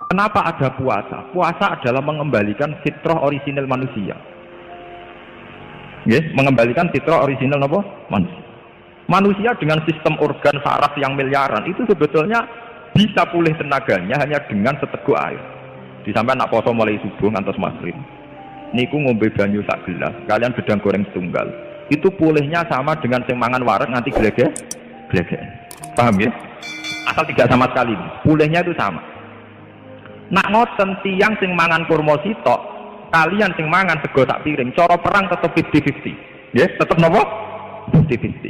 Kenapa ada puasa? Puasa adalah mengembalikan fitrah orisinal manusia. Yes, mengembalikan fitrah orisinal apa? Manusia. Manusia dengan sistem organ saraf yang miliaran itu sebetulnya bisa pulih tenaganya hanya dengan seteguk air. Disampai nak poso mulai subuh ngantos maghrib. Niku ngombe banyu sak gelas, kalian gedang goreng setunggal. Itu pulihnya sama dengan sing mangan wareg nganti glegek. Paham ya? Asal tidak sama sekali. Pulihnya itu sama. Nak ngoten tiang sing mangan kurma sitok, kalian sing mangan sego sak piring, cara perang tetep 50-50. Ya, tetep napa? 50-50.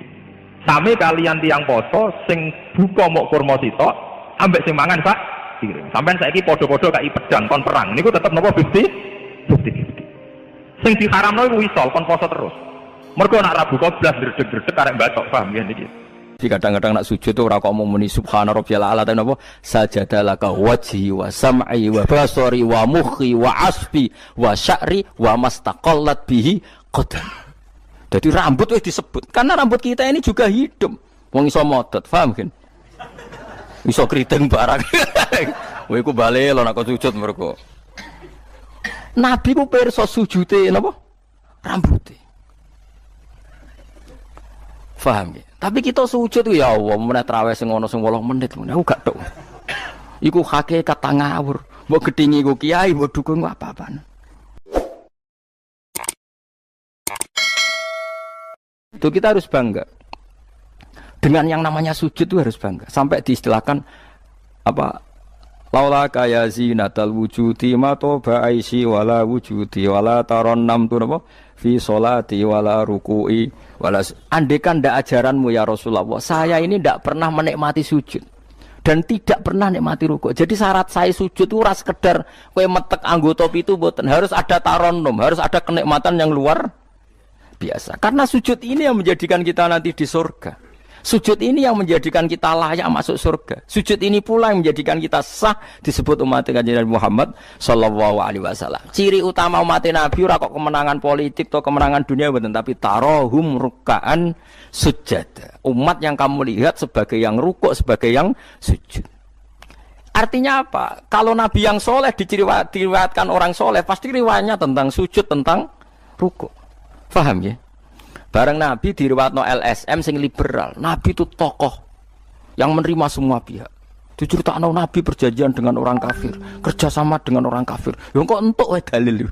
Sami kalian tiang poso sing buka mok kurma sitok, ambek sing mangan sak piring. Sampeyan saiki padha-padha kaya pedang kon perang. Niku tetep napa 50-50. Sing diharamno iku wisol kon poso terus. Mergo nak Rabu koblas dredeg-dredeg arek batok, paham ya niki. Jadi kadang-kadang nak sujud tuh ora kok mau muni subhana rabbiyal a'la ta napa sajadalaka wajhi wa sam'i wa basari wa mukhi wa asbi wa sya'ri wa mastaqallat bihi qadam. Jadi rambut wis disebut karena rambut kita ini juga hidup. Wong iso modot, paham kan? Iso kriting barang. Kowe iku bali lho nak sujud mergo. Nabi ku pirsa sujude napa? Rambuté. Paham ya? Tapi kita sujud ya Allah, meneh traweh sing ana sing 8 menit lho. Aku gak tok. Iku hakikat ngawur. Mbok gedhingi iku kiai, mbok dukung apa-apaan. Itu kita harus bangga. Dengan yang namanya sujud itu harus bangga. Sampai diistilahkan apa? Laula kaya zinatal wujudi ma toba aisi wala wujudi wala tarannam tu napa? Fi sholati wala ruku'i wala andekan ndak ajaranmu ya Rasulullah saya ini ndak pernah menikmati sujud dan tidak pernah nikmati rukuk. Jadi syarat saya sujud itu ora sekedar kowe metek anggota pitu mboten, harus ada tarannum, harus ada kenikmatan yang luar biasa. Karena sujud ini yang menjadikan kita nanti di surga. Sujud ini yang menjadikan kita layak masuk surga. Sujud ini pula yang menjadikan kita sah disebut umat Kanjeng Nabi Muhammad sallallahu alaihi wasallam. Ciri utama umat Nabi ora kok kemenangan politik atau kemenangan dunia mboten, tapi tarahum ruk'an sujud. Umat yang kamu lihat sebagai yang rukuk, sebagai yang sujud. Artinya apa? Kalau Nabi yang soleh diriwayatkan orang soleh, pasti riwayatnya tentang sujud, tentang rukuk. Paham ya? Bareng Nabi diriwayatno LSM sing liberal. Nabi itu tokoh yang menerima semua pihak. Diceritakno Nabi perjanjian dengan orang kafir, kerjasama dengan orang kafir. Yo kok entuk wae dalil.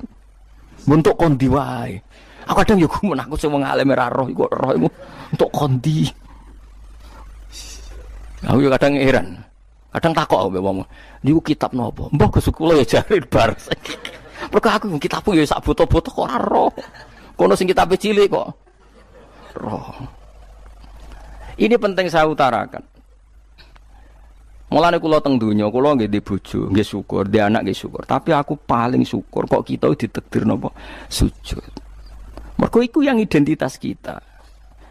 Untuk kondi wae. Aku kadang yo gumun aku sing wong alim ora roh iku roh untuk kondi. Aku yo kadang heran. Kadang takok mbek wong. Niku kitab napa? Mbah Gus kula ya jarir bar. Mergo aku kitabku yo sak boto-boto kok ora roh. Kono sing kitabe cilik kok. Roh. Ini penting saya utarakan. Mulane kula teng donya, kula nggih di bojo, nggih syukur, di anak nggih syukur. Tapi aku paling syukur kok kita ditakdir napa sujud. Mergo iku yang identitas kita.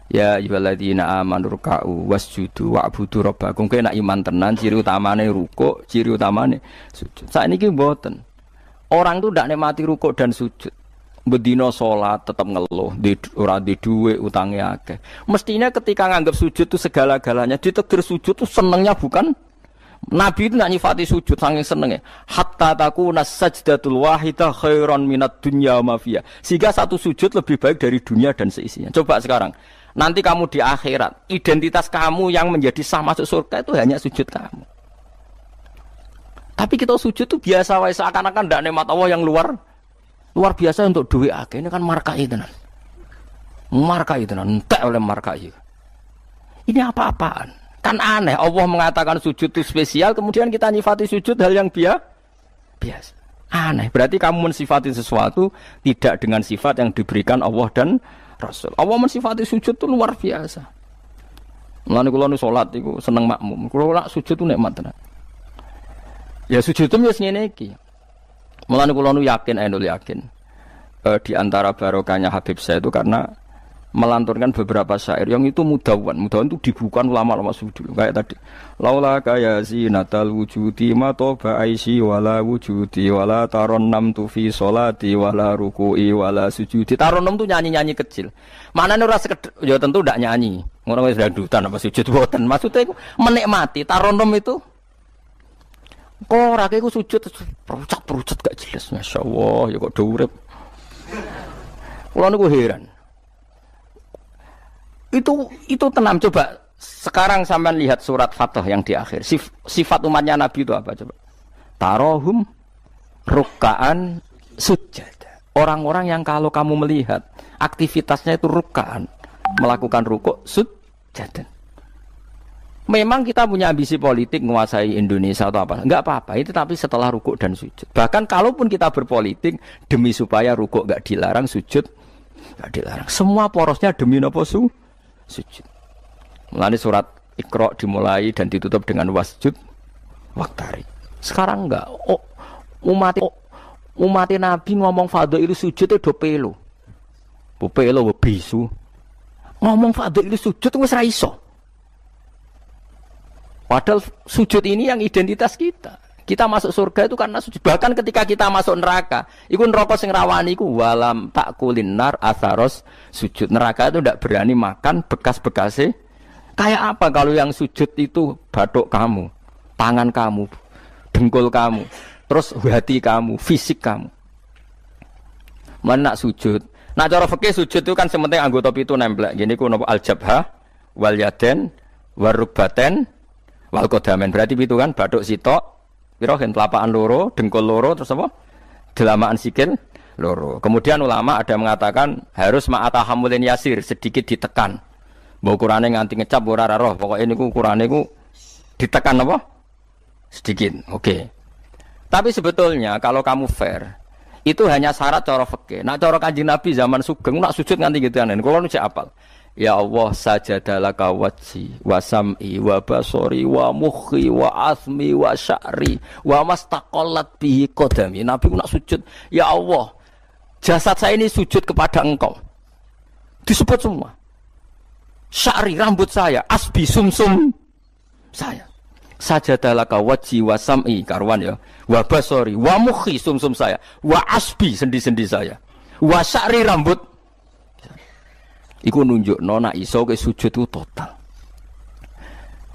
Ya ayyuhalladzina amanu ruk'u wasjudu wa'budu rabbakum. Kowe nek iman tenan ciri utamane rukuk, ciri utamane sujud. Saiki mboten. Orang tuh ndak nikmati rukuk dan sujud. Bedino sholat tetap ngeluh, ora di duwe utangnya akeh. Mestinya ketika nganggap sujud itu segala-galanya, ditakdir sujud itu senengnya bukan Nabi itu nak nyifati sujud saking senengnya. Hatta takuna sajdatul wahidah khairan minad dunya wa ma fiha. Sehingga satu sujud lebih baik dari dunia dan seisinya. Coba sekarang, nanti kamu di akhirat, identitas kamu yang menjadi sah masuk surga itu hanya sujud kamu. Tapi kita sujud itu biasa wae seakan-akan ndak nikmat Allah yang luar biasa untuk duit akeh. Ini kan markai tenan. Markai tenan, entek oleh markai. Ini apa-apaan? Kan aneh, Allah mengatakan sujud itu spesial, kemudian kita nyifati sujud hal yang biasa. Aneh, berarti kamu mensifati sesuatu tidak dengan sifat yang diberikan Allah dan Rasul. Allah mensifati sujud itu luar biasa. Mulane kula nu salat iku seneng makmum. Kula nak sujud itu nikmat tenan. Ya sujud itu wis ngene iki. Mulane kula nu yakin di antara barokahnya Habib saya itu karena melanturkan beberapa syair yang itu mudawwan itu dibukukan ulama-ulama sujud kayak tadi laula kaya zinatal wujudi ma toba aisi wala wujudi wala tarannam tu fi sholati wala ruku'i wala sujudi. Tarannam tu nyanyi-nyanyi kecil, maknane ora sekedar ya tentu ndak nyanyi ngono wis dangdutan apa sujud boten, maksudnya itu menikmati. Tarannum itu Kok ora iku sujud perucat gak jelas. Masyaallah ya kok do urip. Kula niku heran. Itu tenang coba. Sekarang sampean lihat surat Fathah yang di akhir. Sifat umatnya Nabi itu apa coba? Tarohum rukkaan sujud. Orang-orang yang kalau kamu melihat aktivitasnya itu rukkaan, melakukan rukuk sujud. Memang kita punya ambisi politik menguasai Indonesia atau apa? Enggak apa-apa. Itu tapi setelah rukuk dan sujud. Bahkan kalaupun kita berpolitik demi supaya rukuk enggak dilarang, sujud enggak dilarang. Semua porosnya demi napa sujud. Mulane surat Iqra dimulai dan ditutup dengan wasjud waqtari. Sekarang enggak. Umat Nabi ngomong fadhil sujud itu do pelo. Bu pelo bisu. Ngomong fadhil sujud wis ra iso. Padahal sujud ini yang identitas kita. Kita masuk surga itu karena sujud. Bahkan ketika kita masuk neraka, iku neraka sing rawani iku walam takulin nar atharos sujud. Neraka itu tidak berani makan bekas-bekasnya. Kayak apa kalau yang sujud itu bathuk kamu, tangan kamu, dengkul kamu, terus hati kamu, fisik kamu. Mana nak sujud? Nah cara fikih sujud itu kan sementing anggota pitu nempel. Gini ku napa al-jabhah wal yaden warubbaten wal qadamen. Berarti pitu kan bathuk sitok, pira gen telapakan loro, dengkul loro, terus apa? Delamaan sikil loro. Kemudian ulama ada mengatakan harus ma'atahamulin yasir, sedikit ditekan. Mbok ukurane nganti ngecap ora roh, pokoke niku ukurane ku ditekan apa? Sedikit. Oke. Tapi sebetulnya kalau kamu fair, itu hanya syarat cara fikih. Nah cara Kanjeng Nabi zaman Sugeng nak sujud nganti gitu anen. Kulo nu cek apal. Ya Allah sajadalaka wajhi wa sam'i wa basori wa mukhi wa asmi wa sya'ri wa mastaqallat bihi qadami. Nabi ku nak sujud, ya Allah, jasad saya ini sujud kepada Engkau. Disebut semua. Sya'ri rambut saya, asbi sumsum saya. Sajadalaka wajhi wa sam'i karuan ya. Wa basori wa mukhi sumsum saya. Wa asbi sendi-sendi saya. Wa sya'ri rambut. Iku nunjukno nek iso ke sujud itu total.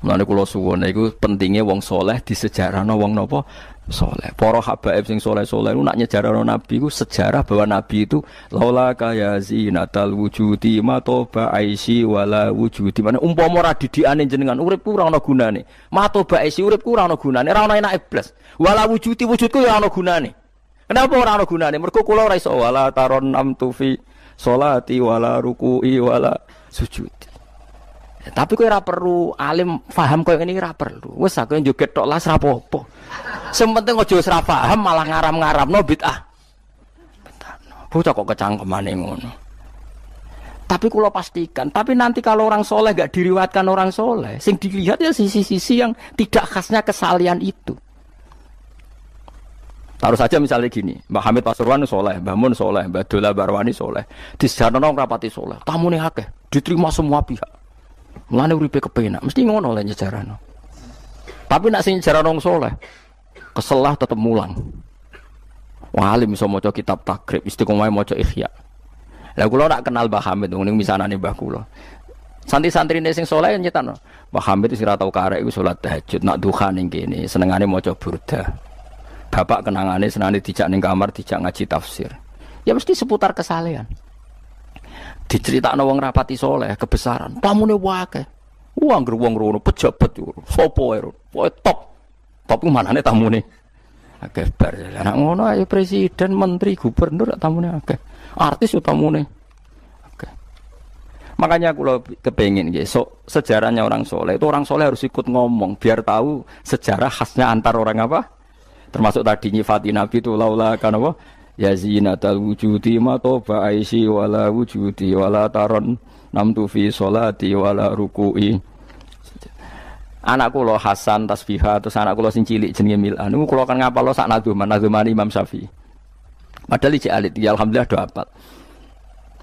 Mulane kula suwun iku pentingnya wong saleh disejarahno wong napa saleh. Para habaib sing saleh-saleh ku nak nyejarahno Nabi ku sejarah bahwa Nabi itu laula kaya zinatal wujudi matoba aisi wala wujudi. Mane umpama ora didikane jenengan uripku ora ana gunane. Matoba aisi uripku ora ana gunane, ora ana enake blas. Wala wujudi wujudku ya ana gunane. Kenapa ora ana gunane? Mergo kula ora iso wala taron amtu fi sholati wala ruku'i wala sujudi. Tapi kowe ora perlu alim paham koyo ngene iki ora perlu. Wis aku joget tok las ra apa-apa. Sing penting aja wis ra paham malah ngaram-ngaramno bid'ah. Bocah kok kecangkemane ngono. Tapi kula pastikan, tapi nanti kalau orang soleh enggak diriwayatkan orang soleh, sing dilihat ya sisi-sisi yang tidak khasnya kesalian itu. Taruh saja misalnya gini, Mbah Hamid Pasuruan soleh, Mbah Mun soleh, Mbah Dola Barwani soleh, disejarahno rapati soleh, tamune akeh, diterima semua pihak. Mulane uripe kepenak, mesti ngono le nyejarahno. Tapi nek sing nyejarahno wong soleh, keselah tetep mulang. Wah, alim iso maca kitab takrib, istiqomah maca Ihya. Lah kula nak kenal Mbah Hamid ning misanane Mbah kula. Santri-santrine sing saleh nyetakno. Mbah Hamid wis ora tau karek iku salat tahajud, nak duha ning kene, senengane maca burda. Bapak kenangane senengane dijak ning kamar, dijak ngaji tafsir. Ya mesti seputar kesalehan. Diceritakno wong rapati saleh kebesaran, tamune wae. Wong wong rono pejabat yo. Sopo wae. Pokoke top. Top ku manane tamune. Akeh bar. Lah ngono ae presiden, menteri, gubernur tamune akeh. Artis yo tamune. Akeh. Makanya kula kepengin nggih, sejarahnya orang soleh itu orang soleh harus ikut ngomong biar tahu sejarah khasnya antar orang apa? Termasuk tadi nyifati Nabi itu laula kan apa? Ya zinatal wujudi ma toba aisi wala wujudi wala taron namtu fi sholati wala ruku'i. Anak kula Hasan tasbihah terus anak kula sing cilik jenenge Milan niku kula kan ngapalno sak nadzuman Imam Syafi'i. Padahal iki alit ya alhamdulillah do hafal.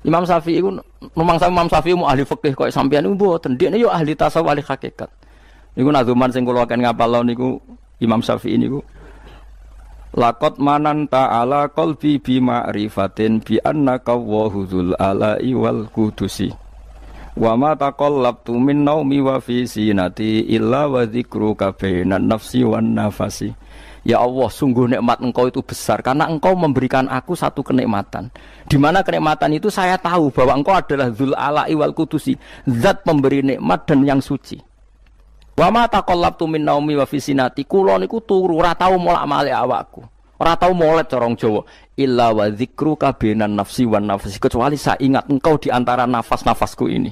Imam Syafi'i iku numangsa Imam Syafi'i mu ahli fikih kok sampeyan niku mboten ndekne yo ahli tasawuf ahli hakikat. Niku nadzuman sing kula kan ngapalno niku Imam Syafi'i niku laqad mananta ala qalbi bi ma'rifatin bi annaka wa huzul ala'i wal qudusi wa ma taqallabtu min naumi wa fi sinati illa wa dzikruka bainan nafsi wan nafasi Ya Allah, sungguh nikmat engkau itu besar karena engkau memberikan aku satu kenikmatan. Di mana kenikmatan itu saya tahu bahwa engkau adalah Dzul Ala'i wal Qudusi, zat pemberi nikmat dan yang suci. Wa ma taqallabtu min naumi wa fi sinati, kula niku turu ora tau molak-malik awakku. Ora tau molet corong Jawa. Illa wa dzikruka bainan nafsi wan nafsi, kecuali saya ingat engkau di antara nafas-nafasku ini.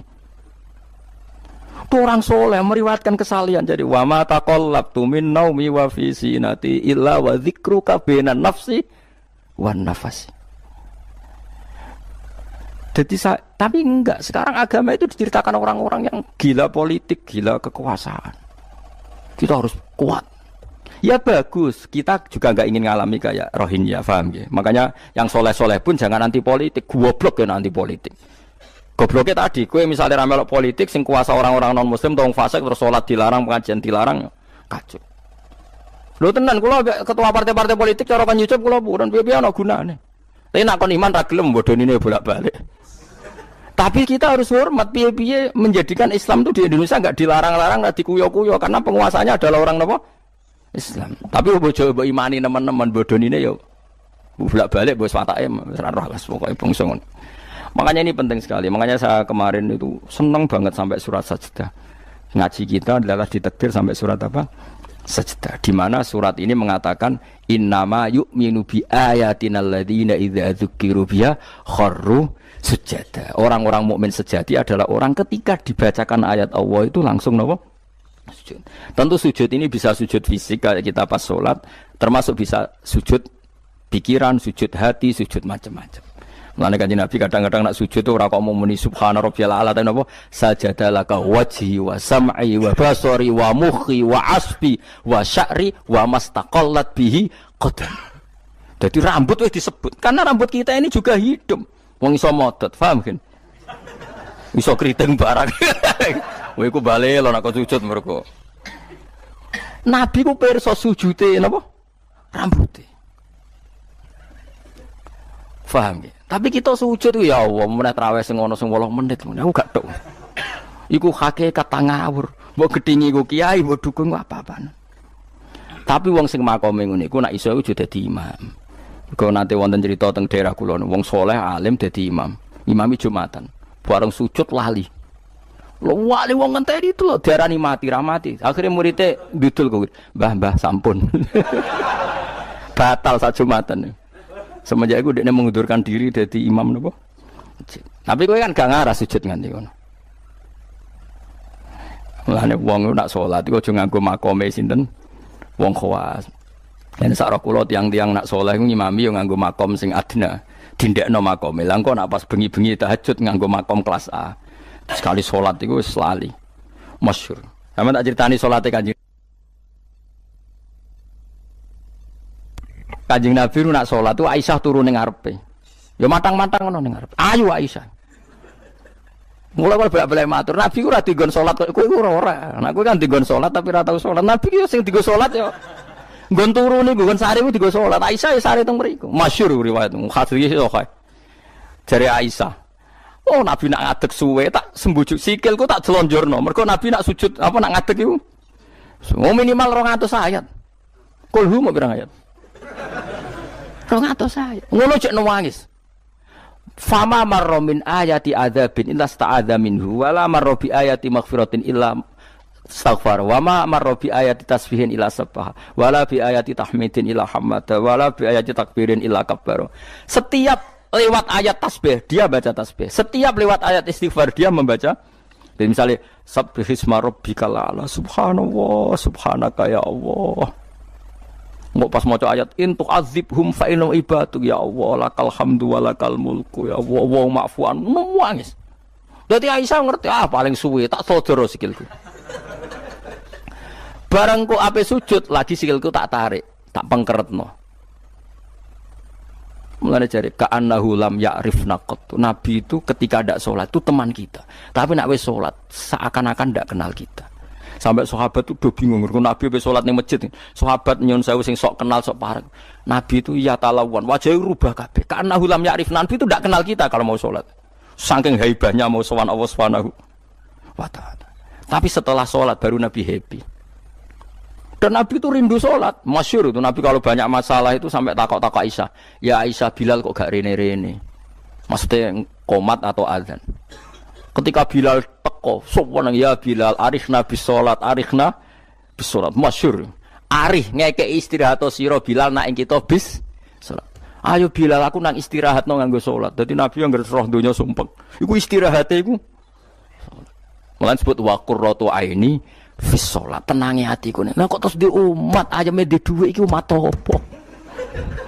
Itu orang soleh meriwayatkan kesalian. Jadi wa ma taqallabtu min naumi wa fi sinati illa wa dzikruka bainan nafsi wan nafasi. Jadi tapi enggak, sekarang agama itu diceritakan orang-orang yang gila politik, gila kekuasaan. Kita harus kuat. Ya bagus, kita juga enggak ingin ngalami kayak Rohingya, paham ya? Makanya yang soleh-soleh pun jangan anti politik, goblok ya anti politik. Gobloknya tadi, kue misalnya ramelok politik, sing kuasa orang-orang non muslim, tong fasik terus sholat dilarang, pengajian dilarang, kacau. Lo tenan, kalau ketua partai-partai politik cara kan YouTube kalau bukan biar no guna nih. Tapi nak kon iman ragilem bodoh ini bolak-balik. Tapi kita harus hormat, piye-piye menjadikan Islam itu di Indonesia nggak dilarang-larang, nggak dikuyo-kuyo, karena penguasanya adalah orang apa? Islam. Tapi bojo imani teman-teman bodoh ini yo bolak-balik bos watake serah las pokoknya bongso. Makanya ini penting sekali. Makanya saya kemarin itu senang banget sampai surat Sajdah. Ngaji kita adalah ditakdir sampai surat apa? Sajdah. Di mana surat ini mengatakan innama yu'minu bi ayatinal ladzina idza dzukiru biha kharru sujada. Orang-orang mukmin sejati adalah orang ketika dibacakan ayat Allah itu langsung napa? Sujud. Tentu sujud ini bisa sujud fisik kayak kita pas sholat, termasuk bisa sujud pikiran, sujud hati, sujud macam-macam. Mulane Kanjeng Nabi kadang-kadang nak sujud ora kok mau muni subhana rabbiyal a'la tapi napa sajadalaka wajhi wa sam'i wa basari wa mukhi wa asbi wa sya'ri wa mastaqallat bihi qadam. Jadi rambut wis disebut karena rambut kita ini juga hidup. Wong iso modot, paham kan? Iso kriting barang. Kowe iku bali lho nek sujud mergo. Nabi ku pirsa sujude napa? Rambuté. Paham ya? Tapi kita sujud ya Allah, meneh traweh sing ana sing 8 menit, aku gak tok. Iku hakikat ngawur. Mbok gedhingi iku kiai, mbok dukung apa-apaan. Tapi wong sing makome ngene iku nek iso iku dadi imam. Kok nate wonten cerita teng daerah kula, wong saleh alim dadi imam. Imami Jumatan. Bareng sujud lali. Lho wali wong ngenteni itu lho diarani mati ra mati. Akhire muridé ndudul kok. Mbah sampun. Batal sak Jumatan. Semenjak itu dia mengundurkan diri dari imam nopo. Tapi kowe kan gak ngarah sujud nganti ngono. Mulane wong nak salat iku aja nganggo makome sinten wong khawas. Lan sak kula tiang-tiang nak saleh iku ngimami yo nganggo makom sing adna. Dindekno makome. Lah engko nak pas bengi-bengi tahajud nganggo makom kelas A. Sekali salat iku wis lali. Masyhur. Sampe tak critani salate Kanjeng Kanjeng Nabi nak sholat tu Aisyah turun ning ngarepe. Ya matang-matang ngono ning ngarepe. Ayo Aisyah. Mulai bolak-balik matur, Nabi ku ora digon sholat kowe iku ora. Nek kowe kan digon sholat tapi ora tau sholat. Nabi ki sing digo sholat ya nggon turu niku nggon sare ku digo sholat. Aisyah ya sare teng mriku. Masyhur riwayat hadis iki kok. Jare Aisyah. Oh Nabi nak ngadeg suwe tak sembujuk sikilku tak jelonjorno. Mergo Nabi nak sujud apa nak ngadeg iku. Minimal 200 ayat. Kulhu mau pirang ayat? 200 ayat. Ngono cek nangis. Fama marra min ayati adzabin illa sta'adza minhu wala marra bi ayati maghfiratin illa astaghfar wa ma marra bi ayati tasbihin illa sabbaha wala bi ayati tahmidin illa hamada wala bi ayati takbirin illa kabbara. Setiap lewat ayat tasbih dia baca tasbih. Setiap lewat ayat istighfar dia membaca. Dan misalnya subhisma rabbikal a'la subhanallah subhanaka ya Allah. Mau pas maca ayat intu azibhum fa inum ibadu ya Allah lakal hamdu walakal mulku ya Allah wa ma'fuan nangis. Dadi Aisyah ngerti paling suwe tak sodoro sikilku. Barang ku ape sujud lagi sikilku tak tarik, tak pengkeretno. Mulane jare ka'annahu lam ya'rifna qat. Nabi itu ketika ndak salat itu teman kita. Tapi nek wis salat seakan-akan ndak kenal kita. Sampai sahabat itu udah bingung, Nabi habis sholat di masjid, sahabat nyun sewu sing sok kenal sok parek. Nabi itu ya talawan, wajahnya rubah kabeh. Karena hulam ya'rif, Nabi itu tidak kenal kita kalau mau sholat. Saking haibahnya mau sowan Allah Subhanahu wa ta'ala. Tapi setelah sholat baru Nabi happy. Dan Nabi itu rindu sholat. Masyhur itu Nabi kalau banyak masalah itu sampai takok-takok Aisyah. Ya Aisyah, Bilal kok gak rene-rene. Maksudnya qomat atau azan. Ketika Bilal teko, sopan ya Bilal, arihna bis sholat, arihna bis sholat. Masyhur. Arih ngeke istirahat sira Bilal nak ing kita bis sholat. Ayo Bilal aku nang istirahat no nganggo sholat. Dadi Nabi yang roh donya sumpek. Iku istirahate iku. Mulan sebut wa qurratu aini fis sholat. Tenange atiku. Lah kok terus di umat ayame di dhuwit iki umat apa?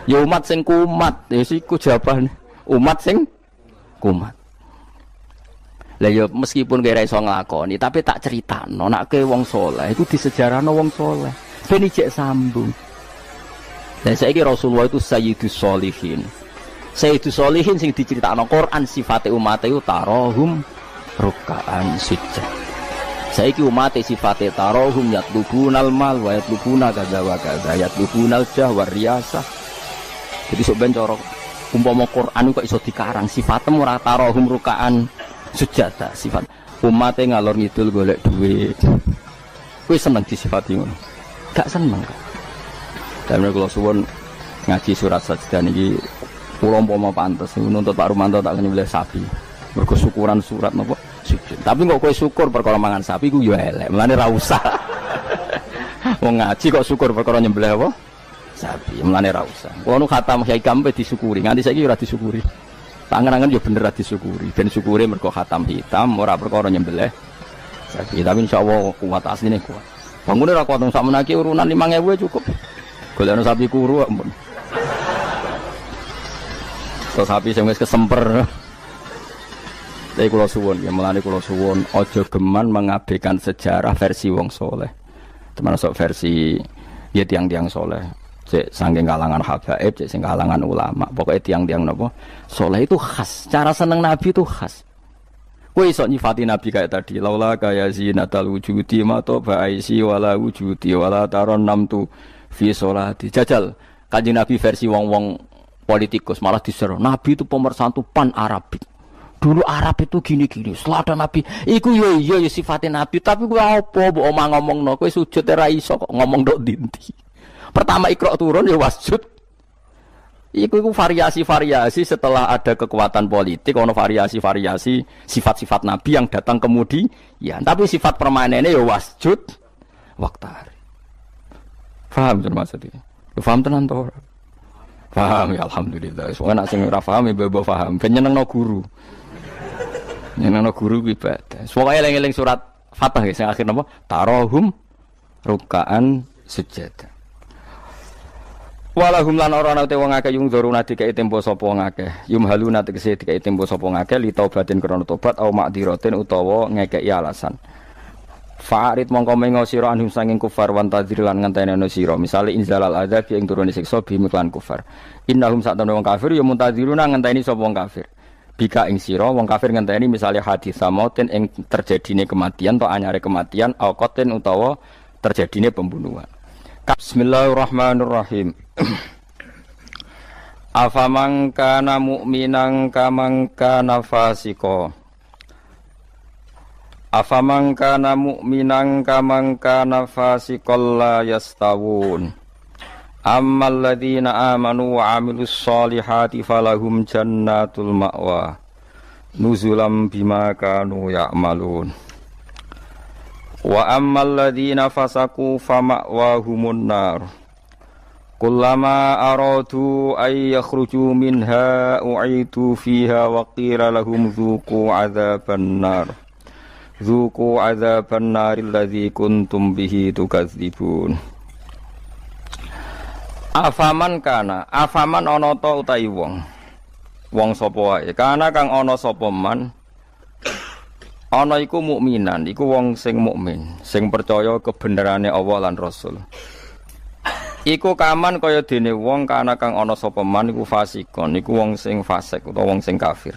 Ya umat sing kumat. Ya iku jawabane. Umat sing kumat. Lah ya meskipun kira iso nglakoni tapi tak critakno nek ke wong saleh iku disejarahno wong saleh. Ben ijek sambung. Dan saiki Rasulullah itu sayyidus sholihin. Sayyidus sholihin sing diceritakno Quran sifate umat itu tarahum ruk'an sujud. Saiki umat sifate tarahum yatlubunal mal wa yatlubuna kadza wa kadza yatlubunal jah wa riyasah. Jadi sok ben cara umpama Quran kok iso dikarang sifatemu ora tarahum ruk'an sujud sifat umat ngalor ngidul golek duit. Kuwi seneng disifati ngono. Gak seneng kok. Dan kalau suwon ngaji surat sajdah niki kula umpama pantes nuntut Pak Rumanto tak nyembelih sapi. Mergo syukuran surat napa sujud. Tapi kok kowe syukur perkara mangan sapi ku ya elek. Mulane ra usah. Wong ngaji kok syukur perkara nyembelih apa? Sapi. Mulane ra usah. Kulo nu khatam Kyai Kampe disyukuri. Nganti saiki ora disyukuri. Tangan-tangan ya bener ra disyukuri. Ben syukure mergo khatam hitam ora perkara nyembelih sapi. Tapi insyaallah kuat asline kuat. Bangunnya ra kuat sak menaki urunan 5.000 cukup. Golekno sapi kuru ampun. Terus sapi sing wis kesemper. Tapi kula suwun ya melane kula suwun aja geman mengabaikan sejarah versi wong saleh. Termasuk versi ya tiang-tiang saleh. Cek saking kalangan habaib, cek sing kalangan ulama. Pokoknya tiang-tiang napa saleh itu khas. Cara seneng Nabi itu khas. Kowe iso nyifati Nabi kayak tadi, laula kaya zinatal wujudi ma toba aisi wala wujudi wala taron namtu fi sholati. Jajal Kanjeng Nabi versi wong-wong politikus malah diseru. Nabi itu pemersatu pan Arabik. Dulu Arab itu gini-gini. Setelah ada Nabi, iku yo iya ya sifatnya Nabi, tapi kowe apa mbok omah ngomongno, kowe sujud ora iso kok ngomong ndok dinti. Pertama Iqra turun ya wasjud. Iku variasi-variasi setelah ada kekuatan politik, ono variasi-variasi sifat-sifat Nabi yang datang kemudian. Tapi sifat permanennya ya wasjud waktari. Paham maksudnya? Paham tenan to ora? Paham ya alhamdulillah. Soale nek sing ora paham ya mbok paham. Ben nyenengno guru. Nyenengno guru ku ibadah. Pokoke eling-eling surat Fatah sing akhir napa? Tarahum ruk'an sujud. Walahum lan ora ana te wong akeh yung dzuruna dikai tempo sapa wong akeh yum haluna tegese dikai tempo sapa wong akeh li taubatin krana tobat au makdiratin utawa ngekeki alasan fa'arid mongko mengo sira anhum sanging kufar wan tadzir lan ngenteni ana sira misale inzalal adzab ing turune siksa bimiklan kufar innahum sakdene wong kafir ya muntadziruna ngenteni sapa wong kafir bika ing sira wong kafir ngenteni misale hadis samoten ing terjadine kematian atau anyare kematian au qatin utawa terjadine pembunuhan. Bismillahirrahmanirrahim. Afaman kana mu'minan kaman kana fasiko. Afaman kana mu'minan kaman kana fasikol la yastawun. Ammal ladzina amanu wa 'amilus solihati falahum jannatul ma'wa. Nuzulam bima kanu ya'malun. Wa ammal ladzina fasaku fama'wahumun nar. Kullama aradu ay yakhruju minha u'idu fiha wa qila lahum dzuqu 'adzaban nar. Dzuqu 'adzaban nar alladzi kuntum bihi tukadzibun. Afaman kana, afaman ana ta utahi wong. Wong sapa wae, kana kang ana sapa man ana iku mukminan, iku wong sing mukmin, sing percaya kebenerane Allah lan Rasul. Iku kaman kaya dene wong kana kang ana sapa man iku fasikon, iku wong sing fasik utawa wong sing kafir.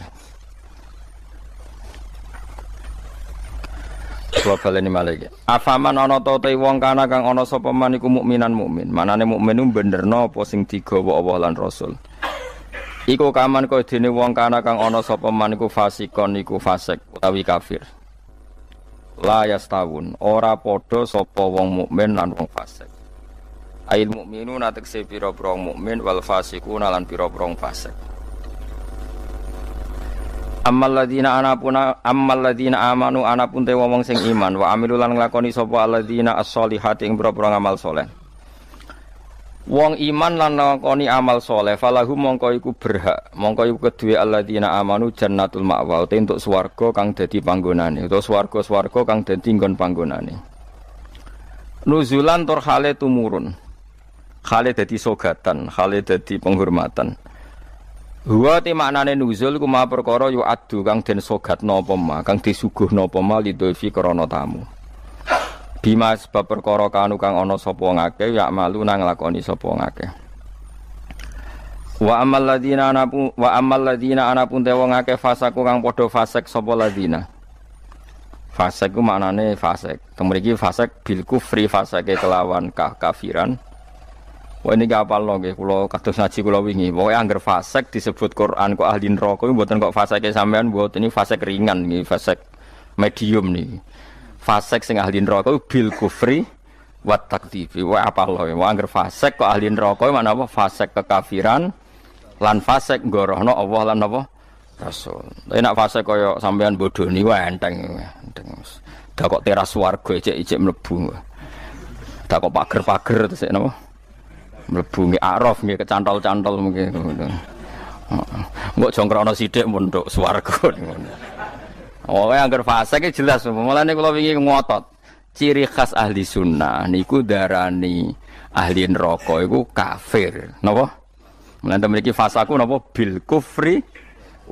Coba baleni malih. Afaman ana ta te wong kana kang ana sapa man iku mukminan mukmin. Manane mukmin ku benerno apa sing digawa Allah lan Rasul. Iku kaman kaya dene wong kana kang ana sapa man iku fasikon iku fasik utawi kafir. La yastawun, ora padha sapa wong mukmin lan wong fasik. Ail mukminuna tekse pira-pira mukmin wal fasiquna lan pira-pira fasik. Ammal ladina amanu anapun te wong sing iman wa amilu lan nglakoni sapa alladzina as-solihati ing pira-pira amal saleh. Wong iman lan nglakoni amal saleh falahu mongko iku berhak mongko iku kedue alladzina amanu jannatul ma'wa entuk swarga kang dadi panggonane utawa swarga-swarga kang dadi nggon panggonane. Nuzulan tur hale tumurun. Hale dadi sogatan, hale dadi penghormatan. Huwa te maknane nuzul ku ma perkara yu adu kang den sogatna apa ma, kang disuguhna apa ma lidolfi krana tamu. Bima sebab perkara kanu kang ana sapa ngake ya malu nang lakoni sapa ngake. Wa amal ladina anapun te wong akeh fasaku kang padha fasik sapa ladina. Fasik ku maknane fasik. Temriki fasik bil kufri fasike kelawan kafiran. Wah ini kapal loh, kalau kados ngaji kalau wingi, pokoknya angger fasek disebut Quran kok ahli neraka, buatan kok faseknya sampean buat ini fasek ringan nih, fasek medium nih, fasek sing ahli neraka bil kufri wat takdzibi, wah apa loh, wah angger fasek kok ahli neraka, mana apa fasek kekafiran, lan fasek gorohno Allah lan apa Rasul. Tapi nak fasek koyo sampean bodoh nih, wah enteng, dah kok teras warga ijek mlebu, dah kok pager terus apa? Mlebu nggih araf nggih kecantol-cantol mungkin ngono. Mbok jongkrono sithik munduk swarga ngono. Oh, angger fase iki jelas. Mulane kula wingi ngotot. Ciri khas ahli sunnah niku darani ahli neraka iku kafir. Napa? Mulane mriki fasaku napa bil kufri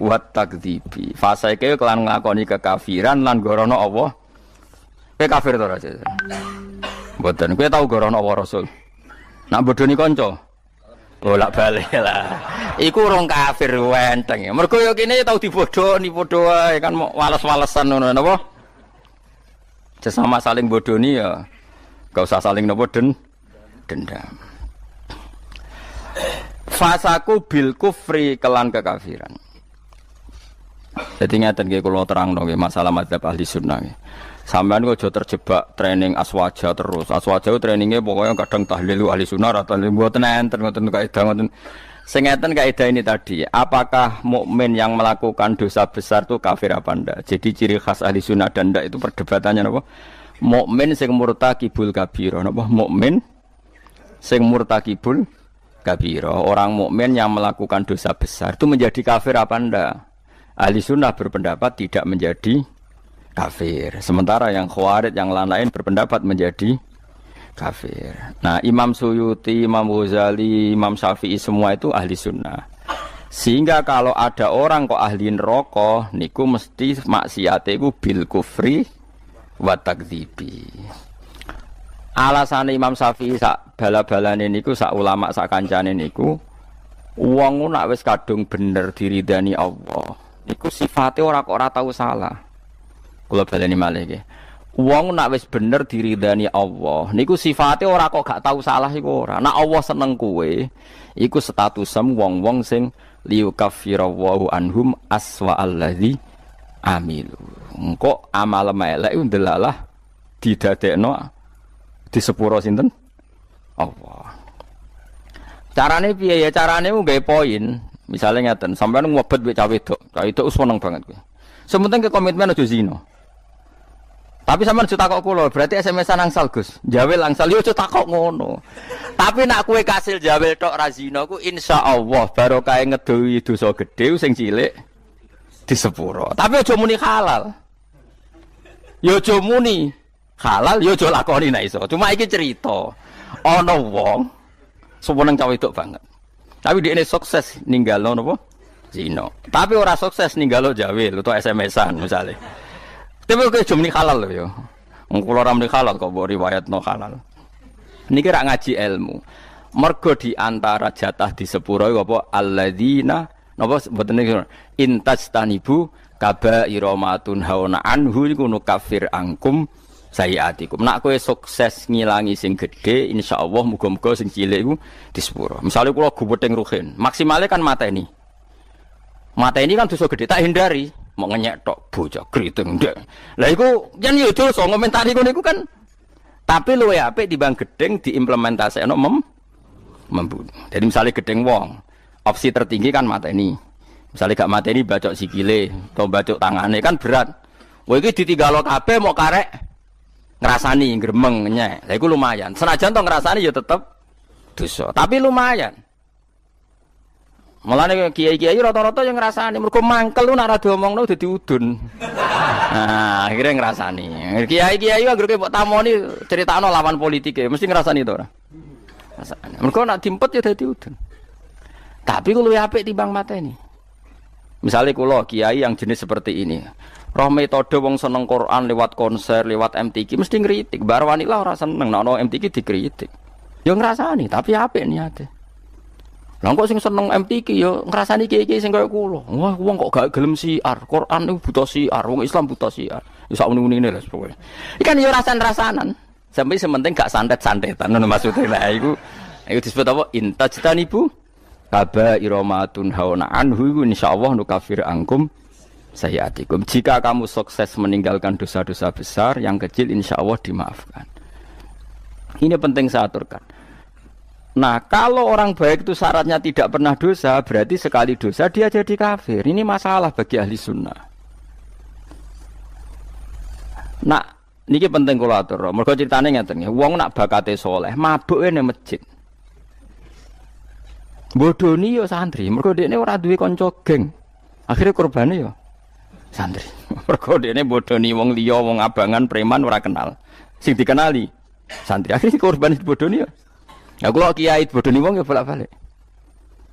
wa takdzibi. Fase iki kelan nglakoni kekafiran lan gorono Allah. Kowe kafir to ora? Mboten. Kowe tau gorono Allah Rasul. Nak bodoni kanca. Bolak balik lah. Iku urung kafir wenteng. Mergo yo kene tau dibodoni padha wae kan wales-walesan ngono napa? Sesama saling bodoni ya. Enggak usah saling napa dendam. Fasaku bil kufri kelan kekafiran. Jadi ngaten nggih kula terangno nggih masalah madzhab ahli sunnah nggih. Sampeyan kok aja terjebak training aswaja terus. Aswaja trainingnya pokoknya kadang tahlil ahli sunnah atau mboten enten ngoten kaidah ngoten. Sing ngeten kaidah ini tadi, apakah mukmin yang melakukan dosa besar itu kafir apa ndak? Jadi ciri khas ahli sunnah dan ndak itu perdebatannya napa? Mukmin sing murtakibul kabira, napa? Mukmin sing murtakibul kabira. Orang mukmin yang melakukan dosa besar itu menjadi kafir apa ndak? Ahli sunnah berpendapat tidak menjadi kafir. Sementara yang khawarij yang lain berpendapat menjadi kafir. Nah, Imam Suyuti, Imam Ghazali, Imam Syafi'i semua itu ahli sunnah. Sehingga kalau ada orang kok ahli neraka, niku mesti maksiate iku bil kufri wa takdzibi. Alasan Imam Syafi'i sak bala-balane niku sak ulama sak kancane niku wong nek wis kadung bener diridani Allah, niku sifate ora kok ora tau salah. Kula baleni malih nggih. Wong nek wis bener diridani Allah, niku sifate ora kok gak tau salah iku ora. Nek Allah seneng kowe, iku statusem wong-wong sing liyukaffirallahu anhum aswa allazi amilu. Engko amal elek iku ndelalah didadekno di sepuro sinten? Allah. Carane piye ya? Carane ku gawe poin. Misale ngeten, sampeyan ngobet wek cah wedok. Cah wedok seneng banget kowe. Sementing ke komitmen aja zina. Tapi sampean aja takok kula, berarti SMS-an angsal Gus. Jawel angsal yo aja takok ngono. Tapi nak kowe kasil jawel tok ra zina ku insyaallah barokah ngedohi dosa gedhe sing cilik di sepuro. Tapi aja muni halal. Yo aja muni halal, yo aja lakoni nek iso. Cuma iki cerita. Ana wong seneng cah wedok banget. Tapi dia ini sukses ninggalo napa? Zina. Tapi ora sukses ninggalo jawel utawa SMS-an misale. Tapi kok jumni halal lho ya. Wong kula ora muni halal kok mbok riwayatno halal. Niki rak ngaji ilmu. Mergo di antara jatah di sepuro apa alladzina napa mboten niku intajtanibu kaba'ira matun hauna anhu iku kafir angkum sayiatikum. Nak kowe sukses ngilangi sing gedhe insyaallah muga-muga sing cilik iku di sepuro. Misale kula gubething ruhin, maksimale kan mateni. Mateni kan dosa gedhe tak hindari. Mau ngenyek tok bocah kriting ndek. Lah iku yen yo dosa ngomentari ngono iku kan Tapi luwih apik timbang gedeng diimplementasikno membunuh. Jadi misalnya gedeng wong, opsi tertinggi kan mateni. Misalnya gak mateni bacok sikile atau bacok tangane kan berat. Wah iki ditinggalo kabeh mau karek ngrasani gremeng nyek. Lah iku lumayan. Senajan to ngrasani ya tetep dosa, tapi lumayan. Mulane kiai-kiai rata-rata yang ngrasani mergo mangkel lu nek ora diomongno dadi udun. Nah, akhirnya ngrasani. Kiai-kiai anggere mbok tamoni critakno lawan politike, mesti ngrasani to ora? Ngrasani. Mergo nek dimpet ya dadi udun. Tapi kuwi luwih apik timbang mateni. Misalnya kula kiai yang jenis seperti ini. Roh metode wong seneng Quran lewat konser, lewat MTQ mesti ngritik. Bar wanita ora seneng nek ono MTQ dikritik. Ya ngrasani, tapi apik niate. Lah kok sing seneng MTQ ya ngrasani kiai-kiai sing kaya kula. Wah, wong kok gak gelem siar. Quran niku buta siar, wong Islam buta siar. Ya sak muni-munine lho pokoke. Ikan ya rasan-rasanan. Sampai sementing gak santet-santetan ngono maksude. Lah iku disebut apa? Intajtanibu kabairomatun hauna anhu insyaallah nukafir angkum sayyatikum. Jika kamu sukses meninggalkan dosa-dosa besar, yang kecil insyaallah dimaafkan. Ini penting saya aturkan. Nah, kalau orang baik itu syaratnya tidak pernah dosa, berarti sekali dosa dia jadi kafir. Ini masalah bagi ahli sunnah. Nah, ini penting kalau atur. Mereka ceritanya ngeten nggih, wong nak bakate soleh, mabuk ning masjid. Bodoni yo santri, mergo dekne ora duwe kanca geng. Akhire korbane yo santri. Mergo dekne bodoni wong liya, wong abangan, preman ora kenal. Sing dikenali santri. Akhire korban bodoni yo. Ya kula kiai bodoni wong ya bolak-balik.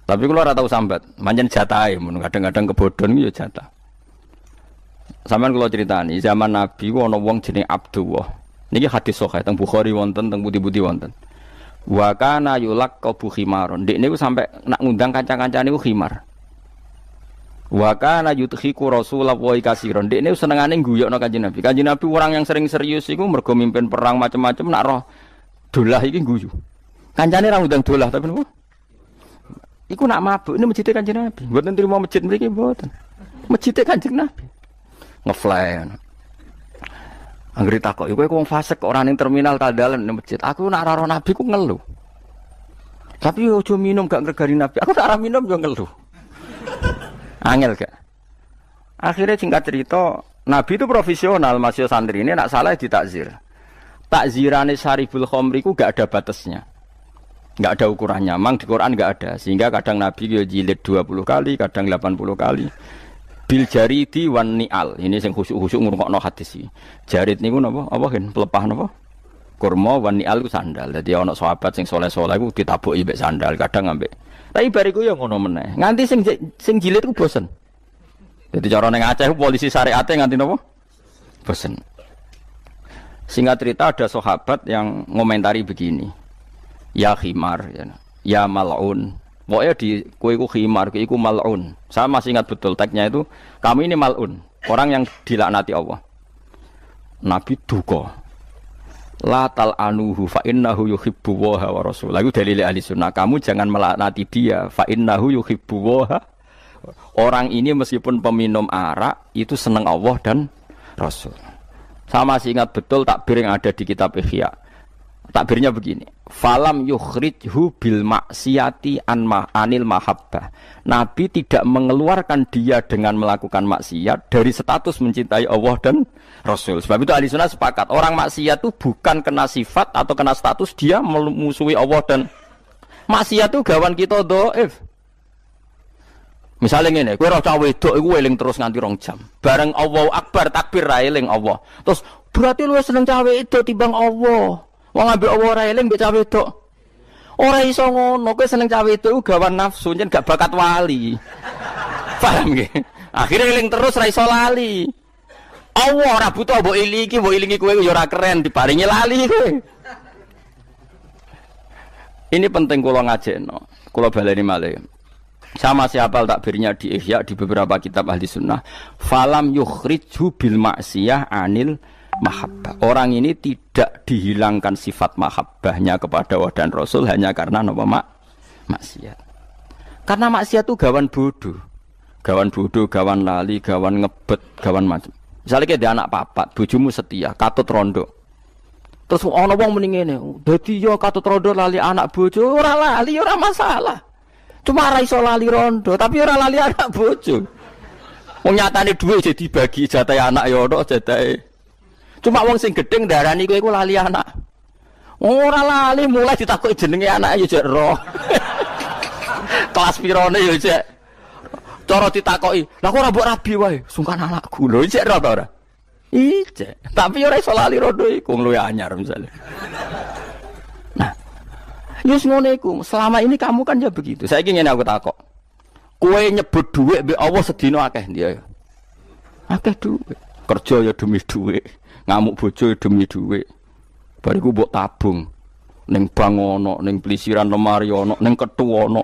Tapi kula ora tau sambat, pancen jatahe mun kadang-kadang kebodhon yo jatah. Sampeyan kula critani, zaman Nabi ana wong jenenge Abdullah. Niki hadis sahih teng Bukhari wonten, teng pundi-pundi wonten. Wa kana yulaqabu khimaron. Ndek niku sampe nak ngundang kanca-kancane niku khimar. Wa kana yudhiku Rasulullah wa kasiron. Ndek niku senengane guyokno Kanjeng Nabi. Kanjeng Nabi orang yang sering serius iku mergo mimpin perang macam-macam nak roh dolah iki guyu. Kancane ra ngundang dolah tapi napa? Iku nak mabuk ini masjid Kanjeng Nabi. Mboten trimo masjid mriki mboten. Masjid Kanjeng Nabi. Ngefly. Anggere takok, kowe wong fasik kok ora ning terminal tandalan ning masjid. Aku nak ora Nabi ku ngeluh. Tapi ojo minum gak ngregani Nabi. Aku nak ora minum yo ngeluh. Angel gak? Akhirnya singkat cerita, Nabi itu profesional, masih santri ini nak salah ditakzir. Takzirane Syaribul Khamri ku gak ada batasnya. Enggak ada ukurannya, memang di Quran enggak ada. Sehingga kadang Nabi yo jilid 20 kali, kadang 80 kali. Bil jaridi wan ni'al. Ini sing khusuk-khusuk ngrungokno hadis iki. Jarid niku napa? Apa kan pelepah napa? Kurma wan ni'al ku sandal. Dadi ana sahabat sing saleh-saleh ku ditabuki mbek sandal, kadang ambek. Tapi bariku yo ngono meneh. Nganti sing jilid ku bosen. Dadi cara ning Aceh polisi syariate nganti napa? Bosen. Singkat cerita ada sahabat yang ngomentari begini. Ya khimar ya mal'un. Pokoknya di kue ku khimar, kue ku mal'un. Saya masih ingat betul tagnya itu, kami ini mal'un, orang yang dilaknati Allah. Nabi duka. La tal'anuhu fa innahu yuhibbu wa rasul. Lagu dalil ahli sunnah, kamu jangan melaknati dia fa innahu yuhibbu wa. Orang ini meskipun peminum arak itu senang Allah dan Rasul. Saya masih ingat betul takbir yang ada di kitab Ihya. Takbirnya begini, falam yukhrijhu bil maksiati anil mahabbah. Nabi tidak mengeluarkan dia dengan melakukan maksiat dari status mencintai Allah dan Rasul. Sebab itu ahli sunnah sepakat, orang maksiat itu bukan kena sifat atau kena status dia memusuhi Allah dan maksiat itu gawan kita dhaif. Misalnya ngene, kowe ora cah wedok iku eling terus nganti 2 jam. Bareng Allahu Akbar takbir ra eling Allah. Terus berarti lu seneng cah wedok timbang Allah. Wong ambek Allah ora eling mbek cah wedok. Ora iso ngono, kowe seneng cah wedok iku gawan nafsu, yen gak bakat wali. Paham nggih? Akhire eling terus ra iso lali. Allah ora butuh mbok ilingi kowe ya ora keren diparingi lali kowe. Ini penting kula ngajekno. Kula baleni malih. Sama siapa takbirnya di Ihya di beberapa kitab ahli sunnah. Falam yukhrijhu bil maksiyah anil mahabbah. Orang ini tidak dihilangkan sifat mahabbahnya kepada Allah dan Rasul hanya karena nama maksiat. Karena maksiat itu gawan bodoh, gawan lali, gawan ngebet, gawan macam. Misalnya kayak dia anak papat, bojomu setia, katut rondo. Terus ana wong muni ngene, dadi yo katut rondo lali anak bojo, ora lali ora masalah. Cuma ora iso lali rondo, tapi ora lali anak bojo. Wong nyatane dhuwit jadi dibagi jatah anak ya ono jatahe. Cuma wong sing gedeng darani kowe iku lali anak. Ora lali mulai ditakoki jenenge anake ya jek roh. Kelas pirone ya jek. Cara ditakoki, "Lah kok ora mbok rabi wae, sungkan anakku." Lho jek roh ta ora? Ije, tapi ora iso lali rondo iku luwih anyar misalnya. Nah, yus ngono iku. Selama ini kamu kan ya begitu. Saiki ngene aku takok. Kowe nyebut dhuwit mbek Allah sedina akeh ndi ya? Akeh dhuwit. Kerja ya demi dhuwit, ngamuk bojo ya demi dhuwit. Bariku mbok tabung. Ning bank ono, ning plisiran lemari ono, ning kethu ono.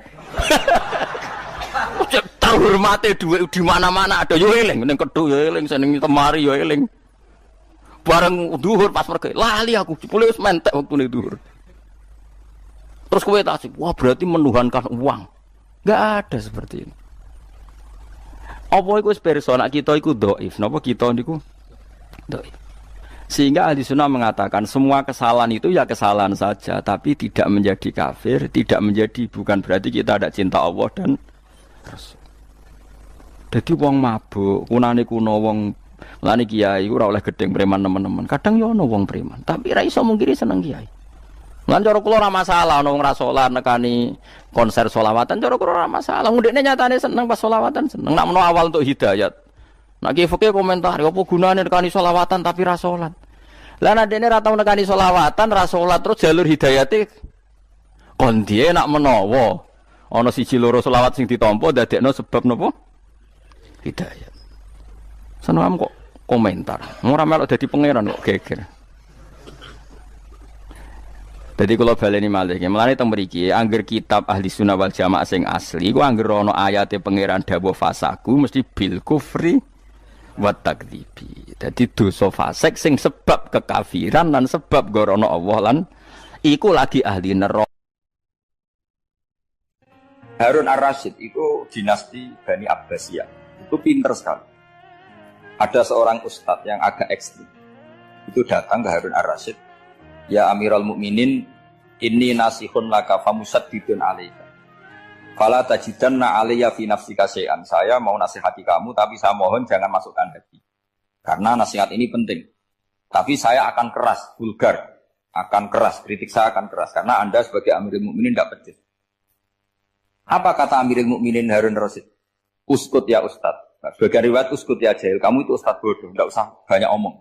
Terhormate dhuwit di mana-mana ada yo eling, ning kethu yo eling, ning lemari yo eling. Bareng duhur pas pergi, lali aku, boleh wis mentek waktu ini duhur. Terus kowe tasik, wah berarti menuhankan uang. Enggak ada seperti ini. Apa iku wis pirsa nek kita iku dhaif, napa kita niku dhaif. Sehingga ahli sunnah mengatakan semua kesalahan itu ya kesalahan saja, tapi tidak menjadi kafir, tidak menjadi bukan berarti kita tidak cinta Allah dan Rasul. Jadi wong mabuk, kunane kuno wong lani kiai ora oleh gedeng preman teman-teman. Kadang yo ono wong preman, tapi ra iso mungkiri seneng kiai. Lan cara kula ora masalah ono wong ra salat nekani konser selawatan, cara kula ora masalah. Ndekne nyatane seneng pas selawatan seneng. Nak menawa awal untuk hidayat. Nak ki fikih komentar, apa gunane nekani selawatan tapi ra salat. Lah nek dene ra tau nekani selawatan, ra salat terus jalur hidayate kon diye nak menawa ana siji loro selawat sing ditampa dadekno sebab napa? Hidayat. Seneng kok komentar. Ora melok dadi pangeran kok geger. Dadi kula baleni malih, mulane teng mriki angger kitab Ahli Sunnah wal Jamaah sing asli iku angger ana ayate pangeran dawuh fasaku mesti bil kufri wa takdzibi. Dadi dosa fasik sing sebab kekafiran lan sebab gorono Allah lan iku lagi ahli neraka. Harun Ar-Rasyid itu dinasti Bani Abbasiyah. Itu pinter sekali. Ada seorang ustadz yang agak ekstrim. Itu datang ke Harun Ar-Rasyid. Ya Amirul Mukminin, inni nasihun laka famusaddidun alaika. Fala tajidanna alayya fi nafsika syai'an. Saya mau nasihati kamu, tapi saya mohon jangan masukkan hati. Karena nasihat ini penting. Tapi saya akan keras, vulgar. Akan keras, kritik saya akan keras. Karena Anda sebagai Amirul Mukminin tidak pedes. Apa kata Amirul Mukminin Harun Ar-Rasyid? Uskut ya Ustadz. Sebagai riwayat uskut ya jahil. Kamu itu Ustadz bodoh. Tidak usah banyak omong.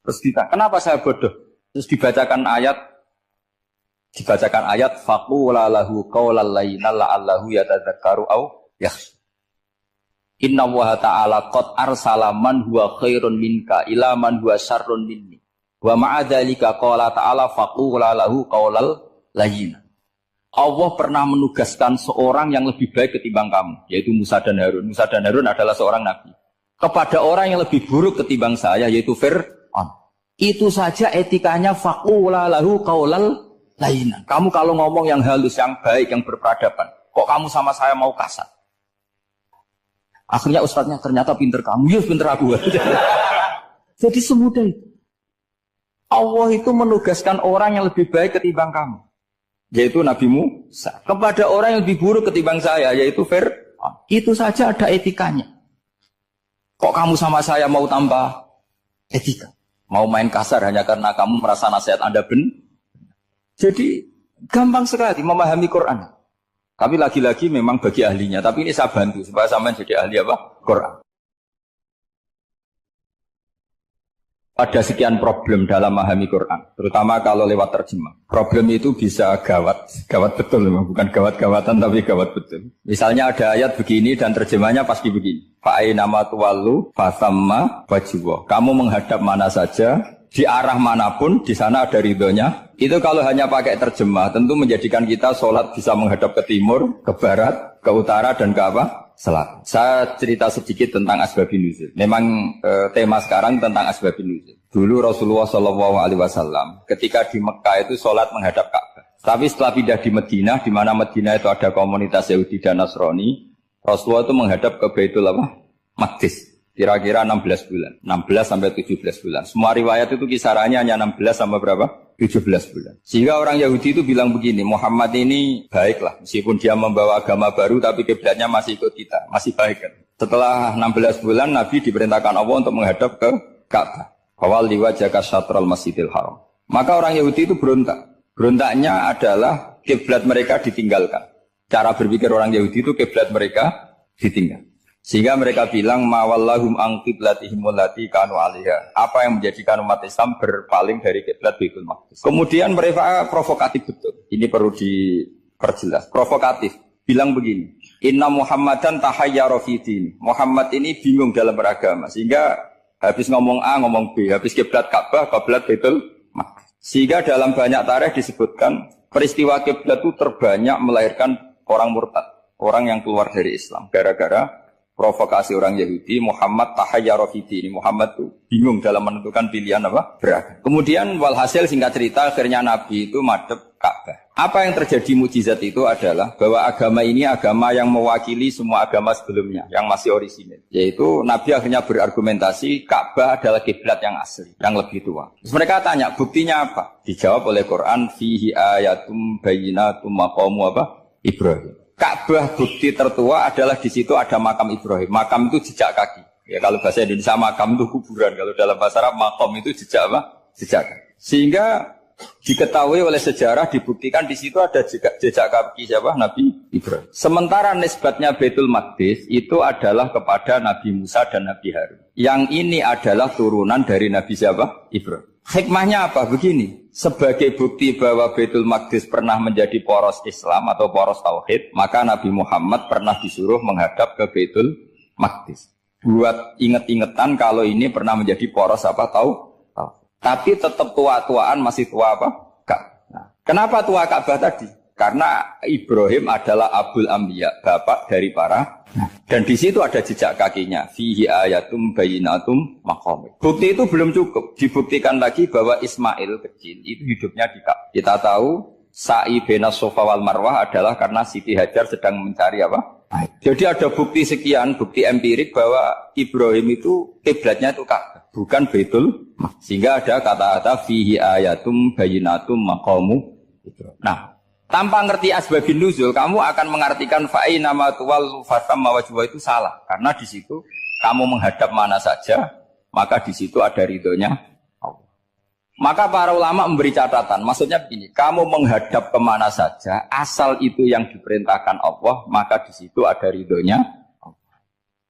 Terus ditanya, kenapa saya bodoh? Terus dibacakan ayat faqula lahu qaulal layyina la'allahu yatadzakkaru au yakhsha. Inna Allaha ta'ala qad arsala man huwa khairun minka ila man huwa syarrun minni. Wa ma'a dzalika qala ta'ala faqula lahu qaulal layyina. Allah pernah menugaskan seorang yang lebih baik ketimbang kamu, yaitu Musa dan Harun. Musa dan Harun adalah seorang nabi. Kepada orang yang lebih buruk ketimbang saya, yaitu Fir'aun. Itu saja etikanya faqula lahu qaulal layyina. Kamu kalau ngomong yang halus, yang baik, yang berperadaban, kok kamu sama saya mau kasar? Akhirnya ustadznya ternyata pinter kamu, ya pinter aku. Jadi semudah itu. Allah itu menugaskan orang yang lebih baik ketimbang kamu, yaitu Nabi Musa, kepada orang yang lebih buruk ketimbang saya, yaitu Fir'aun. Itu saja ada etikanya. Kok kamu sama saya mau tambah etika? Mau main kasar hanya karena kamu merasa nasihat Anda benar? Jadi gampang sekali memahami Quran. Tapi lagi-lagi memang bagi ahlinya. Tapi ini saya bantu supaya sampean jadi ahli apa? Quran. Ada sekian problem dalam memahami Quran, terutama kalau lewat terjemah. Problem itu bisa gawat betul, memang bukan gawat-gawatan tapi gawat betul. Misalnya ada ayat begini dan terjemahnya pasti begini. Fa'ainama tuwallu fasamma wajhullah. Kamu menghadap mana saja, di arah manapun, di sana ada ridhonya. Itu kalau hanya pakai terjemah, tentu menjadikan kita sholat bisa menghadap ke timur, ke barat, ke utara, dan ke apa? Selatan. Saya cerita sedikit tentang asbabun nuzul. Memang tema sekarang tentang asbabun nuzul. Dulu Rasulullah SAW ketika di Mekah itu sholat menghadap Ka'bah. Tapi setelah pindah di Madinah, di mana Madinah itu ada komunitas Yahudi dan Nasrani, Rasulullah itu menghadap ke Baitul Maqdis. Kira-kira 16 bulan. 16 sampai 17 bulan. Semua riwayat itu kisarannya hanya 16 sampai berapa? 17 bulan. Sehingga orang Yahudi itu bilang begini, Muhammad ini baiklah. Meskipun dia membawa agama baru, tapi kiblatnya masih ikut kita. Masih baik kan? Setelah 16 bulan, Nabi diperintahkan Allah untuk menghadap ke Ka'bah. Awal liwajaka syatral masjidil haram. Maka orang Yahudi itu berontak. Berontaknya adalah kiblat mereka ditinggalkan. Cara berpikir orang Yahudi itu kiblat mereka ditinggal. Sehingga mereka bilang mawallahum an qiblatihim allati kanu 'alaiha. Apa yang menjadikan umat Islam berpaling dari kiblat Baitul Maqdis. Kemudian mereka provokatif betul. Ini perlu diperjelas. Provokatif. Bilang begini, "Inna Muhammadan tahayyara fi din." Muhammad ini bingung dalam beragama. Sehingga habis ngomong A ngomong B, habis kiblat Ka'bah, kiblat Baitul Maqdis. Sehingga dalam banyak tarikh disebutkan peristiwa kiblat itu terbanyak melahirkan orang murtad, orang yang keluar dari Islam gara-gara provokasi orang Yahudi. Muhammad tahayyara fi din. Muhammad tuh bingung dalam menentukan pilihan apa? Beragama. Kemudian walhasil singkat cerita akhirnya Nabi itu madhep Ka'bah. Apa yang terjadi mukjizat itu adalah bahwa agama ini agama yang mewakili semua agama sebelumnya yang masih orisinil. Yaitu Nabi akhirnya berargumentasi Ka'bah adalah kiblat yang asli, yang lebih tua. Terus mereka tanya, buktinya apa? Dijawab oleh Quran, fihi ayatum bayyinatum maqamu apa? Ibrahim. Ka'bah bukti tertua adalah di situ ada makam Ibrahim. Makam itu jejak kaki. Ya kalau bahasa Indonesia makam itu kuburan. Kalau dalam bahasa Arab makam itu jejak apa? Jejak kaki. Sehingga diketahui oleh sejarah dibuktikan di situ ada jejak kaki siapa? Nabi Ibrahim. Sementara nisbatnya Baitul Maqdis itu adalah kepada Nabi Musa dan Nabi Harun. Yang ini adalah turunan dari Nabi siapa? Ibrahim. Hikmahnya apa? Begini. Sebagai bukti bahwa Baitul Maqdis pernah menjadi poros Islam atau poros Tauhid, maka Nabi Muhammad pernah disuruh menghadap ke Baitul Maqdis. Buat inget-ingetan kalau ini pernah menjadi poros apa tahu? Tapi tetap tua-tuaan masih tua apa? Nah, kenapa tua Ka'bah tadi? Karena Ibrahim adalah Abul Anbiya, bapak dari para. Dan di situ ada jejak kakinya. Fihi ayatum bayyinatum maqam. Bukti itu belum cukup. Dibuktikan lagi bahwa Ismail kecil itu hidupnya di Ka'bah. Kita tahu sa'i baina Safa wal Marwah adalah karena Siti Hajar sedang mencari apa? Jadi ada bukti sekian, bukti empirik bahwa Ibrahim itu kiblatnya itu Ka'bah, bukan Baitul. Sehingga ada kata-kata fihi ayatum bayyinatum maqamu Ibrahim. Nah, tanpa ngerti asbabun nuzul, kamu akan mengartikan fa'ina ma tuwallu fasamma wajhu itu salah. Karena di situ kamu menghadap mana saja, maka di situ ada ridhonya Allah. Maka para ulama memberi catatan, maksudnya begini, kamu menghadap kemana saja, asal itu yang diperintahkan Allah, maka di situ ada ridhonya Allah.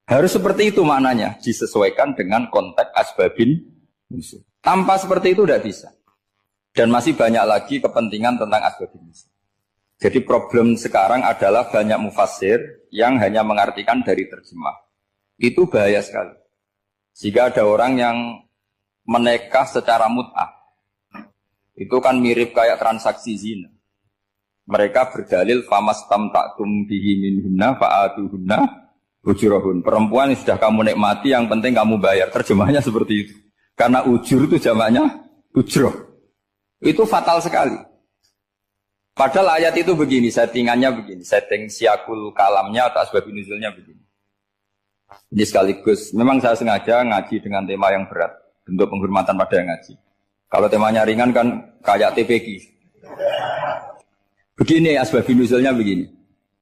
Harus seperti itu maknanya, disesuaikan dengan konteks asbabun nuzul. Tanpa seperti itu tidak bisa. Dan masih banyak lagi kepentingan tentang asbabun nuzul. Jadi problem sekarang adalah banyak mufassir yang hanya mengartikan dari terjemah. Itu bahaya sekali. Jika ada orang yang menikah secara mut'ah, itu kan mirip kayak transaksi zina. Mereka berdalil famastamta'tum bihi minhunna fa'atuhunna ujurahun. Perempuan yang sudah kamu nikmati, yang penting kamu bayar. Terjemahnya seperti itu. Karena ujur itu jamaknya ujroh. Itu fatal sekali. Padahal ayat itu begini, settingannya begini, setting siakul kalamnya atau asbabun nuzulnya begini. Ini sekaligus, memang saya sengaja ngaji dengan tema yang berat, bentuk penghormatan pada yang ngaji. Kalau temanya ringan kan kayak TPQ. Begini asbabun nuzulnya begini.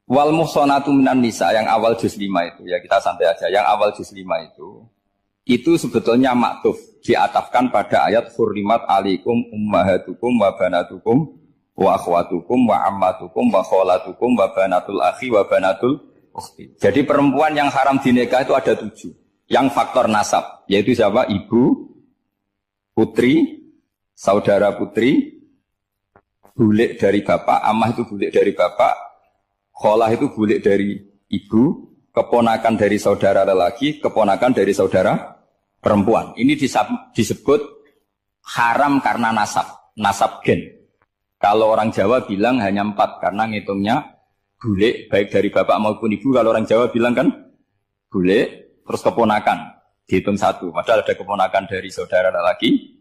Wal muhsanatu minan nisa yang awal juz 5 itu, ya kita santai aja, yang awal juz 5 itu sebetulnya maktuf, diatafkan pada ayat hurrimat alaikum ummahatukum wa banatukum wa akhwatukum wa ammatukum wa kholatukum wa banatul akhi wa banatul ukhti. Jadi perempuan yang haram dinikah itu ada 7. Yang faktor nasab, yaitu siapa? Ibu, putri, saudara putri, bulik dari bapak, ammah itu bulik dari bapak, kholah itu bulik dari ibu, keponakan dari saudara lelaki, keponakan dari saudara perempuan. Ini disebut haram karena nasab gen. Kalau orang Jawa bilang hanya 4 karena ngitungnya bulik baik dari bapak maupun ibu. Kalau orang Jawa bilang kan bulik terus keponakan dihitung 1. Padahal ada keponakan dari saudara lelaki,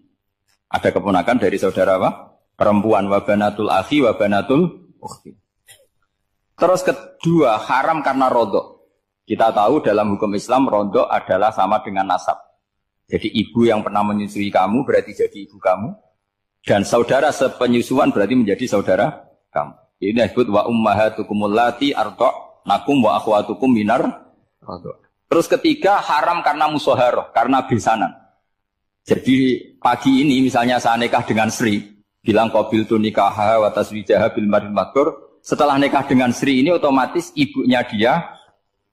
ada keponakan dari saudara apa? Perempuan. Wa banatul akhi wa banatul ukhti. Terus kedua haram karena rodok. Kita tahu dalam hukum Islam rodok adalah sama dengan nasab. Jadi ibu yang pernah menyusui kamu berarti jadi ibu kamu. Dan saudara sepenyusuan berarti menjadi saudara kamu. Ini disebut wa ummahatukum allati arda'nakum wa akhwatukum minar rodok. Terus ketiga haram karena musoharoh, karena besanan. Jadi pagi ini misalnya saya nikah dengan Sri, bilang qabiltu nikaha wa taswijaha bil mar'il madkur. Setelah nikah dengan Sri ini otomatis ibunya dia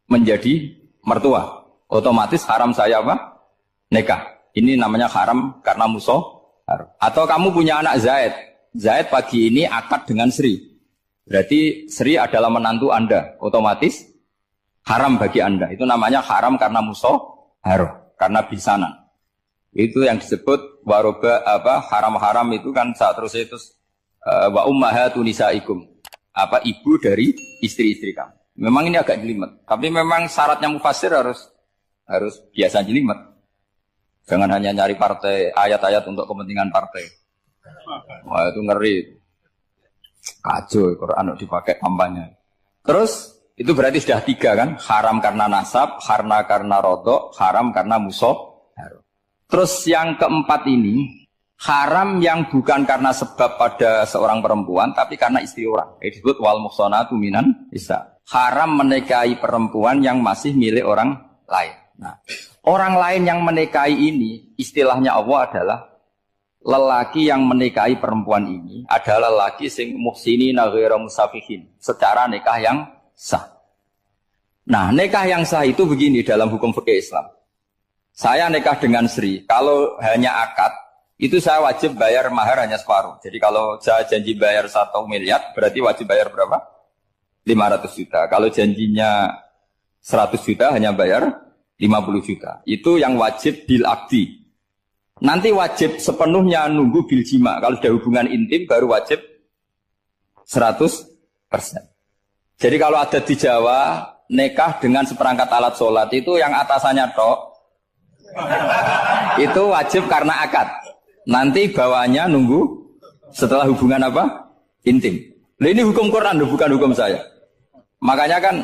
menjadi mertua. Otomatis haram saya apa? Nikah. Ini namanya haram karena musoharoh. Atau kamu punya anak Zaid. Zaid pagi ini akad dengan Sri. Berarti Sri adalah menantu Anda. Otomatis haram bagi Anda. Itu namanya haram karena musoharoh, karena bisanan. Itu yang disebut waroba haram-haram itu kan saat terus itu wa ummahatu nisaikum. Ibu dari istri-istri kamu. Memang ini agak jelimet, tapi memang syaratnya mufassir harus biasa jelimet. Jangan hanya nyari partai ayat-ayat untuk kepentingan partai. Wah, itu ngeri. Kacau Quran dipakai kampanye. Terus itu berarti sudah 3 kan? Haram karena nasab, karena rodok, haram karena musoharoh. Terus yang keempat ini, haram yang bukan karena sebab pada seorang perempuan, tapi karena istri orang. Ini disebut wal muhsanatu minan nisa. Haram menikahi perempuan yang masih milik orang lain. Nah, orang lain yang menikahi ini, istilahnya Allah adalah lelaki yang menikahi perempuan ini adalah lelaki sing muhsinina ghairu musafihin, secara nikah yang sah. Nah, nikah yang sah itu begini dalam hukum fikih Islam. Saya nikah dengan Sri, kalau hanya akad, itu saya wajib bayar mahar hanya separuh. Jadi kalau saya janji bayar 1 miliar, berarti wajib bayar berapa? 500 juta. Kalau janjinya 100 juta, hanya bayar 50 juta. Itu yang wajib bil akdi. Nanti wajib sepenuhnya nunggu bil jima. Kalau sudah hubungan intim, baru wajib 100%. Jadi kalau ada di Jawa, nikah dengan seperangkat alat sholat, itu yang atasannya tok, itu wajib karena akad. Nanti bawahnya nunggu setelah hubungan apa? Intim. Nah, ini hukum Quran, bukan hukum saya. Makanya kan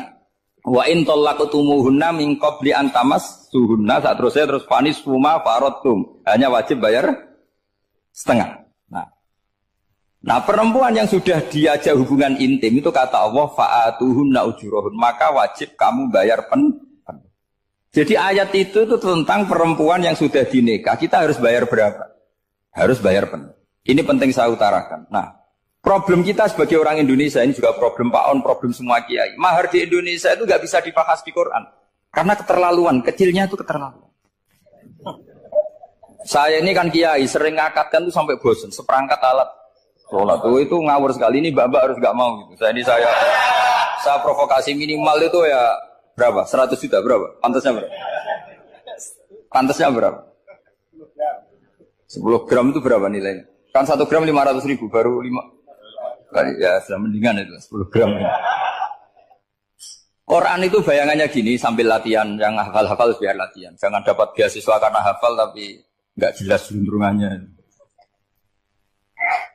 wa in talaqtumuhunna min qabli an tamassuhunna, saat terus fanis huma faradtum. Hanya wajib bayar setengah. Nah, perempuan yang sudah diajak hubungan intim itu kata Allah fa'atuhunna ujurahun, maka wajib kamu bayar penuh. Jadi ayat itu tentang perempuan yang sudah dinikah, kita harus bayar berapa? Harus bayar penuh. Ini penting saya utarakan. Nah, problem kita sebagai orang Indonesia, ini juga problem Pak On, problem semua kiai. Mahar di Indonesia itu nggak bisa dibahas di Quran. Karena keterlaluan, kecilnya itu keterlaluan. Saya ini kan kiai, sering ngakatkan tuh sampai bosan, seperangkat alat sholat. Itu ngawur sekali, ini mbak-mbak harus nggak mau gitu. Saya provokasi minimal itu ya berapa? 100 juta berapa? Pantasnya berapa? Pantasnya berapa? 10 gram itu berapa nilainya? Kan 1 gram 500 ribu, baru 5. Ya sudah mendingan itu 10 gram. Quran itu bayangannya gini, sambil latihan, yang hafal-hafal biar latihan. Jangan dapat beasiswa karena hafal tapi nggak jelas juntrungannya.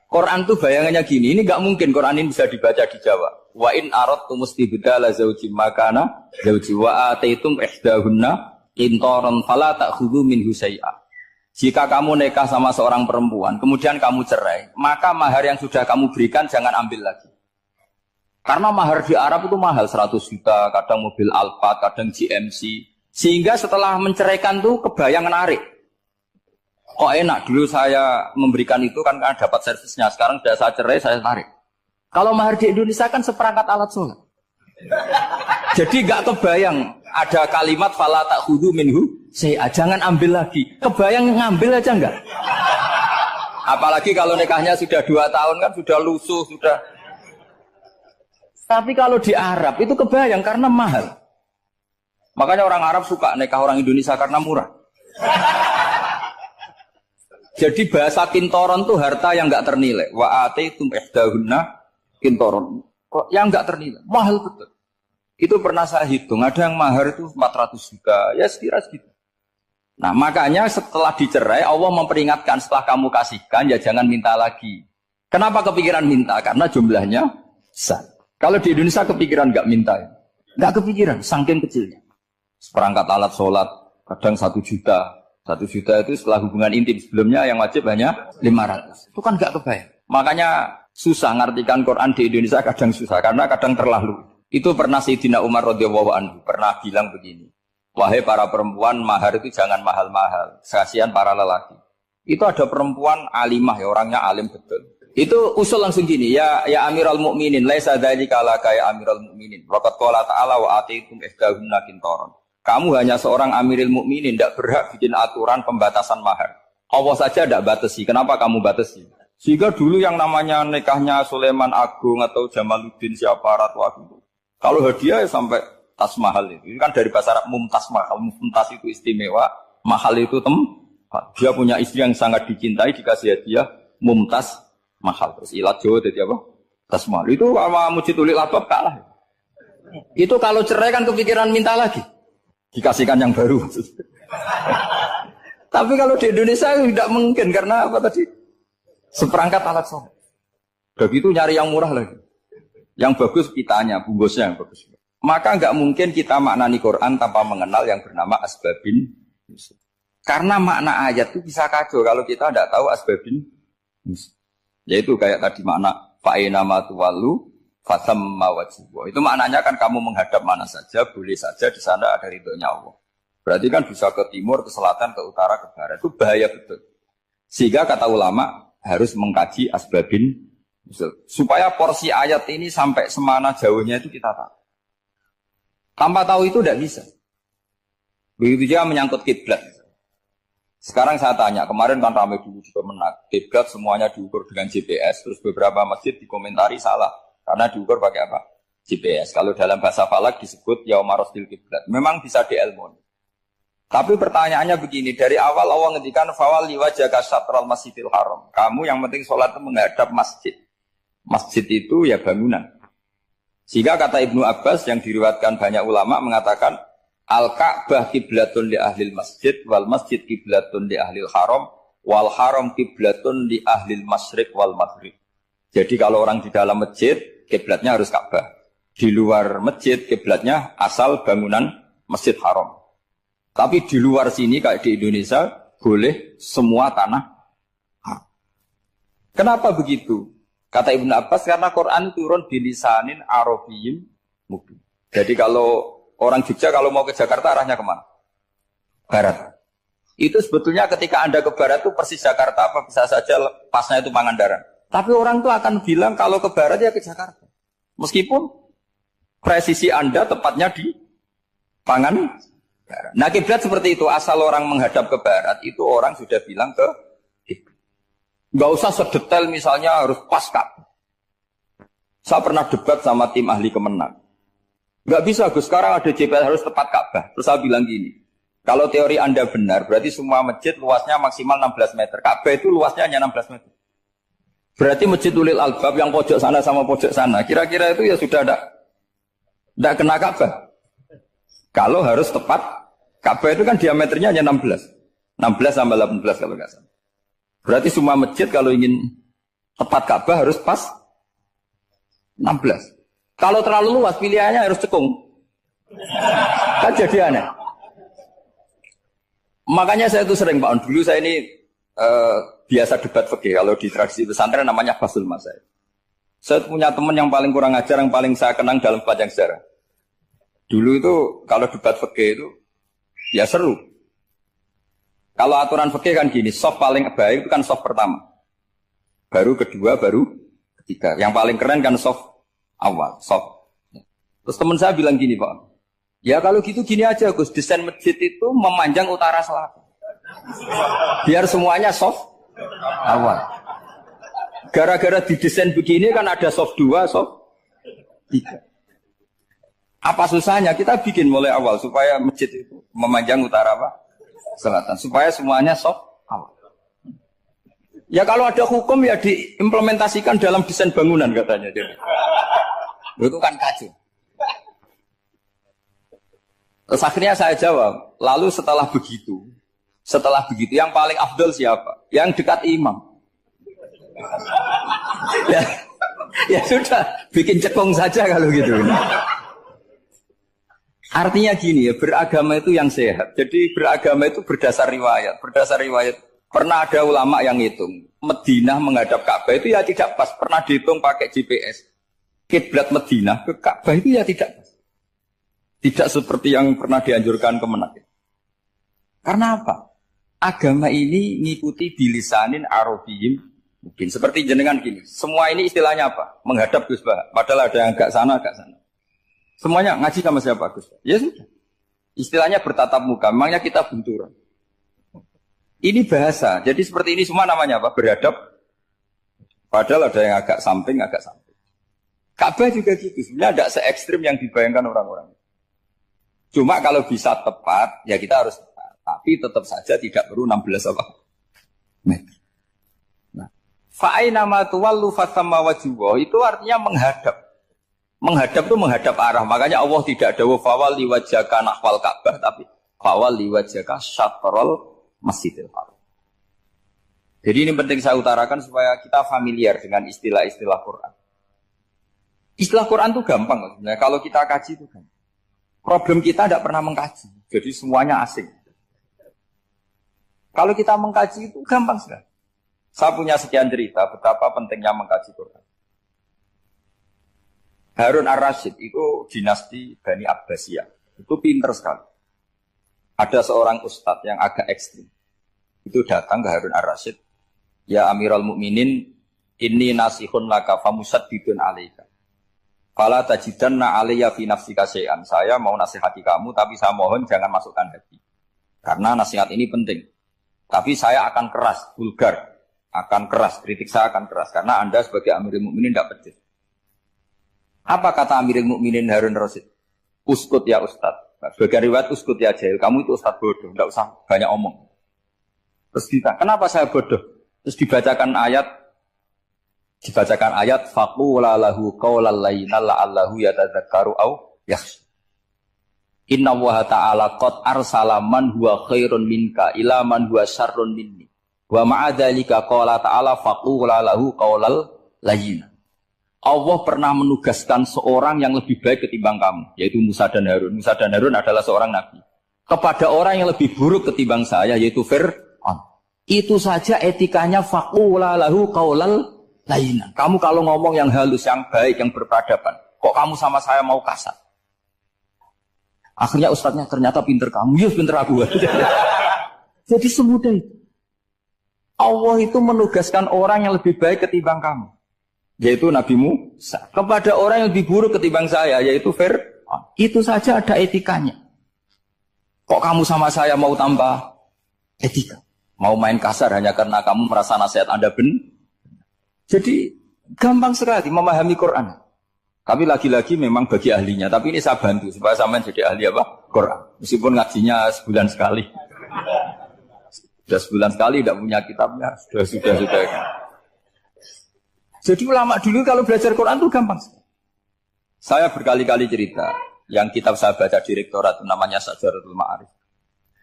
Quran itu bayangannya gini, ini nggak mungkin Quran ini bisa dibaca di Jawa. Wa in aradtum istibdala zawjin makana zawji wa ataitum ihdahunna qintaran fala ta'khudhu minhu syai'a. Jika kamu nikah sama seorang perempuan, kemudian kamu cerai, maka mahar yang sudah kamu berikan jangan ambil lagi. Karena mahar di Arab itu mahal, 100 juta, kadang mobil Alphard, kadang GMC. Sehingga setelah menceraikan tuh kebayang menarik. Kok enak, dulu saya memberikan itu kan karena dapat servisnya, sekarang sudah saya cerai, saya tarik. Kalau mahar di Indonesia kan seperangkat alat sholat. Jadi gak kebayang ada kalimat fala ta'khudhu minhu syai'a, jangan ambil lagi. Kebayang ngambil aja enggak? Apalagi kalau nikahnya sudah 2 tahun kan sudah lusuh, sudah. Tapi kalau di Arab itu kebayang karena mahal. Makanya orang Arab suka nikah orang Indonesia karena murah. Jadi bahasa kintoron itu harta yang enggak ternilai. Wa ataitum ihdahunna kintoron. Kok yang enggak ternilai? Mahal betul. Itu pernah saya hitung, ada yang mahar itu 400 juta, ya sekira segitu. Nah makanya setelah dicerai, Allah memperingatkan setelah kamu kasihkan, ya jangan minta lagi. Kenapa kepikiran minta? Karena jumlahnya besar. Kalau di Indonesia kepikiran nggak minta, ya? Nggak kepikiran, saking kecilnya. Seperangkat alat sholat, kadang 1 juta. 1 juta itu setelah hubungan intim. Sebelumnya yang wajib hanya 500. Itu kan gak kebayang. Makanya susah ngartikan Quran di Indonesia, kadang susah karena kadang terlalu. Itu pernah Sayyidina Umar radhiyallahu anhu pernah bilang begini. Wahai para perempuan, mahar itu jangan mahal-mahal. Kasihan para lelaki. Itu ada perempuan alimah ya, orangnya alim betul. Itu usul langsung gini, ya Amirul Mukminin, laisa dzalika laka ya Amirul Mukminin. Waqad qala ta'ala wa atiitum ihdahunna qintaran. Kamu hanya seorang Amirul Mukminin, tidak berhak bikin aturan pembatasan mahar. Allah saja tidak batasi. Kenapa kamu batasi? Sehingga dulu yang namanya nikahnya Sulaiman Agung atau Jamaluddin siapa Ratu Agung. Kalau hadiah ya sampai tas mahal itu. Ini kan dari bahasa Arab mumtaz mahal. Mumtaz itu istimewa, mahal itu dia punya istri yang sangat dicintai, dikasih hadiah mumtaz mahal. Terus ilat Jawa jadi apa? Tas mahal. Itu sama Mujidulil Albab kalah. Itu kalau cerai kan kepikiran minta lagi. Dikasihkan yang baru. Tapi kalau di Indonesia tidak mungkin karena apa tadi? Seperangkat alat sholat. Begitu nyari yang murah lagi. Yang bagus kitanya, bungkusnya yang bagus. Maka nggak mungkin kita maknani Quran tanpa mengenal yang bernama asbabin. Karena makna ayat itu bisa kacau kalau kita tidak tahu asbabin. Yaitu kayak tadi makna fa'ina matuwalu fatamma wajibwa. Itu maknanya kan kamu menghadap mana saja, boleh saja di sana ada ridhonya Allah. Berarti kan bisa ke timur, ke selatan, ke utara, ke barat. Itu bahaya betul. Sehingga kata ulama harus mengkaji asbabin supaya porsi ayat ini sampai semana jauhnya itu kita tahu. Tanpa tahu itu tidak bisa. Begitu juga menyangkut kiblat. Sekarang saya tanya, kemarin kan ramai dulu juga menak. Kiblat semuanya diukur dengan GPS, terus beberapa masjid dikomentari salah. Karena diukur pakai apa? GPS. Kalau dalam bahasa falak disebut yaumarostil kiblat. Memang bisa diilmoni. Tapi pertanyaannya begini, dari awal Allah ngendikan fawali wajhaka syatral masjidil haram. Kamu yang penting sholat itu menghadap masjid. Masjid itu ya bangunan. Sehingga kata Ibnu Abbas yang diriwayatkan banyak ulama mengatakan al-Ka'bah kiblatun li ahlil masjid wal masjid kiblatun li ahlil haram wal haram kiblatun li ahlil masyriq wal maghrib. Jadi kalau orang di dalam masjid kiblatnya harus Ka'bah. Di luar masjid kiblatnya asal bangunan Masjid Haram. Tapi di luar sini kayak di Indonesia boleh semua tanah. Kenapa begitu? Kata Ibnu Abbas karena Quran turun di lisanin Arabiyyin mubin. Jadi kalau orang Jogja kalau mau ke Jakarta arahnya kemana? Barat. Itu sebetulnya ketika Anda ke barat itu persis Jakarta apa bisa saja pasnya itu Pangandaran. Tapi orang itu akan bilang kalau ke barat ya ke Jakarta. Meskipun presisi Anda tepatnya di Pangandaran. Nah kiblat seperti itu, asal orang menghadap ke barat itu orang sudah bilang ke kiblat. Nggak usah sedetail misalnya harus pas Ka'bah. Saya pernah debat sama tim ahli Kemenang. Nggak bisa Gus, sekarang ada GPS harus tepat Ka'bah. Terus saya bilang gini, kalau teori Anda benar, berarti semua masjid luasnya maksimal 16 meter. Ka'bah itu luasnya hanya 16 meter. Berarti Masjidul Albab yang pojok sana sama pojok sana, kira-kira itu ya sudah tidak kena Ka'bah. Kalau harus tepat, Ka'bah itu kan diameternya hanya 16. 16 sampai 18 kalau nggak salah. Berarti semua masjid kalau ingin tepat Ka'bah harus pas 16. Kalau terlalu luas pilihannya harus cekung. Kan jadi aneh. Makanya saya itu sering Pak, dulu saya ini biasa debat fikih. Kalau di tradisi pesantren namanya Basul Masail. Saya punya teman yang paling kurang ajar, yang paling saya kenang dalam panjang sejarah. Dulu itu kalau debat fikih itu ya seru. Kalau aturan fikih kan gini, soft paling baik itu kan soft pertama. Baru kedua, baru ketiga. Yang paling keren kan soft awal, soft. Terus teman saya bilang gini Pak, ya kalau gitu gini aja Gus, desain masjid itu memanjang utara selatan. Biar semuanya soft awal. Gara-gara didesain begini kan ada soft 2, soft 3. Apa susahnya? Kita bikin mulai awal supaya masjid itu memanjang utara apa? Selatan. Supaya semuanya soft awal. Ya kalau ada hukum ya diimplementasikan dalam desain bangunan katanya. Itu kan kacau. Terus akhirnya saya jawab, lalu setelah begitu yang paling afdal siapa? Yang dekat imam. Ya sudah, bikin cekung saja kalau gitu. Artinya gini ya, beragama itu yang sehat. Jadi beragama itu berdasar riwayat. Berdasar riwayat. Pernah ada ulama yang hitung. Madinah menghadap Ka'bah itu ya tidak pas. Pernah dihitung pakai GPS. Kiblat Madinah ke Ka'bah itu ya tidak pas. Tidak seperti yang pernah dianjurkan Kemenak. Karena apa? Agama ini ngikuti bilisanin arabiyyin mungkin. Seperti jenengan gini. Semua ini istilahnya apa? Menghadap Gus Bah. Padahal ada yang agak sana, agak sana. Semuanya ngaji sama siapa Gus? Ya sudah. Istilahnya bertatap muka. Memangnya kita benturan. Ini bahasa. Jadi seperti ini semua namanya apa? Berhadap. Padahal ada yang agak samping, agak samping. Ka'bah juga gitu. Sebenarnya tidak se-ekstrim yang dibayangkan orang-orang. Cuma kalau bisa tepat, ya kita harus tepat. Tapi tetap saja tidak perlu 16 apa? Meter. Nah, fa'aina ma tuwallu fasamma wajhuhu itu artinya menghadap. Menghadap itu menghadap arah. Makanya Allah tidak dawuh fawalli wajhaka nahwal Ka'bah, tapi fawalli wajhaka syatrul Masjidil Haram. Jadi ini penting saya utarakan supaya kita familiar dengan istilah-istilah Quran. Istilah Quran itu gampang sebenarnya. Kalau kita kaji itu kan. Problem kita tidak pernah mengkaji. Jadi semuanya asing. Kalau kita mengkaji itu gampang sekali. Saya punya sekian cerita betapa pentingnya mengkaji Quran. Harun ar-Rasyid itu dinasti Bani Abbasiyah. Itu pinter sekali. Ada seorang ustadz yang agak ekstrim. Itu datang ke Harun ar-Rasyid. Ya Amirul Mukminin, inni nasihun laka famusaddidun alaika. Fala tajidanna alayya fi nafsika syai'an. Saya mau nasihati kamu, tapi saya mohon jangan masukkan hati. Karena nasihat ini penting. Tapi saya akan keras, vulgar. Akan keras, kritik saya akan keras. Karena Anda sebagai Amirul Mukminin tidak pedes. Apa kata Amirul Mukminin Harun ar-Rasyid? Uskut ya Ustadz. Sebagai riwayat uskut ya jahil. Kamu itu Ustadz bodoh. Tidak usah banyak omong. Terus kita, kenapa saya bodoh? Terus dibacakan ayat faqula lahu qaulal layyina la'allahu yatadzakkaru aw yakhsha. Inna Allaha ta'ala qad arsala man huwa khairun minka ila man huwa syarrun minni. Wa ma'a dzalika qala ta'ala faqula lahu qaulal layyina. Allah pernah menugaskan seorang yang lebih baik ketimbang kamu, yaitu Musa dan Harun. Musa dan Harun adalah seorang nabi. Kepada orang yang lebih buruk ketimbang saya, yaitu Fir'aun. Itu saja etikanya faqula lahu qaulal layyina. Kamu kalau ngomong yang halus, yang baik, yang berperadaban, kok kamu sama saya mau kasar? Akhirnya ustadznya ternyata pinter kamu, ya pinter aku. Jadi semudah itu. Allah itu menugaskan orang yang lebih baik ketimbang kamu, yaitu Nabi Musa. Kepada orang yang lebih buruk ketimbang saya, yaitu Fir'aun. Itu saja ada etikanya. Kok kamu sama saya mau tambah etika? Mau main kasar hanya karena kamu merasa nasihat Anda benar? Jadi gampang sekali memahami Quran. Tapi lagi-lagi memang bagi ahlinya. Tapi ini saya bantu supaya sampean jadi ahli apa? Quran. Meskipun ngajinya sebulan sekali. Sudah sebulan sekali tidak punya kitabnya. Sudah. Jadi ulama dulu kalau belajar Quran itu gampang. Saya berkali-kali cerita. Yang kitab saya baca di rektorat namanya Syajaratul Ma'arif.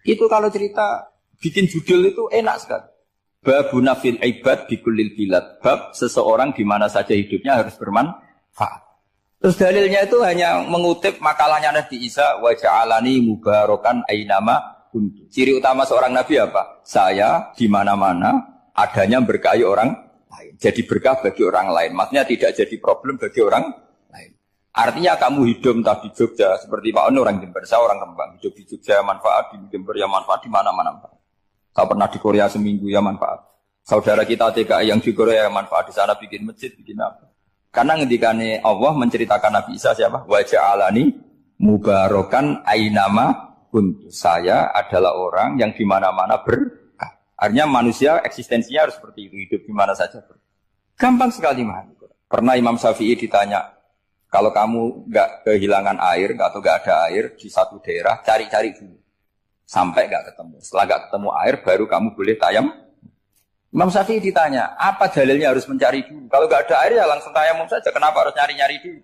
Itu kalau cerita bikin judul itu enak sekali. Babuna fil ibad bikullil bilad. Bab seseorang di mana saja hidupnya harus bermanfaat. Terus dalilnya itu hanya mengutip makalahnya Nabi Isa. Wa ja'alani mubarakan ainama kuntu. Ciri utama seorang Nabi apa? Saya di mana-mana adanya berkahi orang lain. Jadi berkah bagi orang lain. Maksudnya tidak jadi problem bagi orang lain. Artinya kamu hidup entah di Jogja. Seperti Pak Ono orang Jember. Saya orang Kembang. Hidup di Jogja manfaat. Di Jember ya manfaat. Di mana-mana manfaat. Saya pernah di Korea seminggu ya manfaat. Saudara kita TKI yang di Korea manfaat. Di sana bikin masjid, bikin apa. Karena ngendikane Allah menceritakan Nabi Isa siapa? Wa ja'alani mubarakan ainama kuntu. Saya adalah orang yang di mana-mana berkah. Artinya manusia eksistensinya harus seperti itu, hidup di mana saja. Gampang sekali memahami. Pernah Imam Syafi'i ditanya, kalau kamu nggak kehilangan air atau nggak ada air di satu daerah, cari-cari dulu sampai nggak ketemu. Setelah nggak ketemu air, baru kamu boleh tayam. Imam Syafi'i ditanya, apa dalilnya harus mencari dulu? Kalau nggak ada air ya langsung tayamum saja. Kenapa harus nyari-nyari dulu?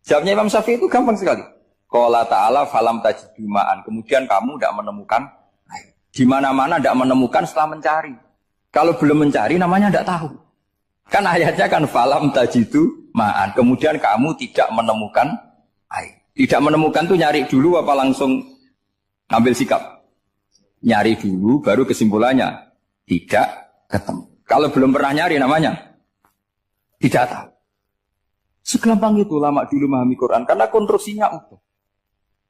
Jawabnya Imam Syafi'i itu gampang sekali. Qala ta'ala falam tajidu ma'an. Kemudian kamu tidak menemukan air. Di mana-mana tidak menemukan setelah mencari. Kalau belum mencari namanya tidak tahu. Kan ayatnya kan falam tajidu ma'an. Kemudian kamu tidak menemukan air. Tidak menemukan tuh nyari dulu apa langsung ambil sikap? Nyari dulu baru kesimpulannya tidak ketemu. Kalau belum pernah nyari namanya tidak tahu. Segampang itu ulama dulu memahami Quran karena konstruksinya utuh.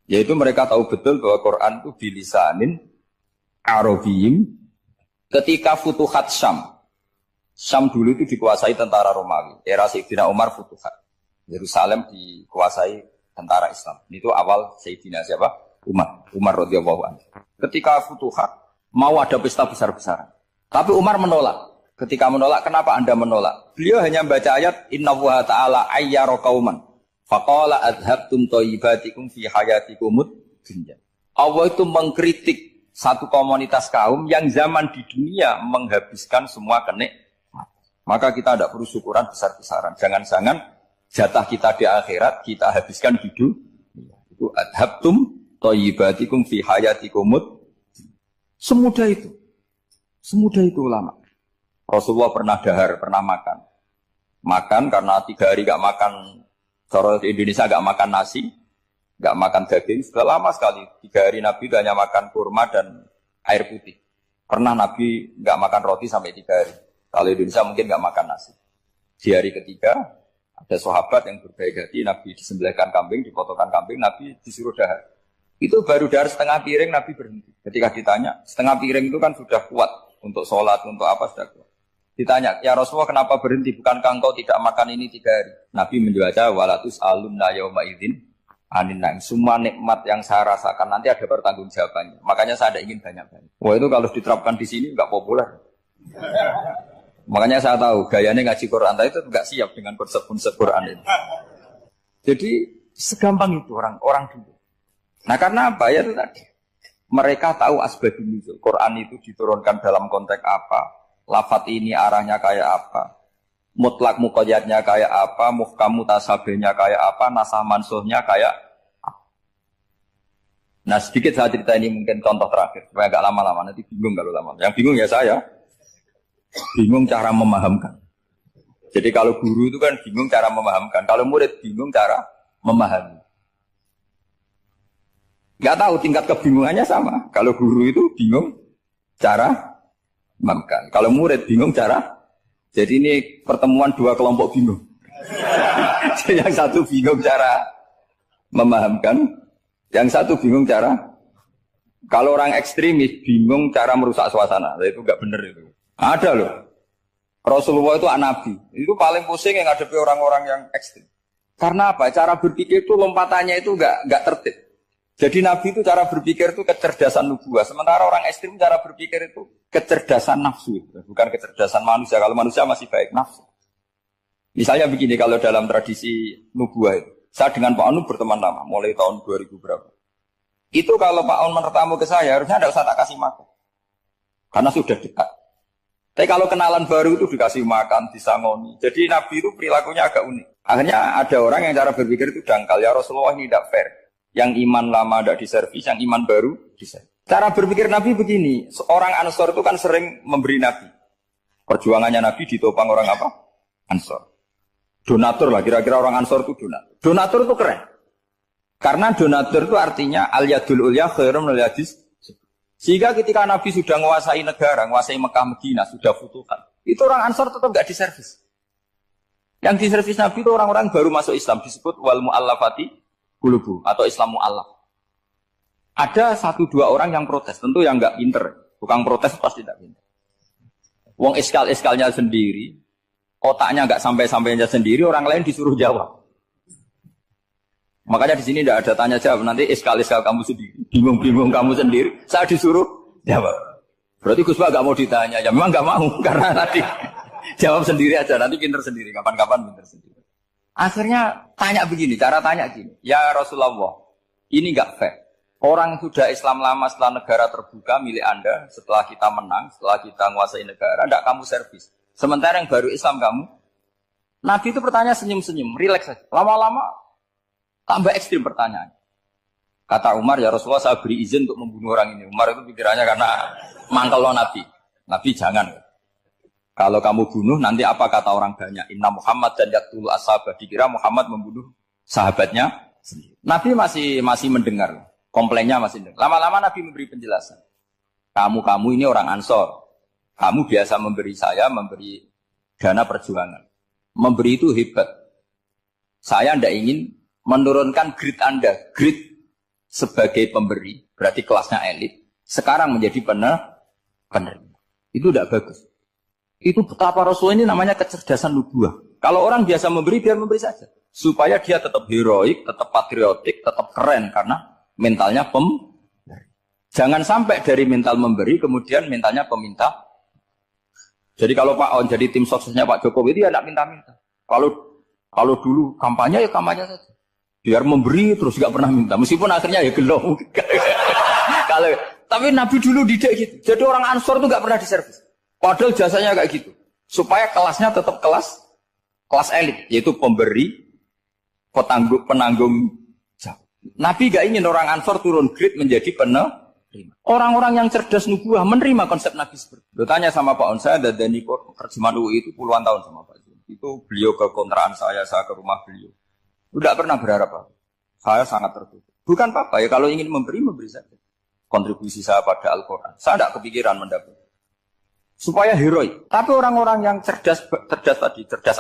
Yaitu mereka tahu betul bahwa Quran itu bilisanin Arabiyyin. Ketika Futuhat Syam. Syam dulu itu dikuasai tentara Romawi. Era Sayyidina Umar Futuhat. Yerusalem dikuasai tentara Islam. Itu awal Sayyidina siapa? Umar radhiyallahu anhu. Ketika Futuhat mau ada pesta besar-besaran. Tapi Umar menolak. Ketika menolak, kenapa Anda menolak? Beliau hanya baca ayat Innallaha ta'ala ayyara qauman faqala adhabtum thayyibatikum fi hayatikumud dunya. Allah itu mengkritik satu komunitas kaum yang zaman di dunia menghabiskan semua kenikmatan. Maka kita tidak perlu syukuran besar-besaran. Jangan-jangan jatah kita di akhirat kita habiskan di dunia. Itu adhabtum thayyibatikum fi hayatikumud. Semudah itu. Semudah itu ulama. Rasulullah pernah dahar, pernah makan. Makan karena 3 hari gak makan, cara di Indonesia gak makan nasi, gak makan daging. Sudah lama sekali, 3 hari Nabi hanya makan kurma dan air putih. Pernah Nabi gak makan roti sampai 3 hari. Kalau Indonesia mungkin gak makan nasi. Di hari ketiga, ada sahabat yang berbaik hati, Nabi disembelihkan kambing, dipotongkan kambing, Nabi disuruh dahar. Itu baru dahar setengah piring, Nabi berhenti. Ketika ditanya, setengah piring itu kan sudah kuat untuk sholat, untuk apa sudah kuat. Ditanya, ya Rasulullah kenapa berhenti? Bukankah engkau tidak makan ini 3 hari? Nabi menjawab, walatus alunna yauma idzin anin naim. Semua nikmat yang saya rasakan nanti ada pertanggungjawabannya. Makanya saya tidak ingin banyak-banyak. Wah itu kalau diterapkan di sini nggak populer. Makanya saya tahu gayanya ngaji Quran itu nggak siap dengan konsep-konsep Quran itu. Jadi segampang itu orang dulu. Nah karena apa ya itu tadi? Mereka tahu asbabun nuzul. Quran itu diturunkan dalam konteks apa? Lafat ini arahnya kayak apa? Mutlak muqayyadnya kayak apa? Muhkam mutasabihnya kayak apa? Nasah mansuhnya kayak apa? Nah sedikit saya cerita ini mungkin contoh terakhir. Supaya agak lama-lama, nanti bingung kalau lama. Yang bingung ya saya. Bingung cara memahamkan. Jadi kalau guru itu kan bingung cara memahamkan. Kalau murid bingung cara memahami. Gak tahu tingkat kebingungannya sama. Kalau guru itu bingung cara memahamkan. Kalau murid bingung cara. Jadi ini pertemuan 2 kelompok bingung. Yang satu bingung cara memahamkan. Yang satu bingung cara. Kalau orang ekstremis bingung cara merusak suasana. Itu gak benar itu. Ada loh. Rasulullah itu nabi. Itu paling pusing yang ngadepi orang-orang yang ekstrem. Karena apa? Cara berpikir itu lompatannya itu enggak tertib. Jadi nabi itu cara berpikir itu kecerdasan nubuah. Sementara orang ekstrem cara berpikir itu kecerdasan nafsu. Bukan kecerdasan manusia. Kalau manusia masih baik nafsu. Misalnya begini, kalau dalam tradisi nubuah itu. Saya dengan Pak Anu berteman lama. Mulai tahun 2000 berapa. Itu kalau Pak Anu bertamu ke saya, harusnya tidak usah tak kasih makan. Karena sudah dekat. Tapi kalau kenalan baru itu dikasih makan, disangoni. Jadi Nabi itu perilakunya agak unik. Akhirnya ada orang yang cara berpikir itu dangkal. Ya Rasulullah ini tidak fair. Yang iman lama tidak diservis, yang iman baru diservis. Cara berpikir Nabi begini. Orang Ansor itu kan sering memberi Nabi. Perjuangannya Nabi ditopang orang apa? Ansor. Donatur lah, kira-kira orang Ansor itu donatur. Donatur itu keren. Karena donatur itu artinya al-yadul ulya khairum minal yadis. Sehingga ketika Nabi sudah menguasai negara, menguasai Mekah Madinah, sudah futuhan, itu orang Ansor tetap nggak diservis. Yang diservis Nabi itu orang-orang baru masuk Islam, disebut wal mu'allafati qulubuhum atau Islam mu'allaf. Ada 1-2 orang yang protes, tentu yang nggak pinter, bukan protes pasti tidak pinter. Wong iskal-iskalnya sendiri, otaknya nggak sampai-sampainya sendiri, orang lain disuruh jawab. Makanya di sini tidak ada tanya jawab. Nanti iskal-iskal kamu sendiri, bingung-bingung kamu sendiri, saya disuruh jawab. Berarti Gus Pak nggak mau ditanya, ya memang nggak mau karena tadi jawab sendiri aja. Nanti pinter sendiri, kapan-kapan pinter sendiri. Akhirnya tanya begini, cara tanya gini, ya Rasulullah, ini nggak fair. Orang sudah Islam lama setelah negara terbuka milik Anda, setelah kita menang, setelah kita menguasai negara, tidak kamu servis. Sementara yang baru Islam kamu, Nabi itu bertanya senyum-senyum, rileks saja. Lama-lama tambah ekstrim pertanyaan. Kata Umar, ya Rasulullah saya beri izin untuk membunuh orang ini. Umar itu pikirannya karena mangkel lo Nabi. Nabi jangan. Kalau kamu bunuh, nanti apa kata orang banyak? Inna Muhammad dan yaktulu ashabah. Dikira Muhammad membunuh sahabatnya Nabi masih mendengar, komplainnya masih dengar. Lama-lama Nabi memberi penjelasan. Kamu ini orang Ansor. Kamu biasa memberi saya, memberi dana perjuangan. Memberi itu hebat. Saya tidak ingin menurunkan grade Anda. Grade sebagai pemberi, berarti kelasnya elit. Sekarang menjadi penerima. Itu tidak bagus. Itu betapa Rasul ini namanya kecerdasan nubuah. Kalau orang biasa memberi, biar memberi saja. Supaya dia tetap heroik, tetap patriotik, tetap keren. Karena mentalnya pemberi. Jangan sampai dari mental memberi, kemudian mentalnya peminta. Jadi kalau Pak On jadi tim suksesnya Pak Jokowi itu ya tidak minta-minta. Kalau dulu kampanye ya kampanye saja. Biar memberi terus nggak pernah minta. Meskipun akhirnya ya gelo. Tapi Nabi dulu tidak gitu. Jadi orang Ansor itu nggak pernah diservis. Padahal jasanya kayak gitu. Supaya kelasnya tetap kelas elit, yaitu pemberi, penanggung jawab. Nabi nggak ingin orang Ansor turun grade menjadi penerima. Orang-orang yang cerdas nubuah menerima konsep Nabi seperti itu. Tanya sama Pak On, saya dadani terjemahan UI itu puluhan tahun sama Pak Zul. Itu beliau ke kontrakan saya ke rumah beliau. Tidak pernah berharap apa. Saya sangat tertutup. Bukan apa-apa ya, kalau ingin memberi saja. Kontribusi saya pada Al-Quran. Saya tidak kepikiran mendapat. Supaya heroik. Tapi orang-orang yang cerdas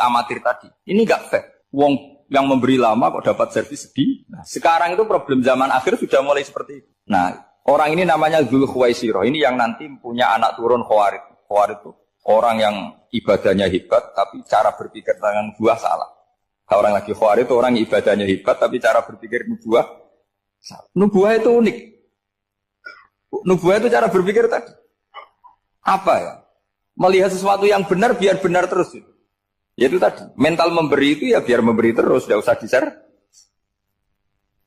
amatir tadi, ini nggak fair. Wong yang memberi lama kok dapat servis sedih. Nah, sekarang itu problem zaman akhir sudah mulai seperti itu. Nah, orang ini namanya Dzul Khuwaisirah. Ini yang nanti punya anak turun Khawarij. Khawarij itu orang yang ibadahnya hebat, tapi cara berpikir tentang buah salah. Kalau orang lagi Khawarij itu orang ibadahnya hebat, tapi cara berpikir nubuah salah. Nubuah itu unik. Nubuah itu cara berpikir tadi. Apa ya? Melihat sesuatu yang benar biar benar terus. Yaitu tadi. Mental memberi itu ya biar memberi terus, tidak usah di-share.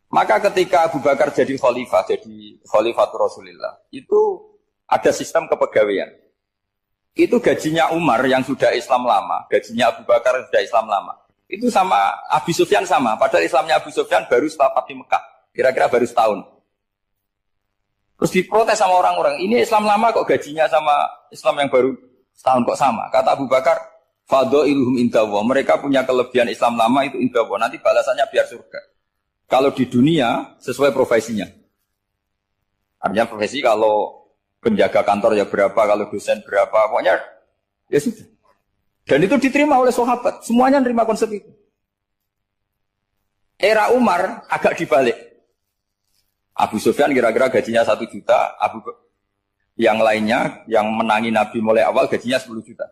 Maka ketika Abu Bakar jadi Khalifatul Rasulullah, itu ada sistem kepegawaian. Itu gajinya Umar yang sudah Islam lama, gajinya Abu Bakar yang sudah Islam lama. Itu sama Abu Sufyan sama, padahal Islamnya Abu Sufyan baru setelah Fathu Mekah, kira-kira baru setahun. Terus diprotes sama orang-orang, ini Islam lama kok gajinya sama Islam yang baru setahun kok sama. Kata Abu Bakar, fadhailuhum indallah, mereka punya kelebihan Islam lama itu indallah, nanti balasannya biar surga. Kalau di dunia sesuai profesinya. Artinya profesi kalau penjaga kantor ya berapa, kalau dosen berapa, pokoknya ya sudah. Dan itu diterima oleh sahabat, semuanya menerima konsep itu. Era Umar agak dibalik. Abu Sufyan kira-kira gajinya 1 juta, yang lainnya yang menangi Nabi mulai awal gajinya 10 juta.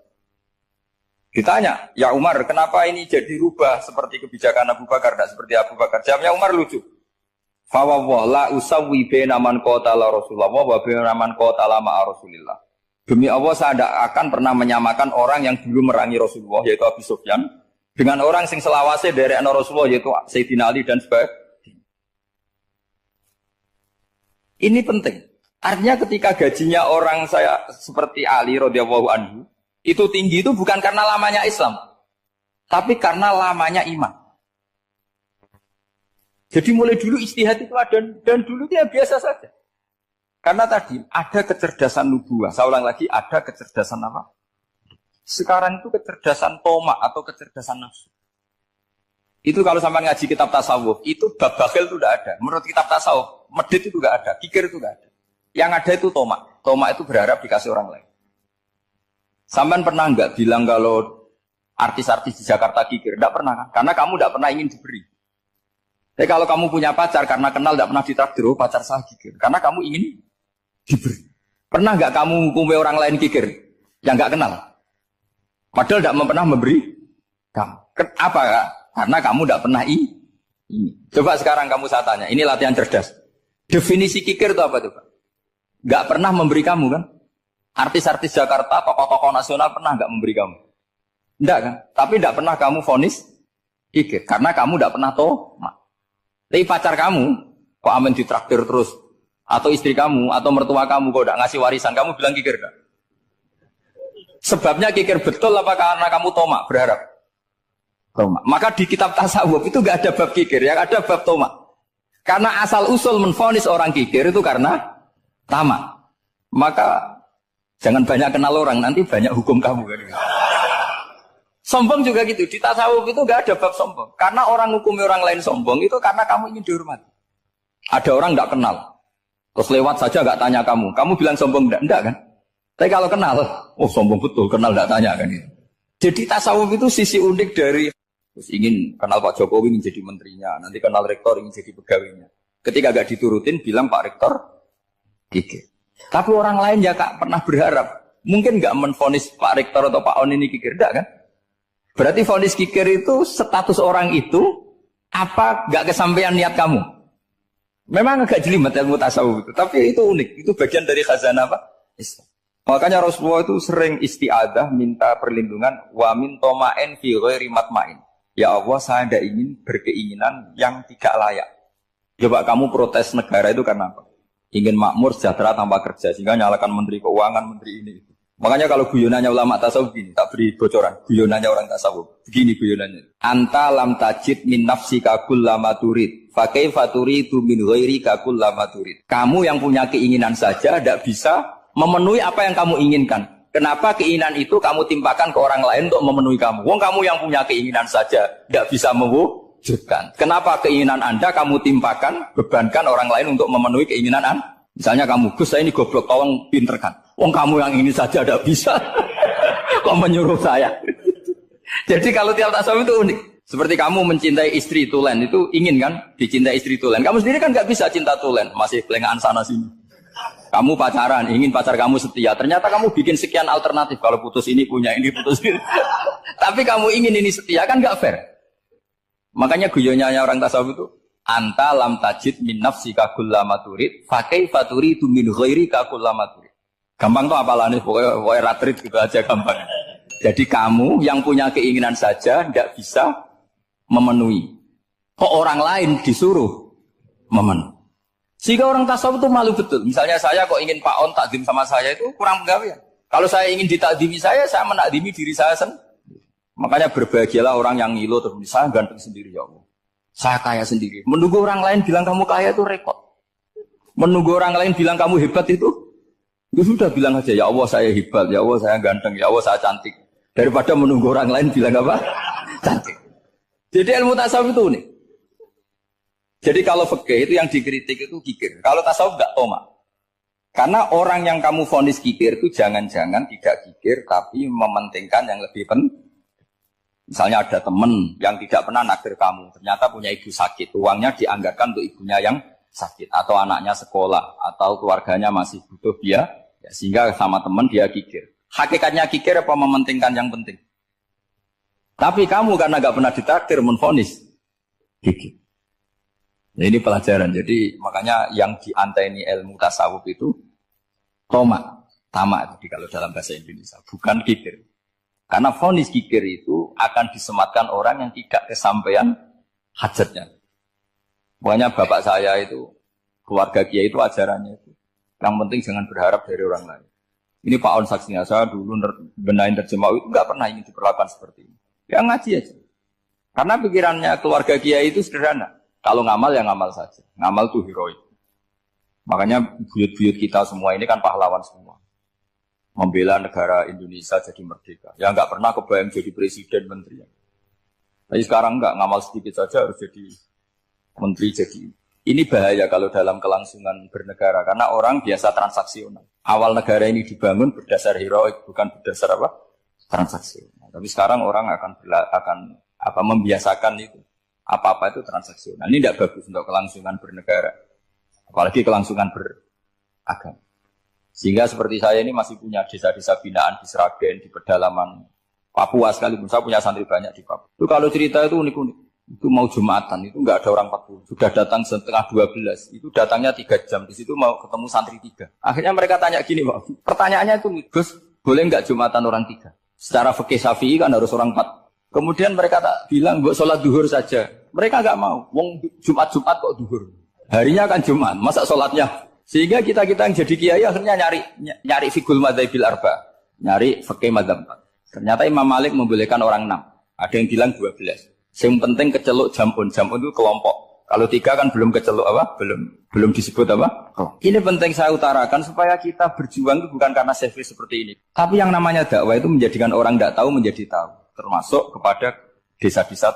Ditanya, ya Umar, kenapa ini jadi rubah seperti kebijakan Abu Bakar, tidak seperti Abu Bakar? Jawabnya Umar lucu. Fawwah la usawwi baina man qatala Rasulullah wa baina man qatala ma'a Rasulillah. Demi Allah saya tidak akan pernah menyamakan orang yang dulu merangi Rasulullah yaitu Abu Sufyan dengan orang sing selawase dari anak Rasulullah yaitu Sayyidina Ali dan sebagainya. Ini penting. Artinya ketika gajinya orang saya seperti Ali radhiyallahu anhu itu tinggi itu bukan karena lamanya Islam, tapi karena lamanya iman. Jadi mulai dulu ijtihad itu ada dan dulu dia biasa saja. Karena tadi ada kecerdasan nubuah. Saya ulang lagi, ada kecerdasan apa? Sekarang itu kecerdasan tomak atau kecerdasan nafsu. Itu kalau sampai ngaji kitab tasawuf, itu bab bakhil itu tidak ada. Menurut kitab tasawuf, medit itu tidak ada, kikir itu tidak ada. Yang ada itu tomak. Tomak itu berharap dikasih orang lain. Sampean pernah enggak bilang kalau artis-artis di Jakarta kikir? Enggak pernah kan? Karena kamu enggak pernah ingin diberi. Tapi kalau kamu punya pacar karena kenal enggak pernah ditraktir, oh pacar saya kikir. Karena kamu ingin diberi. Pernah enggak kamu hukumi orang lain kikir yang enggak kenal? Padahal enggak pernah memberi kamu. Apa ya? Karena kamu enggak pernah ini. Coba sekarang kamu saya tanya, ini latihan cerdas. Definisi kikir itu apa tuh, Pak? Enggak pernah memberi kamu kan? Artis-artis Jakarta, tokoh-tokoh nasional pernah nggak memberi kamu? Enggak kan? Tapi enggak pernah kamu vonis kikir. Karena kamu enggak pernah tomak. Tapi pacar kamu, kok amin ditraktir terus? Atau istri kamu, atau mertua kamu, kok enggak ngasih warisan, kamu bilang kikir enggak? Sebabnya kikir betul apa karena kamu tomak, berharap? Tomak. Maka di kitab tasawuf itu enggak ada bab kikir, yang ada bab tomak. Karena asal usul menvonis orang kikir itu karena tamak. Maka jangan banyak kenal orang, nanti banyak hukum kamu kan. Sombong juga gitu. Di tasawuf itu nggak ada bab sombong. Karena orang hukumi orang lain sombong itu karena kamu ingin dihormati. Ada orang nggak kenal, terus lewat saja nggak tanya kamu. Kamu bilang sombong enggak kan? Tapi kalau kenal, oh sombong betul, kenal nggak tanya kan itu. Jadi tasawuf itu sisi unik dari terus ingin kenal Pak Jokowi ingin jadi menterinya, nanti kenal rektor ingin jadi pegawainya. Ketika nggak diturutin bilang Pak Rektor kikir. Tapi orang lain ya kak pernah berharap, mungkin nggak menvonis Pak Rektor atau Pak On ini kikir, enggak kan? Berarti vonis kikir itu status orang itu apa nggak kesampaian niat kamu? Memang agak jelimet ilmu tasawuf itu, tapi itu unik, itu bagian dari khazanah apa? Islam. Makanya Rasulullah itu sering isti'adah minta perlindungan wa min toma'in fi ghairi matma'in. Ya Allah, saya tidak ingin berkeinginan yang tidak layak. Coba kamu protes negara itu karena apa? Ingin makmur sejahtera tanpa kerja, sehingga nyalakan menteri keuangan, menteri ini. Makanya kalau guyonannya ulama tasawuf gini, tak beri bocoran. Guyonannya orang tasawuf, begini guyonannya. Anta lam tajid min nafsika kullama turid, fa kaifa turidu min ghairika kullama turid. Kamu yang punya keinginan saja tidak bisa memenuhi apa yang kamu inginkan. Kenapa keinginan itu kamu timpakan ke orang lain untuk memenuhi kamu? Wong kamu yang punya keinginan saja tidak bisa mewujudkan. Kenapa keinginan Anda kamu timpakan, bebankan orang lain untuk memenuhi keinginan Anda? Misalnya kamu, Gus saya ini goblok, tolong pinterkan. Wong kamu yang ini saja tidak bisa. Kok menyuruh saya? Jadi kalau tiap tasawuf itu unik. Seperti kamu mencintai istri tulen, itu ingin kan dicintai istri tulen. Kamu sendiri kan nggak bisa cinta tulen, masih pelengahan sana sini. Kamu pacaran, ingin pacar kamu setia. Ternyata kamu bikin sekian alternatif. Kalau putus ini punya ini, putus ini. Tapi kamu ingin ini setia, kan nggak fair. Makanya guyonanya orang tasawuf itu, anta lam tajid min nafsika kullama turid, fa kaifa turidu min ghairika kullama turid. Gampang tuh apalane, pokoknya ratrit gitu aja gampang. Jadi kamu yang punya keinginan saja tidak bisa memenuhi. Kok orang lain disuruh memenuhi. Sehingga orang tasawuf itu malu betul. Misalnya saya kok ingin Pak On takdim sama saya itu kurang penggawean. Kalau saya ingin ditakdimi saya menakdimi diri saya sendiri. Makanya berbahagialah orang yang ngilu terus saya ganteng sendiri ya Allah. Saya kaya sendiri. Menunggu orang lain bilang kamu kaya itu rekod. Menunggu orang lain bilang kamu hebat itu sudah bilang aja ya Allah saya hebat, ya Allah saya ganteng, ya Allah saya cantik. Daripada menunggu orang lain bilang apa? Cantik. Jadi ilmu tasawuf itu nih. Jadi kalau fikih itu yang dikritik itu kikir. Kalau tasawuf enggak toma. Karena orang yang kamu vonis kikir itu jangan-jangan tidak kikir tapi mementingkan yang lebih penting. Misalnya ada teman yang tidak pernah naksir kamu, ternyata punya ibu sakit, uangnya dianggarkan untuk ibunya yang sakit, atau anaknya sekolah, atau keluarganya masih butuh biaya, ya, sehingga sama teman dia kikir. Hakikatnya kikir apa mementingkan yang penting? Tapi kamu karena nggak pernah ditakdir menvonis kikir. Nah, ini pelajaran. Jadi makanya yang dianteni ilmu tasawuf itu tamak itu kalau dalam bahasa Indonesia, bukan kikir. Karena vonis kikir itu akan disematkan orang yang tidak kesampaian hajatnya. Pokoknya bapak saya itu, keluarga kiai itu ajarannya itu. Yang penting jangan berharap dari orang lain. Ini Pak On saksinya, saya dulu benahin terjemah itu nggak pernah ingin diperlakukan seperti ini. Ya ngaji aja. Karena pikirannya keluarga kiai itu sederhana. Kalau ngamal ya ngamal saja. Ngamal itu heroik. Makanya buyut-buyut kita semua ini kan pahlawan semua. Membela negara Indonesia jadi merdeka. Ya nggak pernah kebayang jadi presiden, menteri. Tapi sekarang nggak, ngamal sedikit saja harus jadi menteri. Jadi ini bahaya kalau dalam kelangsungan bernegara. Karena orang biasa transaksional. Awal negara ini dibangun berdasar heroik, bukan berdasar apa? Transaksional. Tapi sekarang orang akan membiasakan itu. Apa-apa itu transaksional. Ini tidak bagus untuk kelangsungan bernegara. Apalagi kelangsungan beragama. Sehingga seperti saya ini masih punya desa-desa binaan di Sragen, di pedalaman Papua sekalipun. Saya punya santri banyak di Papua. Itu kalau cerita itu unik-unik. Itu mau Jumatan, itu enggak ada orang 40. Sudah datang setengah 12. Itu datangnya 3 jam. Di situ mau ketemu santri 3. Akhirnya mereka tanya gini, Pak. Pertanyaannya itu, Gus, boleh enggak Jumatan orang 3? Secara fikih Syafi'i kan harus orang 4. Kemudian mereka tak bilang, buat sholat duhur saja. Mereka enggak mau. Wong Jumat-Jumat kok duhur. Harinya kan Jumat, masa sholatnya? Sehingga kita yang jadi kiai akhirnya nyari fikul madzhabil arba, nyari fikih madzhab 4. Ternyata Imam Malik membolehkan orang 6. Ada yang bilang 12. Yang penting keceluk jampun itu kelompok. Kalau 3 kan belum keceluk apa? Belum disebut apa? Oh. Ini penting saya utarakan supaya kita berjuang itu bukan karena selfish seperti ini. Tapi yang namanya dakwah itu menjadikan orang tidak tahu menjadi tahu. termasuk kepada desa-desa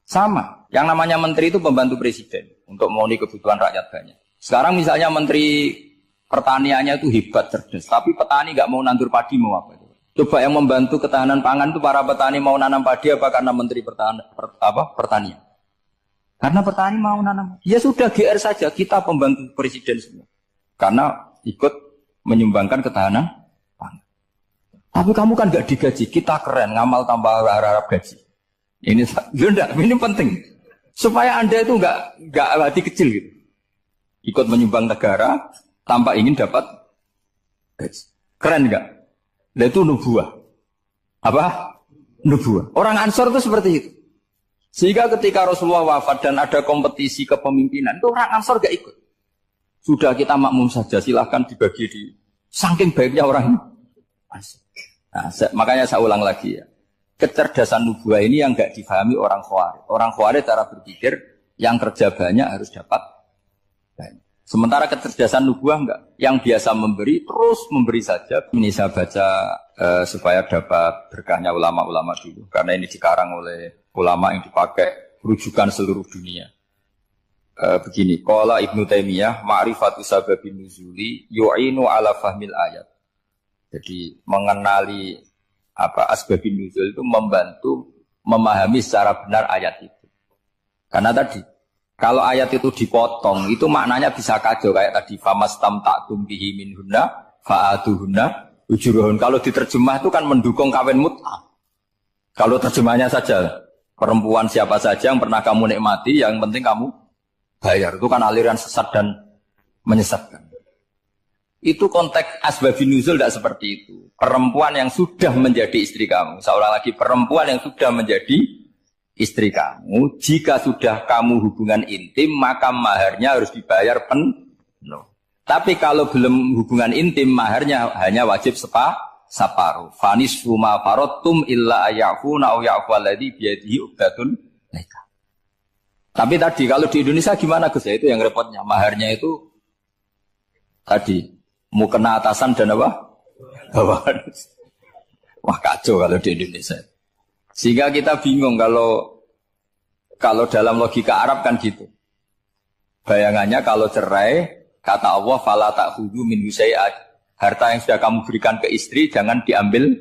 sama. Yang namanya menteri itu pembantu presiden untuk memenuhi kebutuhan rakyat banyak. Sekarang misalnya menteri pertaniannya itu hebat, cerdas, tapi petani nggak mau nandur padi, mau apa itu? Coba yang membantu ketahanan pangan itu para petani mau nanam padi apa karena menteri pertanian? Karena petani mau nanam. Ya sudah GR saja, kita pembantu presiden semua. Karena ikut menyumbangkan ketahanan pangan. Tapi kamu kan nggak digaji, kita keren, ngamal tambah harap gaji. Ini penting supaya Anda itu nggak hati kecil gitu. Ikut menyumbang negara tanpa ingin dapat gaji. Keren nggak? Nah, itu nubuah. Apa? Nubuah. Orang Ansor itu seperti itu. Sehingga ketika Rasulullah wafat dan ada kompetisi kepemimpinan, itu orang Ansor gak ikut. Sudah kita makmum saja, silahkan dibagi di saking baiknya orang Ansor. Nah, makanya saya ulang lagi ya. Kecerdasan nubuah ini yang gak difahami orang Khawarij. Orang Khawarij cara berpikir yang kerja banyak harus dapat banyak. Sementara kecerdasan nubuah enggak. Yang biasa memberi, terus memberi saja. Ini saya baca supaya dapat berkahnya ulama-ulama dulu. Karena ini dikarang oleh ulama yang dipakai rujukan seluruh dunia. Begini, qala Ibnu Taimiyah, ma'rifatu sababin nuzuli yu'inu ala fahmil ayat. Jadi mengenali asbabin nuzul itu membantu memahami secara benar ayat itu. Karena tadi kalau ayat itu dipotong, itu maknanya bisa kacau kayak tadi famastam ta'tum bihi minhunna fa'atuhunna ujurahun. Kalau diterjemah itu kan mendukung kawin mut'ah. Kalau terjemahnya saja perempuan siapa saja yang pernah kamu nikmati, yang penting kamu bayar. Itu kan aliran sesat dan menyesatkan. Itu konteks asbabun nuzul tidak seperti itu. Perempuan yang sudah menjadi istri kamu, seorang lagi perempuan yang sudah menjadi istri kamu, jika sudah kamu hubungan intim, maka maharnya harus dibayar penuh. Tapi kalau belum hubungan intim, maharnya hanya wajib separuh. Fanisfu ma faradtum illa ayafuna aw ya'fu alladhi biyadihi uqdatun nikah. Tapi tadi kalau di Indonesia gimana Gus? Itu yang repotnya. Maharnya itu tadi mau kena atasan dan apa? Bawahan. Wah kacau kalau di Indonesia. Sehingga kita bingung kalau dalam logika Arab kan gitu. Bayangannya kalau cerai, kata Allah fala ta'khudhu minhu syai'an. Harta yang sudah kamu berikan ke istri jangan diambil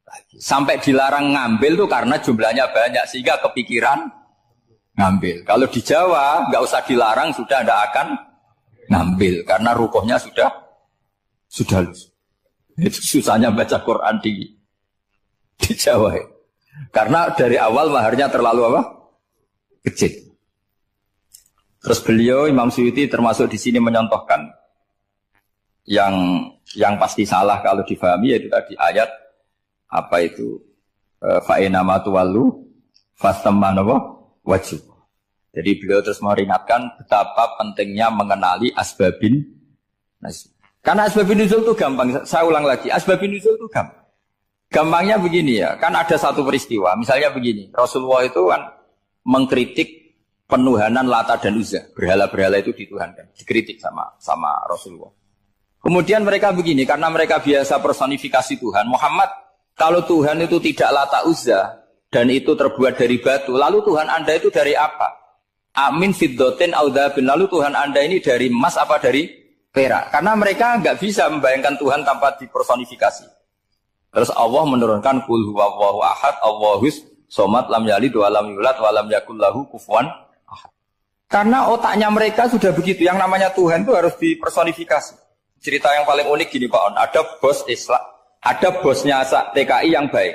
lagi. Sampai dilarang ngambil tuh karena jumlahnya banyak sehingga kepikiran ngambil. Kalau di Jawa nggak usah dilarang sudah tidak akan ngambil karena rukuhnya sudah lusuh. Itu susahnya baca Quran di Jawa ya. Karena dari awal maharnya terlalu apa? Kecil. Terus beliau Imam Suyuti termasuk di sini menyontohkan yang pasti salah kalau difahami yaitu tadi ayat apa itu fa inama tuwallu fastamma wajib. Jadi beliau terus meringatkan betapa pentingnya mengenali asbabin nuzul. Karena asbabin nuzul itu gampang. Saya ulang lagi, asbabin nuzul itu gampang. Gampangnya begini ya, kan ada satu peristiwa, misalnya begini, Rasulullah itu kan mengkritik penuhanan Lata dan Uzza, berhala-berhala itu dituhankan, dikritik sama Rasulullah. Kemudian mereka begini, karena mereka biasa personifikasi Tuhan, Muhammad, kalau Tuhan itu tidak Lata Uzza, dan itu terbuat dari batu, lalu Tuhan Anda itu dari apa? Amin fiddotin audhabin, lalu Tuhan Anda ini dari emas apa dari perak? Karena mereka nggak bisa membayangkan Tuhan tanpa dipersonifikasi. Terus Allah menurunkan qul huwallahu ahad, Allahus somad, lam yalid wa lam yulad wa lam yakul lahu kufuwan ahad. Karena otaknya mereka sudah begitu, yang namanya Tuhan itu harus dipersonifikasi. Cerita yang paling unik gini Pak On, ada bos Islam, ada bosnya TKI yang baik.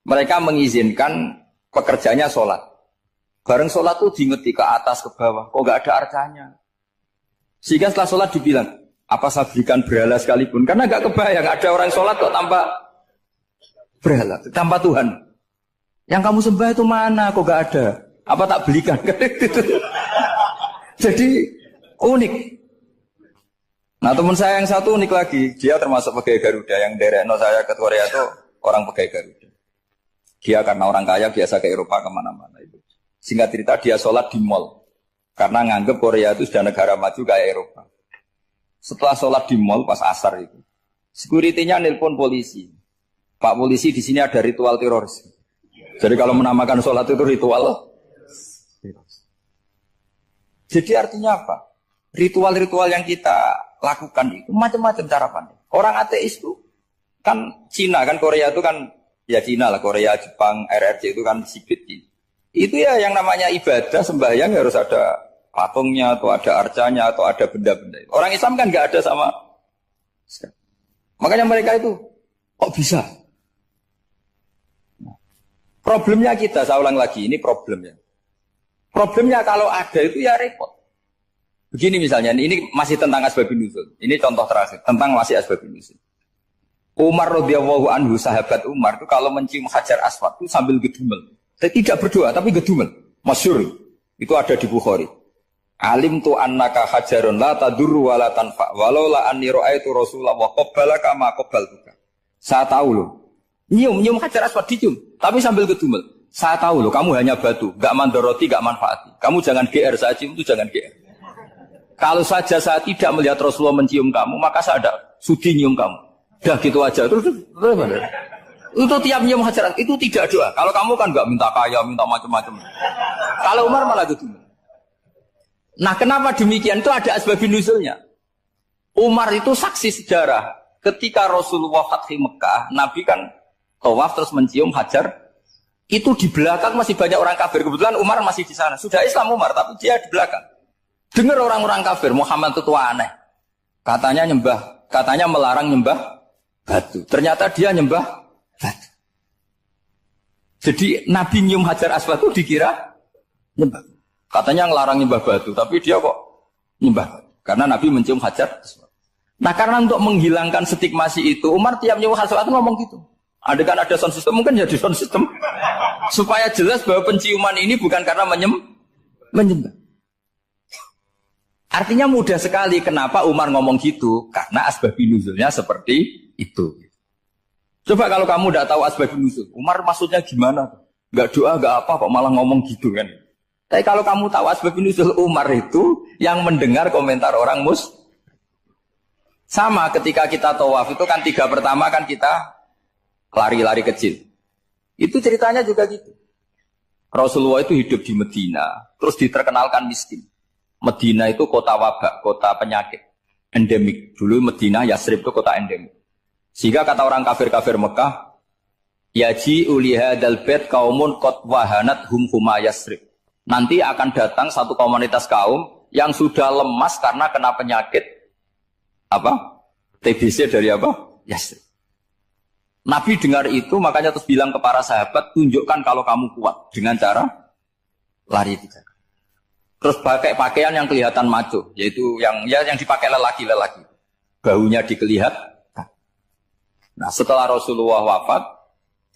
Mereka mengizinkan pekerjanya sholat. Bareng sholat tuh diingeti ke atas ke bawah, kok nggak ada arcanya. Sehingga setelah sholat dibilang, apa saya berikan berhala sekalipun? Karena nggak kebayang ada orang sholat kok tanpa berhala, tanpa Tuhan. Yang kamu sembah itu mana? Kok gak ada? Apa tak belikan? Jadi unik. Nah teman saya yang satu unik lagi. Dia termasuk pegawai Garuda. Yang derekno saya ke Korea itu orang pegawai Garuda. Dia karena orang kaya biasa ke Eropa kemana-mana itu. Singkat cerita dia sholat di mall. Karena nganggep Korea itu sudah negara maju kayak Eropa. Setelah sholat di mall pas asar itu, security-nya nelpon polisi. Pak polisi di sini ada ritual teroris. Jadi kalau menamakan sholat itu ritual. Jadi artinya apa? Ritual-ritual yang kita lakukan itu macam-macam cara pandang. Orang ateis itu kan Cina, kan Korea itu kan ya Cina lah, Korea, Jepang, RRC itu kan sipit. Itu ya yang namanya ibadah sembahyang harus ada patungnya atau ada arcanya atau ada benda-benda. Orang Islam kan nggak ada sama. Makanya mereka itu kok bisa? Problemnya kita, saya ulang lagi, ini problemnya. Problemnya kalau ada itu ya repot. Begini misalnya, ini masih tentang asbabun nuzul. Ini contoh terakhir, tentang masih asbabun nuzul. Umar radhiyallahu anhu, sahabat Umar itu kalau mencium hajar aswad itu sambil gedumel. Tidak berdoa, tapi gedumel. Masyhur. Itu ada di Bukhari. Alim tu annaka hajarun la tadurru wa la tanfa. Walau la anni ra'aitu Rasulullah wa qabbalaka ma qabbaltuka. Saya tahu loh. Nyium hajar aswad dicium, tapi sambil gedumel. Saya tahu loh, kamu hanya batu, gak mandoroti, gak manfaati. Kamu jangan GR, saya cium itu jangan GR. Kalau saja saya tidak melihat Rasulullah mencium kamu, maka saya ada sudi nyium kamu. Dah gitu aja. Terus itu tiap nyium hajar itu tidak doa. Kalau kamu kan gak minta kaya, minta macam-macam. Kalau Umar malah gedumel. Nah, kenapa demikian? Itu ada asbabun nuzulnya. Umar itu saksi sejarah. Ketika Rasulullah Fathi Mekah, Nabi kan tawaf terus mencium hajar, itu di belakang masih banyak orang kafir. Kebetulan Umar masih di sana. Sudah Islam Umar, tapi dia di belakang. Dengar orang-orang kafir, Muhammad itu tua aneh. Katanya melarang nyembah batu. Ternyata dia nyembah batu. Jadi Nabi nyium hajar aswad itu dikira nyembah. Katanya ngelarang nyembah batu, tapi dia kok nyembah batu. Karena Nabi mencium hajar aswad. Nah, karena untuk menghilangkan stigmasi itu, Umar tiap nyium hajar aswad itu ngomong gitu. Kan ada sound system, mungkin jadi sound system. Supaya jelas bahwa penciuman ini bukan karena menyembah. Artinya mudah sekali kenapa Umar ngomong gitu. Karena asbabun nuzulnya seperti itu. Coba kalau kamu tidak tahu asbabun nuzul, Umar maksudnya gimana? Gak doa, gak apa, kok malah ngomong gitu kan. Tapi kalau kamu tahu asbabun nuzul Umar itu yang mendengar komentar orang sama ketika kita tawaf itu kan 3 pertama kan kita lari-lari kecil. Itu ceritanya juga gitu. Rasulullah itu hidup di Medina, terus diterkenalkan miskin. Medina itu kota wabak, kota penyakit, endemik. Dulu Medina, Yasrib itu kota endemik. Sehingga kata orang kafir-kafir Mekah, yaji ulihadal bait kaumun qad wahanat huma Yasrib. Nanti akan datang satu komunitas kaum yang sudah lemas karena kena penyakit TBC dari Yasrib. Nabi dengar itu, makanya terus bilang ke para sahabat, tunjukkan kalau kamu kuat dengan cara lari 3. Terus pakai pakaian yang kelihatan maco, yaitu yang dipakai lelaki-lelaki. Bahunya dikelihatan. Nah, setelah Rasulullah wafat,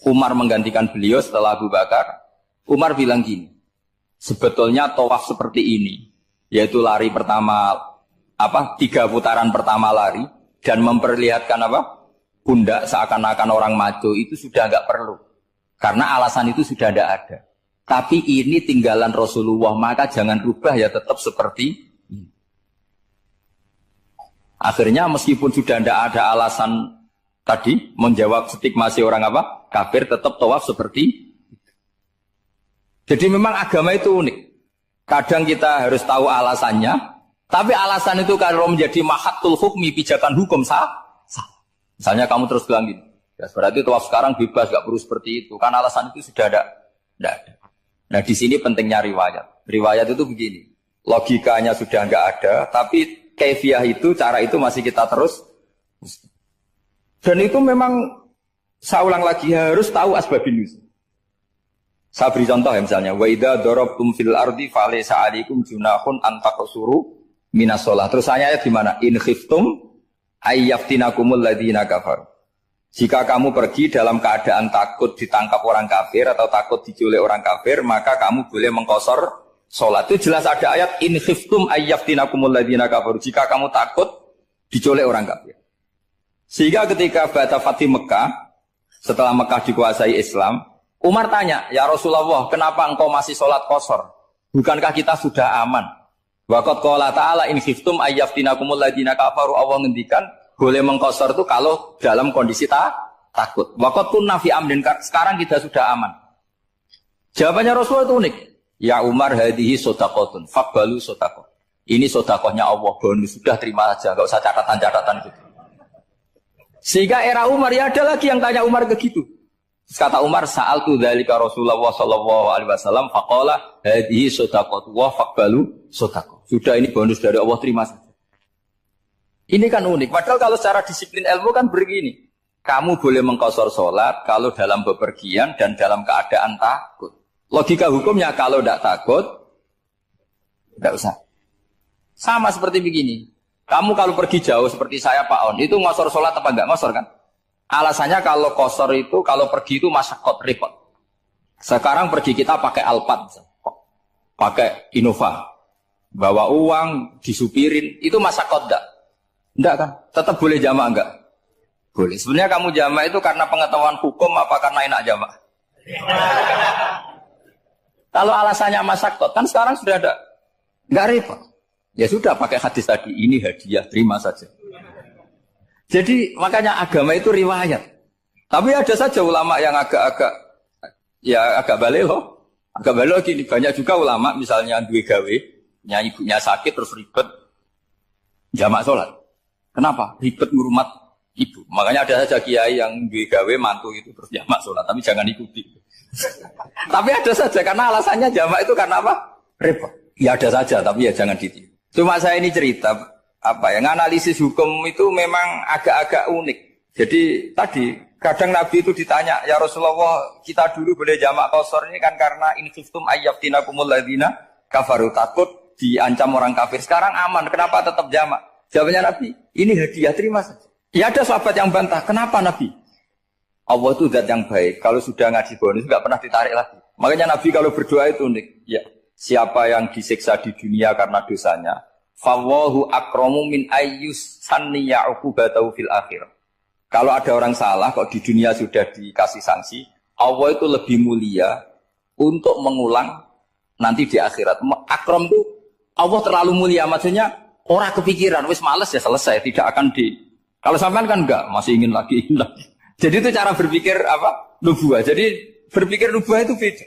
Umar menggantikan beliau setelah Abu Bakar. Umar bilang gini, sebetulnya tawaf seperti ini, yaitu lari pertama 3 putaran pertama lari dan memperlihatkan pundak seakan-akan orang maco itu sudah enggak perlu. Karena alasan itu sudah tidak ada. Tapi ini tinggalan Rasulullah, maka jangan rubah ya tetap seperti ini. Akhirnya meskipun sudah tidak ada alasan tadi menjawab stigmasi orang kafir, tetap tawaf seperti itu. Jadi memang agama itu unik. Kadang kita harus tahu alasannya, tapi alasan itu kalau menjadi mahatul hukmi, pijakan hukum sah. Misalnya kamu terus bilang gini, ya berarti tawaf sekarang bebas, gak perlu seperti itu. Kan alasan itu sudah ada. Nah di sini pentingnya riwayat. Riwayat itu begini, logikanya sudah nggak ada, tapi kaifiah itu, cara itu masih kita terus. Dan itu memang, saya ulang lagi, harus tahu asbabun nuzul. Saya beri contoh ya misalnya, wa idza darabtum fil ardi falaysa 'alaikum junahun an taqsuru minas shalah. Terus ayatnya di mana? In khiftum ayyaftinakumul ladzina kafaru. Jika kamu pergi dalam keadaan takut ditangkap orang kafir atau takut diculik orang kafir, maka kamu boleh mengqasar salat. Itu jelas ada ayat in khiftum ayyaftinakumul ladzina kafaru. Jika kamu takut diculik orang kafir. Sehingga ketika Ba'da Fathi Mekah, setelah Mekah dikuasai Islam, Umar tanya, "Ya Rasulullah, kenapa engkau masih salat qasar? Bukankah kita sudah aman?" Waqad qala ta'ala in khiftum ayyaftinakumul ladzina kafaru, Allah ngendikan boleh mengqasar itu kalau dalam kondisi takut. Waqad kunna fi amrin, sekarang kita sudah aman. Jawabannya Rasulullah itu unik. Ya Umar hadihi sodakotun, fakbalu sodakot. Ini sodakohnya Allah, bonus, sudah terima aja, gak usah catatan-catatan gitu. Sehingga era Umar, ya ada lagi yang tanya Umar begitu. Kata Umar, sa'altu dzalika Rasulullah sallallahu alaihi wasallam faqala hadihi sodakot wa fakbalu sodakot. Sudah ini bonus dari Allah, terima saja. Ini kan unik. Padahal kalau secara disiplin ilmu kan begini. Kamu boleh mengqashar sholat kalau dalam bepergian dan dalam keadaan takut. Logika hukumnya kalau tidak takut, tidak usah. Sama seperti begini. Kamu kalau pergi jauh seperti saya Pak On, itu ngosor sholat apa enggak ngosor kan? Alasannya kalau kosor itu, kalau pergi itu masyakot, repot. Sekarang pergi kita pakai Alphard, pakai Innova. Bawa uang, disupirin, itu masyakot enggak? Enggak kan? Tetap boleh jamaah enggak? Boleh. Sebenarnya kamu jamaah itu karena pengetahuan hukum apa karena enak jamaah? Kalau alasannya masyakot, kan sekarang sudah ada. Enggak repot. Ya sudah pakai hadis tadi, ini hadiah, terima saja. Jadi makanya agama itu riwayat. Tapi ada saja ulama yang agak balik loh. Agak balik loh gini, banyak juga ulama misalnya duwe gawe, ibunya sakit terus ribet jamak sholat. Kenapa? Ribet ngurumat ibu. Makanya ada saja kiai yang duwe gawe mantu itu terus jamak sholat, tapi jangan ikuti. Tapi ada saja karena alasannya jamak itu karena apa? Repot. Ya ada saja, tapi ya jangan ditiru. Cuma saya ini cerita analisis hukum itu memang agak-agak unik. Jadi tadi kadang Nabi itu ditanya, ya Rasulullah kita dulu boleh jamak qashar ini kan karena in khiftum ayyabtinakumul ladzina kafaru, takut diancam orang kafir. Sekarang aman, kenapa tetap jamak? Jawabannya Nabi, ini hadiah, terima saja. Ya ada sahabat yang bantah, kenapa Nabi? Allah itu zat yang baik, kalau sudah ngaji bonus nggak pernah ditarik lagi. Makanya Nabi kalau berdoa itu unik. Ya, siapa yang disiksa di dunia karena dosanya, fawahu akramu min ayyus sanniya uqubatahu fil akhir. Kalau ada orang salah kok di dunia sudah dikasih sanksi, Allah itu lebih mulia untuk mengulang nanti di akhirat. Akram itu Allah terlalu mulia, maksudnya orang kepikiran wis males ya selesai, tidak akan di. Kalau sampean kan enggak, masih ingin lagi. Jadi itu cara berpikir nubuah. Jadi berpikir nubuah itu beda.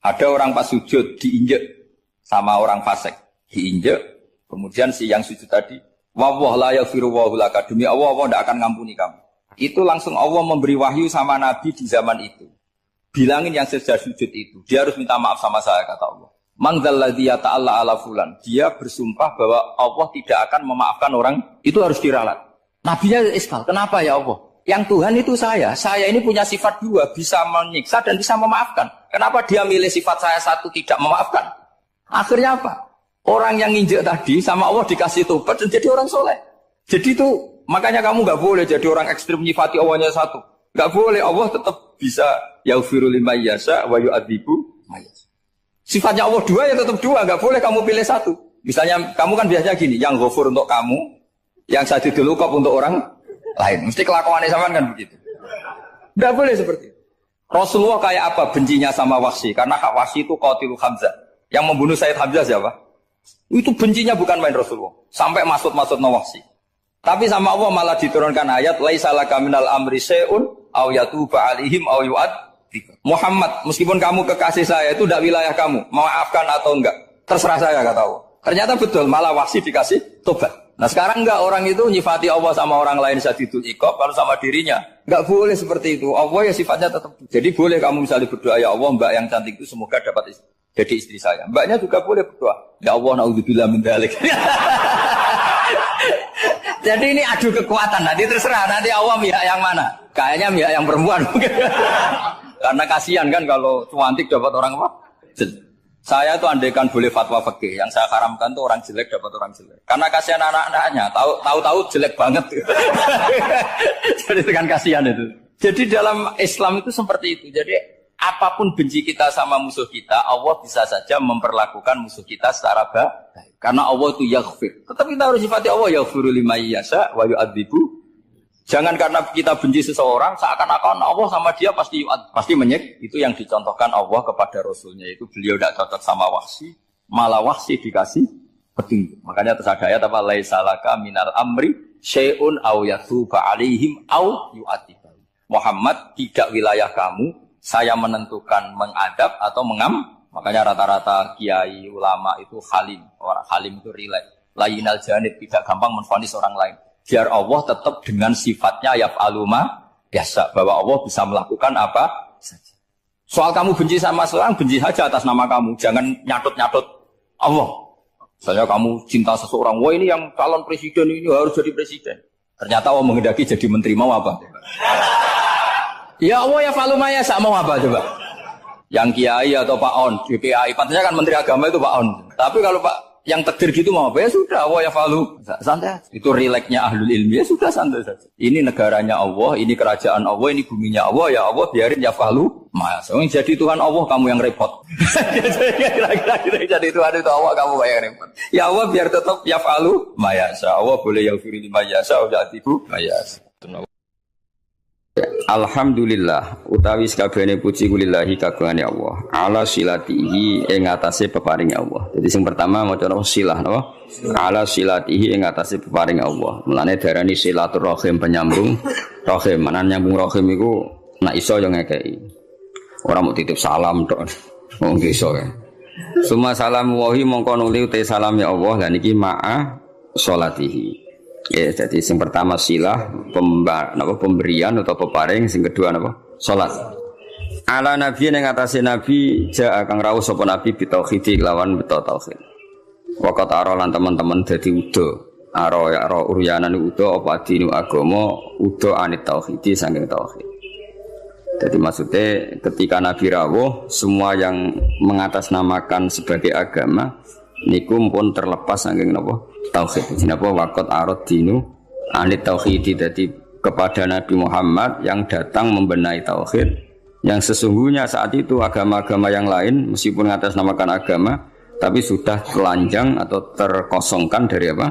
Ada orang pas sujud diinjek sama orang fasik, diinjek. Kemudian si yang sujud tadi, wawah la yaghfiru wallahu laka, demi Allah tidak akan ngampuni kamu. Itu langsung Allah memberi wahyu sama Nabi di zaman itu. Bilangin yang sedang sujud itu, dia harus minta maaf sama saya, kata Allah. Mangdalladzi yata'alla ala fulan, dia bersumpah bahwa Allah tidak akan memaafkan orang, itu harus diralat. Nabinya iskal, kenapa ya Allah? Yang Tuhan itu saya ini punya sifat dua, bisa menyiksa dan bisa memaafkan. Kenapa dia milih sifat saya satu tidak memaafkan? Akhirnya apa? Orang yang nginjek tadi sama Allah dikasih tobat dan jadi orang soleh. Jadi itu makanya kamu nggak boleh jadi orang ekstrim nyifati Allahnya satu. Nggak boleh, Allah tetap bisa yaghfiru liman yasha wa yu'adzibu man yasha. Sifatnya Allah dua ya tetap dua, nggak boleh kamu pilih satu. Misalnya kamu kan biasanya gini, yang ghafur untuk kamu, yang sadidul uqab untuk orang lain. Mesti kelakuannya sama kan begitu. Nggak boleh seperti itu. Rasulullah kayak apa bencinya sama Wahsy? Karena Wahsy itu qatilu Hamzah. Yang membunuh Sayyid Hamzah siapa? Itu bencinya bukan main Rasulullah. Sampai maksud-maksud Wahsy. Tapi sama Allah malah diturunkan ayat laisa laka minal amri syai'un aw yatuba alaihim aw yu'adzib. Muhammad, meskipun kamu kekasih saya itu tidak wilayah kamu, maafkan atau enggak, terserah saya, kata Allah. Ternyata betul, malah Wahsy dikasih tobat. Nah sekarang enggak, orang itu nyifati Allah sama orang lain sadidul iqab, kalau sama dirinya enggak boleh seperti itu. Allah ya sifatnya tetap. Jadi boleh kamu misalnya berdoa, ya Allah mbak yang cantik itu semoga dapat jadi istri saya. Mbaknya juga boleh berdoa, ya Allah naudzubillah min dzalik. Jadi ini adu kekuatan, nanti terserah, nanti Allah pihak yang mana? Kayaknya pihak yang perempuan. Karena kasihan kan kalau cantik dapat orang apa? Saya tuh andaikan boleh fatwa fikih, yang saya haramkan tuh orang jelek dapat orang jelek. Karena kasihan anak-anaknya, tahu-tahu jelek banget. Jadi kan kasihan itu. Jadi dalam Islam itu seperti itu. Jadi apapun benci kita sama musuh kita, Allah bisa saja memperlakukan musuh kita secara baik. Karena Allah itu yaghfir. Tetapi kita harus sifati Allah yaghfiru liman yasha wa yu'adzibu. Jangan karena kita benci seseorang seakan-akan Allah sama dia pasti menyek. Itu yang dicontohkan Allah kepada Rasulnya, itu beliau tidak cocok sama Wahsy, malah Wahsy dikasih petunjuk. Makanya terus ada ayat apa laisa laka minal amri syai'un aw yatuba alaihim aw yu'adzib. Muhammad, tidak wilayah kamu Saya menentukan mengadab atau mengam. Makanya rata-rata kiai ulama itu halim. Orang halim itu rileks. Layinal janib, tidak gampang menvonis orang lain. Biar Allah tetap dengan sifatnya yaf'alu ma biasa, bahwa Allah bisa melakukan apa saja. Soal kamu benci sama seorang, benci saja atas nama kamu. Jangan nyatut-nyatut Allah. Misalnya kamu cinta seseorang, wah ini yang calon presiden ini harus jadi presiden. Ternyata Allah menghendaki jadi menteri, mau apa? Ya Allah yaf'alu ma biasa, mau apa coba? Yang kiai atau Pak On, GPAI, pantasnya kan menteri agama itu Pak On. Tapi kalau Pak yang takdir gitu mau apa ya sudah, Allah ya falu santai. Itu rileksnya ahlul ilmi ya sudah santai saja. Ini negaranya Allah, ini kerajaan Allah, ini buminya Allah, ya Allah biarin ya falu. Mas, jadi Tuhan Allah kamu yang repot. Kira-kira jadi Tuhan itu Allah kamu yang repot. Ya Allah biar tetap ya falu. Mayasa Allah boleh yang firi lima yasa udah tibu mayasa. Alhamdulillah utawi sakabehane puji kulillahi kagungane Allah ala silatihi ing atase peparing Allah. Jadi sing pertama maca silah napa? Ala silatihi ing atase peparing Allah. Mulane darani silaturahim penyambung rahim. Manan nyambung rahim iku nek iso yo ngekeki. Ora mau titip salam tok. Wong iso ya. Suma salam wahi mongko nuli te salam ya Allah lan iki ma'a salatihi. Ya, jadi yang pertama silah pemberian atau peparing, yang kedua apa? Salat. Ala nabi yang ngatasi nabi ja kang rawuh sapa nabi bitauhid lawan beto tauhid. Waqat arolan teman-teman dadi udo. Aro uryanan udo apa dinu agama udo anit tauhid saking tauhid. Jadi maksudnya ketika nabi rawuh semua yang mengatasnamakan sebagai agama niku pun terlepas saking napa? Tauhid. Jenapa waqat arad dinu anit tauhid, dadi kepada Nabi Muhammad yang datang membenahi tauhid, yang sesungguhnya saat itu agama-agama yang lain meskipun mengatasnamakan agama tapi sudah telanjang atau terkosongkan dari apa?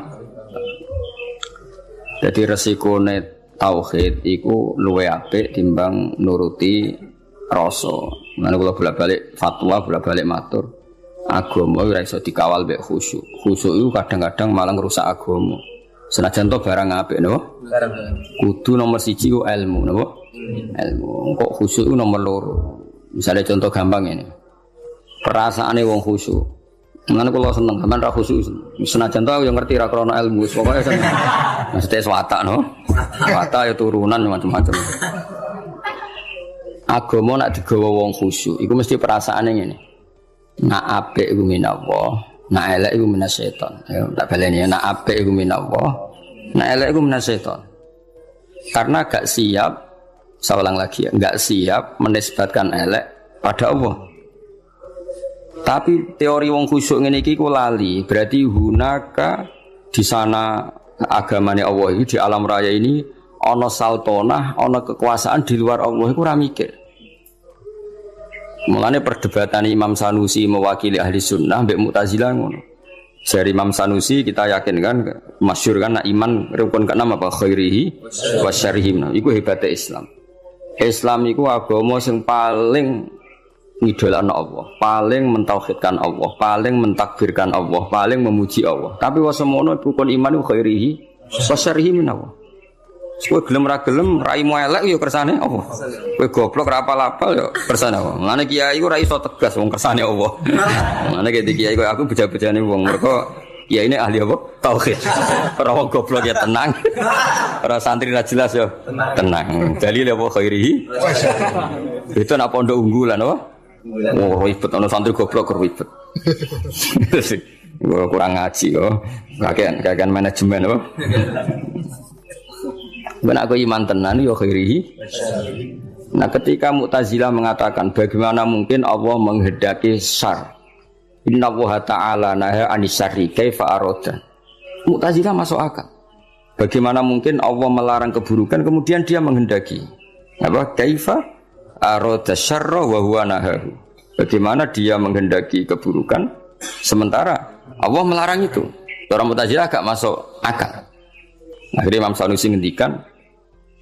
Jadi resikone tauhid iku luwih apik timbang nuruti rasa. Mana kula bolak-balik fatwa, bolak-balik matur. Agama ora iso dikawal mek khusyuk. Khusyuk itu kadang-kadang malah ngrusak agama. Senajan to barang apik napa? Barang. Kudu nomor 1 ku ilmu napa? Ilmu. Kok khusyuk itu nomor 2. Misalnya contoh gampang ini. Perasaane wong khusyuk. Mulane kula seneng sampean ra khusyuk. Senajan to aku yo ngerti ra krana ilmu, pokoke seneng. Mesti watak no. Watak ya turunan macam-macam. Agama nak digawa wong khusyuk, iku mesti perasaane ngene. Nak apik iku minallah, nak elek iku minasyaiton. Ya tak baleni ya, nak apik iku minallah, nak elek iku minasyaiton. Karena gak siap, saya ulang lagi ya, gak siap menisbatkan elek pada Allah. Tapi teori wong khusyuk ngene iki ku lali, berarti hunaka di sana agamanya Allah ini di alam raya ini ana saltonah, ana kekuasaan di luar Allah iku ora mikir. Mulane perdebatan Imam Sanusi mewakili ahli sunnah mbek Mu'tazilah ngono. Dari Imam Sanusi kita yakin kan masyhur kan iman rukun ke-6 apa khairihi wa syarrihi. Iku hebatnya Islam. Islam iku agama sing paling ngidolakno Allah, paling mentauhidkan Allah, paling mentakbirkan Allah, paling memuji Allah. Tapi wasemono rukun iman iku khairihi wa syarrihi min Allah. Kowe gelem ra gelem raimu elek ya kersane Allah. Kowe goblok ra apal-apal ya kersane Allah. Mulane kiai iku ora iso tegas wong kersane Allah. Mulane kiai kowe aku beja-bejane wong mergo kiai ini ahli apa? Tauhid. Ora wong goblok ya tenang. Ora santri ra jelas ya tenang. Dalil apa khairihi? Itu nak pondok unggulan apa? Oh ribet ana santri goblok ribet. Kurang ngaji kok. Kakean manajemen apa? Benar aku iman tenan ya khairihi. Nah ketika Mu'tazilah mengatakan bagaimana mungkin Allah menghendaki syarr. Inna Allah ta'ala naha anis syarri kaifa arada. Mu'tazilah masuk akal. Bagaimana mungkin Allah melarang keburukan kemudian dia menghendaki. Apa? Kaifa arada syarra wa huwa nahahu. Bagaimana dia menghendaki keburukan sementara Allah melarang itu. Orang Mu'tazilah agak masuk akal. Akhirnya Imam Sanusi ngendikan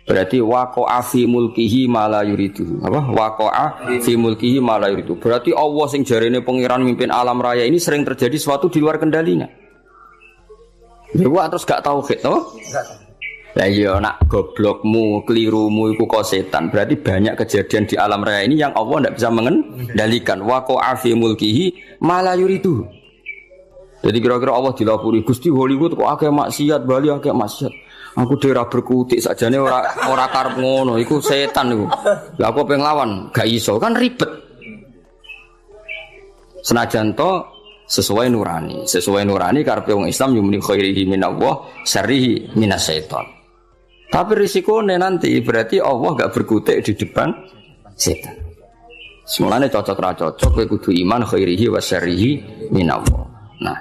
berarti waqa'a fi mulkihi ma la yuridu. Apa? Waqa'a fi mulkihi ma la yuridu. Berarti Allah sing jarene pangeran mimpin alam raya ini sering terjadi sesuatu di luar kendalinya. Dewa terus gak tauhid, toh? Lah iya nak goblokmu, kelirumu iku kok setan. Berarti banyak kejadian di alam raya ini yang Allah tidak bisa mengendalikan. Wa qa'a fi mulkihi ma la yuridu. Jadi kira-kira Allah dilapuri Gusti Hollywood kok akeh maksiat, Bali akeh maksiat. Aku dhewe berkutik sakjane ora karep ngono, iku setan iku. Lah aku pengen lawan, gak iso, kan ribet. Senajan to sesuai nurani karepe wong Islam yumni khairihi minallah, syarrihi minasyaiton. Tapi risikonya nanti berarti Allah gak berkutik di depan setan. Semuanya cocok-cocok kowe kudu iman khairihi wa syarrihi minallah. Nah,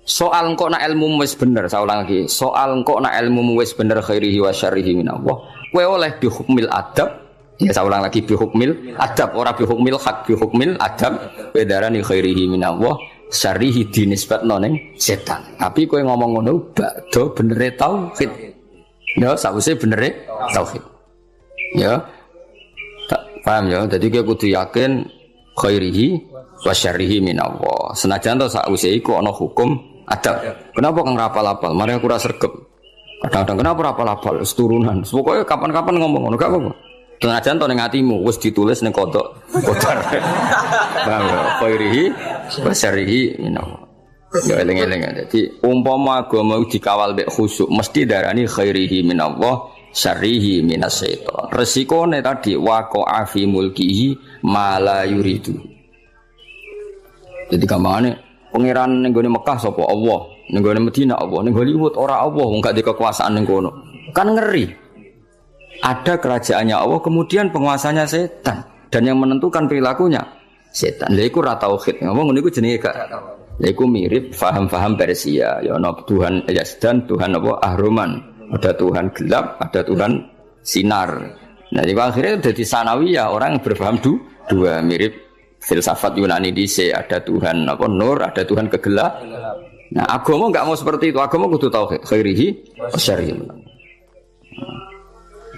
soal engko nak ilmu wis bener, saya ulang lagi. Soal engko nak ilmu wis bener khairihi wa syarrihi minallah, kowe oleh bi hukmil adab. Ya saya ulang lagi bi hukmil adab, ora bi hukmil hak, bi hukmil adab. Bedarani khairihi minallah, syarrihi dinisbatno ning setan. Tapi kowe ngomong ngono bakdo benere tauhid. Ya, sausé bener tauhid. Ya. Tak paham ya. Jadi kowe kudu yakin khairihi wa syarrihi minallah. Senajan to sausé iku ana hukum adab. Kenapa kang rapal-apal? Mari aku ora sregep. Kadang-kadang kenapa rapal-apal? Seturunan. Pokoke kapan-kapan ngomong ngono gak apa-apa. Senajan to ning atimu wis ditulis ning kodok. Paham ya? Khairihi wa syarrihi minallah. Ya eling-eling. Jadi umpama agama dikawal mek khusyuk mesti darani khairihi minallah syarrihi minasyaiton. Resikone tadi waqa'a fi mulkihi ma la yuridu. Jadi gampangane pangeran ning gone Mekah sapa Allah, ning gone Madinah Allah, ning Hollywood ora Allah wong gak di kekuasaan ning kono. Kan ngeri. Ada kerajaannya Allah kemudian penguasanya setan dan yang menentukan perilakunya setan. Lha iku ra tauhid. Ngomong ngono iku jenenge gak iku mirip faham-faham Persia ya ana Tuhan Yazdan, Tuhan apa Ahroman, ada Tuhan gelap, ada Tuhan sinar. Nah itu akhirnya jadi sanawiyah, orang berfaham dua mirip filsafat Yunani dhisik, ada Tuhan apa nur, ada Tuhan kegelap. Nah agama enggak mau seperti itu, agama kudu tauhid khairihi wasyarrihi.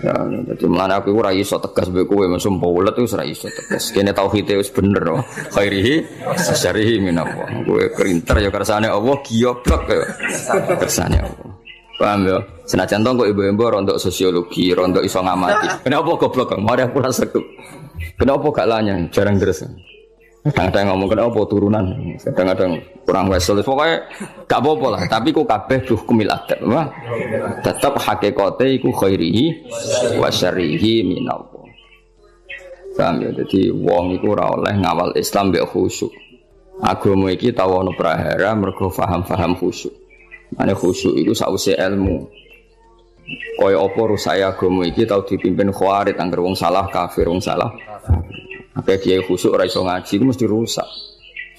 Ya, jadi mulane aku ora iso tegas mbek kowe mesum paulet wis ora iso tegas. Kene tauhide wis bener kok. Khairihi syarrihi minallah. Kowe kerinter ya kersane Allah, giyoblok ya kersane Allah. Paham ya? Senajan to kok ibu-ibu rontok sosiologi, rontok iso ngamati. Kenapa goblok kok? Mari aku rasa sekep. Kenapa gak lanya? Jarang deres. Kadang-kadang ngomong kenapa turunan, kadang-kadang kurang wesel. Pokoknya gak apa-apa lah. Tapi kok kabeh hukumil adab, wah. Tetap hakikate iku khairihi wa syarrihi minallah. Paham ya? Jadi wong iku ora oleh ngawal Islam mbek khusyuk. Agama iki tau ana prahara mergo paham-paham khusyuk. Ane khusyuk iku sausé ilmu. Kaya apa rusaya agama iki tau dipimpin khawarit angger wong salah kafir, wong salah. Apa kiai khusyuk ora iso ngaji itu mesti rusak.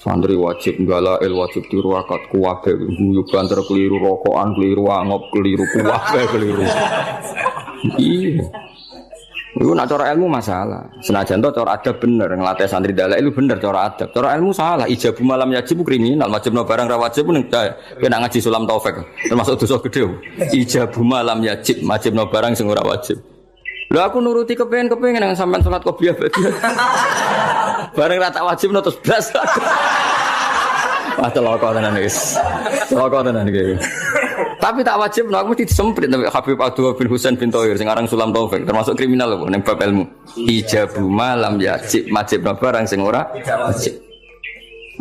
Santri wajib galail, wajib tiru akad kuwabe, guyub banter keliru rokokan, keliru angop, keliru kuwabe, keliru. Iya. Itu nak cara ilmu masalah. Senajan to cara adab bener, ngelatih santri dalail bener cara adab. Cara ilmu salah, ijabu malam yajib kriminal, wajibno barang ra wajib ning kena ngaji sulam taufik. Termasuk dosa gede. Ijabu malam yajib, wajibno barang sing ora wajib. Lah aku nuruti kepengen nang sampean salat qobliyah badiah. Bareng ra tak wajib terus blas. Wah celaka tenan wis. Celaka tenan iki. Tapi tak wajib aku mesti disemprit sampai Habib Abdul bin Husain bin Thohir sing aran Sulam Taufik termasuk kriminal lho ning bab ilmu. Ijabu malam yajib wajibno barang sing ora wajib.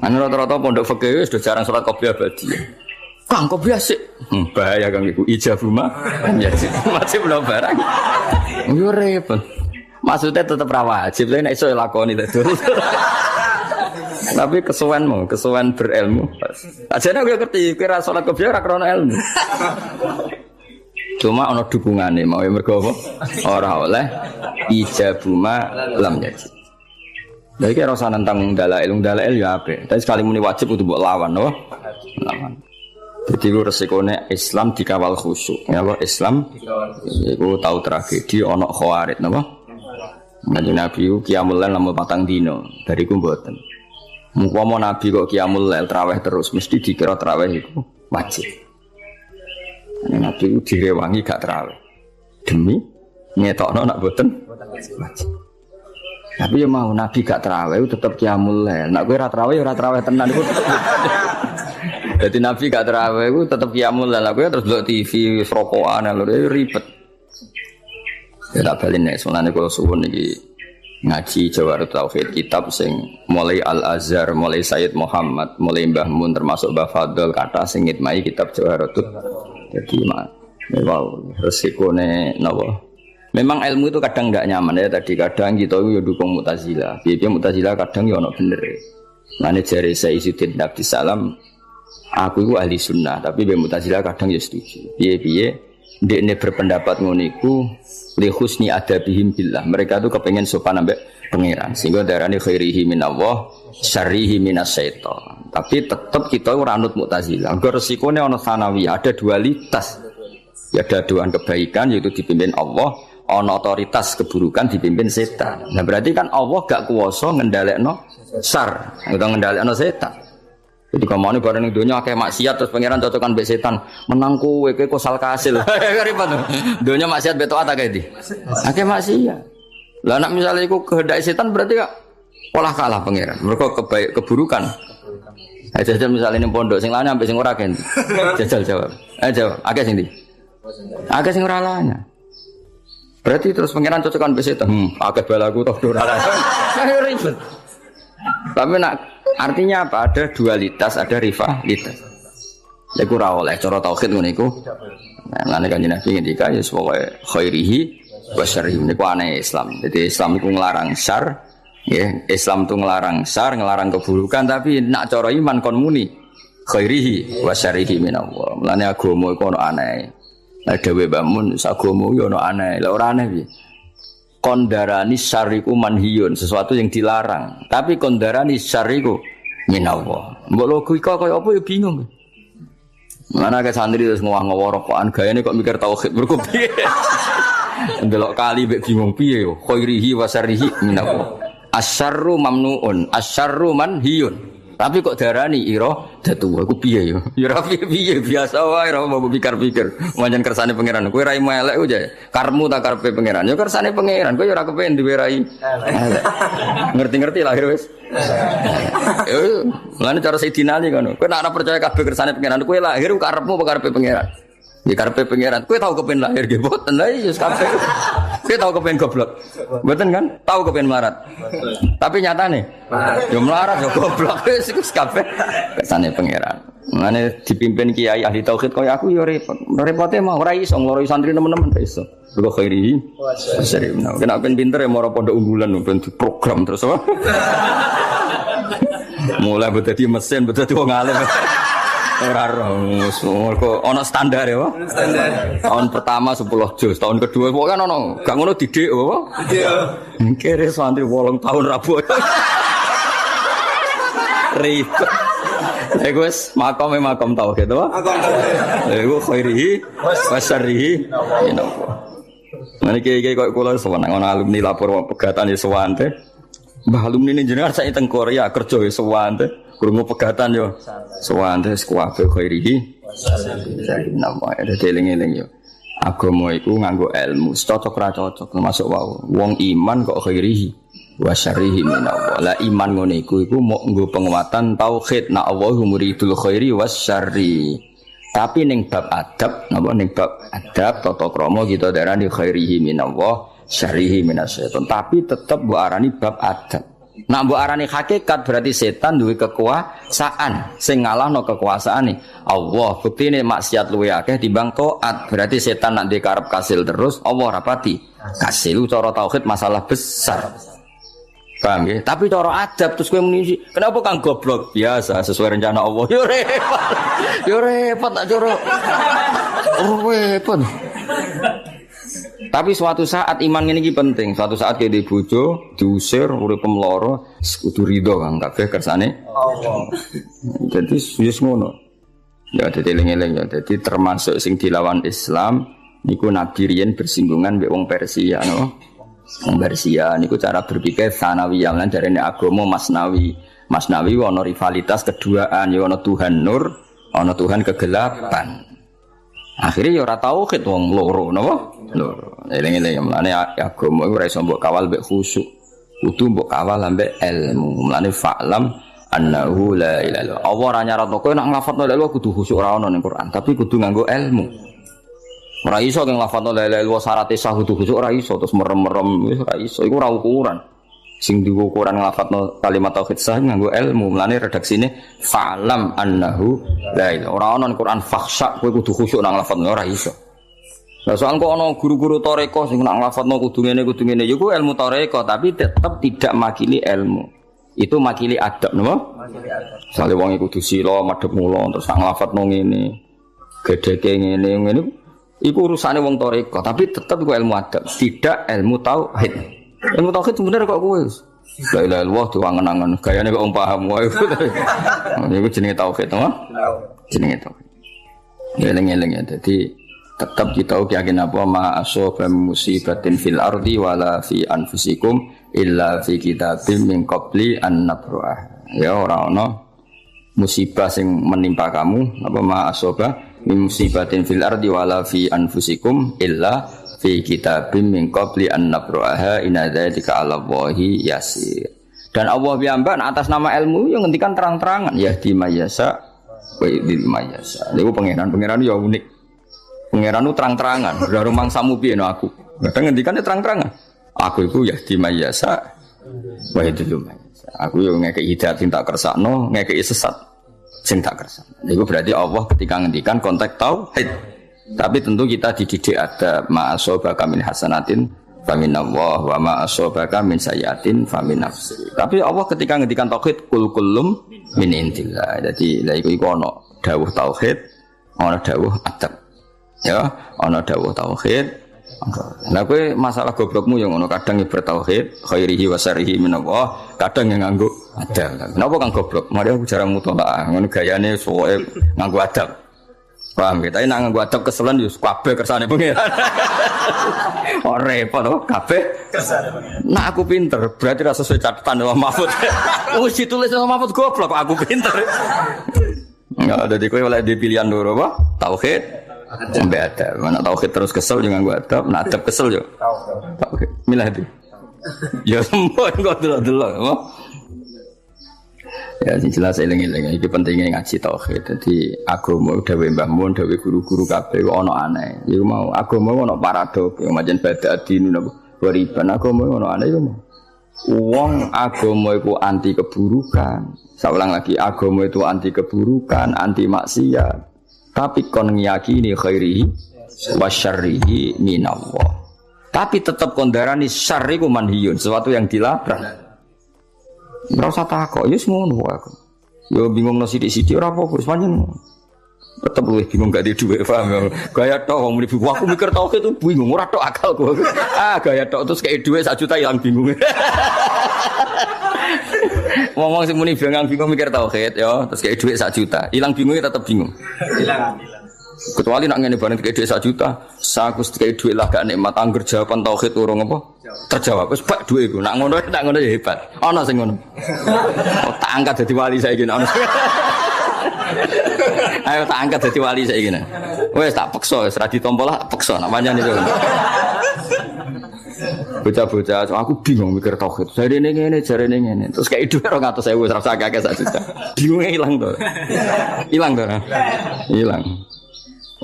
Anu rata-rata pondok fikih wis jarang salat qobliyah badiah. Kang kok biasa bahaya kang iku ijabu mah wajib lo barang yo repot maksudnya tetep ra wajib tapi nek iso lakoni terus tapi kesuwen berilmu ajane aku ngerti kira salat qobliyah ora krana ilmu cuma ana dukungane mau mergo apa ora oleh ijabu mah lam yajib. Lha iki ora usah nentang dalail ya apik tapi sekali muni wajib kudu mbok lawan no lawan. Jadi itu resikonya Islam dikawal khusyuk. Ya Allah Islam itu tahu tragedi ono khawarit napa? Kanjeng Nabi ku qiyamul lail lamun patang dino dari ku mboten. Mumpama Nabi kok qiyamul lail traweh terus mesti dikira traweh iku wajib. Nabi ku direwangi gak traweh. Demi ngetokno nak mboten wajib. Tapi ya mau Nabi gak traweh tetep qiyamul lail. Nek kowe ora traweh ya ora traweh tenan iku tetep. Jadi Nabi gak terawih itu tetap qiyamul lail. Aku terus delok TV rokokan lho ribet. Ya tak balin nek sunane kula suwun iki ngaji Jawarut Tauhid kitab sing mulai Al-Azhar, mulai Sayyid Muhammad, mulai Mbah Mun termasuk Mbah Fadl kata sing ngitmai kitab Jawarut. Jadi wow, resikone napa? Memang ilmu itu kadang tidak nyaman ya tadi kadang kita itu dukung Mu'tazilah. Piye Mu'tazilah kadang ya ono bener. Mane jare Sayyidina Abdus Salam aku itu ahli sunnah tapi be Mu'tazilah kadang ya setuju. Piye ndekne berpendapat ngono iku li husni adabihim billah. Mereka tuh kepengen sopan ambek pangeran. Sehingga darane khairihi minallah, syarrihi minasyaiton. Tapi tetap kita ora anut Mu'tazilah. Engko resikone ana sanawi, ada dualitas. Ya ada dua kebaikan yaitu dipimpin Allah, ana otoritas keburukan dipimpin setan. Nah berarti kan Allah gak kuwasa ngendhalekno syar, utawa ngendhalekno setan. Jadi kamane bareng ning donya akeh maksiat terus pangeran cocokan mbek setan. Menang kowe kowe kosal kasil. Ribet. Donya maksiat beto ata kae ndi? Akeh maksiat. Lah nek misale iku kehendak setan berarti kok olah kalah pangeran. Mergo keburukan. Jajal misale ning pondok sing lanang ambek sing ora kene. Jajal jawab. Jawab. Akeh sing ndi? Akeh sing ora lanang. Berarti terus pangeran cocokan mbek setan. Akeh balaku toh ora lanang. Ribet. Tapi nak artinya apa? Ada dualitas, ada rivalitas. Ya kurang oleh cara tauhid ngono iku. Nah, nek kanjeng Nabi ngendika ya pokoke khairihi wa syarrihi niku aneh Islam. Jadi Islam iku nglarang syar, ya. Islam itu nglarang syar, nglarang keburukan tapi nak cara iman kon muni khairihi wa syarrihi minallah. Mulane agama iku ono aneh. Lah dhewe bangun agama yo ono aneh. Lah ora aneh piye? Kondarani syariku manhiyun sesuatu yang dilarang tapi kondarani syariku minallah mbok logika kaya apa ya bingung mana ke santri terus ngowah-ngowah rokokan gayane kok mikir tauhid mergo piye ndelok kali mek bingung piye yo khairihi wa syarrihi minallah asyarru mamnuun asyarru manhiyun tapi kok darani ira datu aku piye yo ya ora piye biasa wae ora mau pikir-pikir pancen kersane pangeran kowe ra elek ku jae karmu tak karepe pangeran yo kersane pangeran kowe yo ora kepen duwe rai elek ngerti-ngerti lahir wis yo lan cara Sayyidina Ali ngono kowe nek ora percaya kabeh kersane pangeran kowe lahir karepmu apa karepe pangeran ya karepe pangeran kowe tau kepen lahir nggih mboten lha iya kabeh kowe tau kepen goblok mboten kan tau kepen melarat tapi nyatane yo melarat yo goblok wis kabeh kersane pangeran ngene dipimpin kiai ahli tauhid kaya aku yo repote mah ora iso ngloroi santri teman-teman iso kok khairi sering nah kena ben pinter ya moro pondok unggulan ben program terus apa mulai dadi mesin dadi wong alim ora roh ono standar ya Pak standar tahun pertama 10 juz tahun kedua pokoke ono gak ngono didik apa didik kere santri 8 tahun rabu ribet iku wis makom tauhid to makom tauhid iku khairihi wa syarrihi minallah iki kok kula sewenang ana alumni lapor pegatan ya sewante mbah alumni ning jenengan sak teng Korea kerja ya sewante krungu pegatan yo sewante kuwabe khairihi minallah ada eling-eling yo agama iku nganggo ilmu cocok ra cocok termasuk wau wong iman kok khairihi wa syarrihi minallah la iman ngene iku mok nggo penguatan tauhid na Allahu muridul khairi was syarri tapi ning bab adab napa ning bab adab tata krama kita darani khairihi minallah syarrihi minasyaiton tapi tetep mbok arani bab adab. Nak mbok arani hakikat berarti setan duwe kekuasaan sing ngalahno kekuasaane Allah. Buktine maksiat luwe akeh timbang taat. Berarti setan nak ndek karep kasil terus Allah rapati. Kasil cara tauhid masalah besar. Paham ya? Tapi cara adab terus kowe muni kenapa kang goblok? Biasa sesuai rencana Allah. Yo repot. Yo repot tak cara. Oh repot. Tapi suatu saat iman ini penting. Suatu saat kayak di bojo diusir, urip pemloro, kudu ridho kan kabeh kersane Allah. Jadi wis ngono. Ya dadi eling-eling ya. Dadi termasuk sing dilawan Islam niku Nabi riyen bersinggungan mbek wong Persia no. Wong Persia niku cara berpikir sanawiyah lan jarene agama Masnawi. Masnawi ana rivalitas keduaan ya ana Tuhan nur, ana Tuhan kegelapan. Akhirnya ya ora tauhid wong loro napa? Loro. Eling-eling mlane agama iku ora iso mbok kawal mbek khusyuk. Kudu mbok kawal ambek ilmu. Mlane fa'lam annahu la ilaha illallah. Allah ora nyaratno kowe nek nglafadzno la ilaha kudu khusyuk ora ono ning Quran, tapi kudu nganggo ilmu. Ora iso kang nglafadzno la ilaha illallah syarat sah kudu khusyuk ora iso terus merem-merem wis ora iso. Iku ora ukuran. Sing diwo Quran nglafadzno kalimat tauhid sah nganggo ilmu. Mulane redaksine fa'lam annahu la ilaha. Ora ono ning Quran fakhsha kowe kudu khusyuk nang nglafadzno ora iso. Lah soal kok ana guru-guru tarekah sing nang nglafadzno kudu ngene ya ku ilmu tarekah tapi tetap tidak makili ilmu. Itu makili adab napa? Makili adab. Sale wong kudu sila madhep mula terus nang nglafadzno ngene. Gedheke ngene iku urusane wong tarekah tapi tetap iku ilmu adab, tidak ilmu tauhid. Ilmu tauhid sebenarnya kok kowe. La ilaha illallah diwangen-angen gayane kok paham wae. Niku jenenge tauhid to. Jenenge tauhid. Eling-eling ya. Dadi tetap kita yakin apa ma asaba musibatin fil ardi wala fi anfusikum illa fi kitabim min qabli an nabra'ah. Ya ora ana musibah sing menimpa kamu apa ma asaba musibatin fil ardi wala fi anfusikum illa fi kitabim min qabli an nabra'aha inna dzalika 'ala Allahi yasir. Dan Allah piyambak atas nama ilmu yang ngendikan terang-terangan ya di mayasa wa bil mayasa. Niku pangeran ya unik. Pangeran itu terang-terangan, udah rumang samu piye no aku. Kadang ngendikan terang-terangan. Aku itu ya di mayasa wa bil mayasa. Aku yo ngekeki hidayat sing tak kersakno, ngekeki sesat sing tak kersakno. Niku berarti Allah ketika ngendikan konteks tauhid. Tapi tentu kita dididik ada ma'asobaka min hasanatin famin Allah wa ma'asobaka min sayyatin famin nafsi. Tapi Allah ketika ngendikan tauhid kul kullum min indillah. Jadi lha iku ana dawuh tauhid, ana dawuh adab. Ya, ana dawuh tauhid. Lah kowe masalah goblokmu yang ngono kadang bertauhid khairihi wa syarrihi min Allah, kadang yang nganggo adab. Kenapa kang goblok? Mari aku jarang mutolaah, ngono gayane soe nganggo adab. Paham kita ini nganggo adab keselan yo kabeh kersane pengiran. Oh repot to kabeh kersane pengiran. Nah aku pinter, berarti ra sesuai catatan Imam Mahfud. Wis ditulis Imam Mahfud goblok aku pinter. Enggak dadi kowe oleh dipilihan loro apa? Tauhid sampai adab. Mana tauhid terus kesel yo nganggo adab, nah adab kesel yo. Tauhid. Milah iki. Ya semua kok delok-delok apa? Ya jelas eling-eling iki pentingnya ngaji tauhid. Dadi agama dawuh Mbah Mun, dawuh guru-guru kabeh kok ana aneh. Iku mau agama ana paradok, macam bada adin napa wariban agama ana aneh iku. Wong agama iku anti keburukan. Saya ulang lagi, agama itu anti keburukan, anti maksiat. Tapi kon ngiyakini khairihi wa syarrihi minallah. Tapi tetap kondarani syarr iku manhiyun, sesuatu yang dilarang. Ora usah takok, ya ngono wae. Yo bingung nang sithik-sithik ora apa-apa, wis pancen. Tetep luwih bingung gak di dhuwit, paham. Gaya tok wong muni bingung, aku mikir tok itu bingung, ora tok akalku. Gaya tok terus kei dhuwit 1 juta ilang bingung. Ngomong sing muni bingung mikir tauhid ya, terus kei dhuwit 1 juta, ilang bingungnya tetep bingung. Hilang. Kecuali nak ngene bareng kei dhuwit 1 juta, saku kei dhuwit lah gak nikmat angger jawaban tauhid urung apa? Terjawab wis bak dhuwit iku. Nak ngono ya hebat. Ana sing ngono. Oh, tak angkat dadi wali saiki ana. Ayo tak angkat dadi wali saiki. Wis tak peksa wis ra ditampa lah peksa nak pancen itu. Bocah-bocah aku bingung mikir tauhid. Jarene ngene. Terus kayak dhuwit 200.000 wis ra usah akeh sak juta. Bingunge ilang to. Ilang to. Ilang.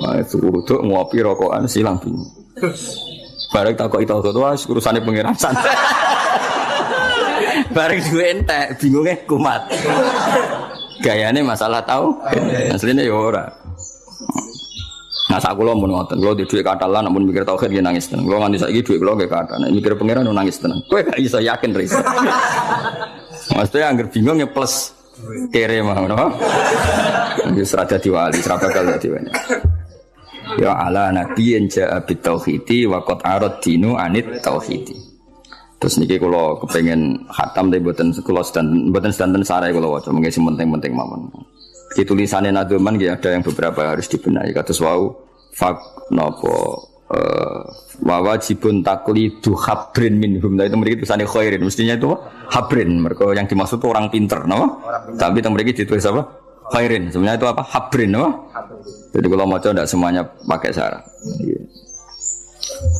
Wah, suruh ngopi rokokan silang bingung. Bareng takok itu wah urusane pangeran santai. Bareng duwe entek bingunge kumat. Gayane masalah tahu. Asline ya ora. Nah sak kula mun ngoten, kula di dhuwit katalan namun mikir tauhid nggih nangis tenan. Kula nganti saiki dhuwit kula nggih kathah. Nek mikir pangeran nangis tenan. Kowe gak iso yakin ra iso. Mesti angger bingung ya plus kere mah ngono. Wis ra dadi wali, ra bakal dadi wali. Ya ala nabiyyin ja'a bit tauhidi wa qad arad dinu anit tauhidi. Terus niki kula kepengin khatam tapi mboten kula sedanten sarai kula waca mengki sing penting-penting mawon. Di tulisannya Nadoman ada yang beberapa harus dibenahi. Kados wau fak napa wa wajibun taqlidu habrin minhum. Nah itu mriki tulisane khairin. Mestinya itu habrin. Mergo yang dimaksud orang pinter napa? Tapi teng mriki ditulis apa? Khairin. Sebenarnya itu apa? Habrin napa? Jadi kalau maca ndak semuanya pakai syarat.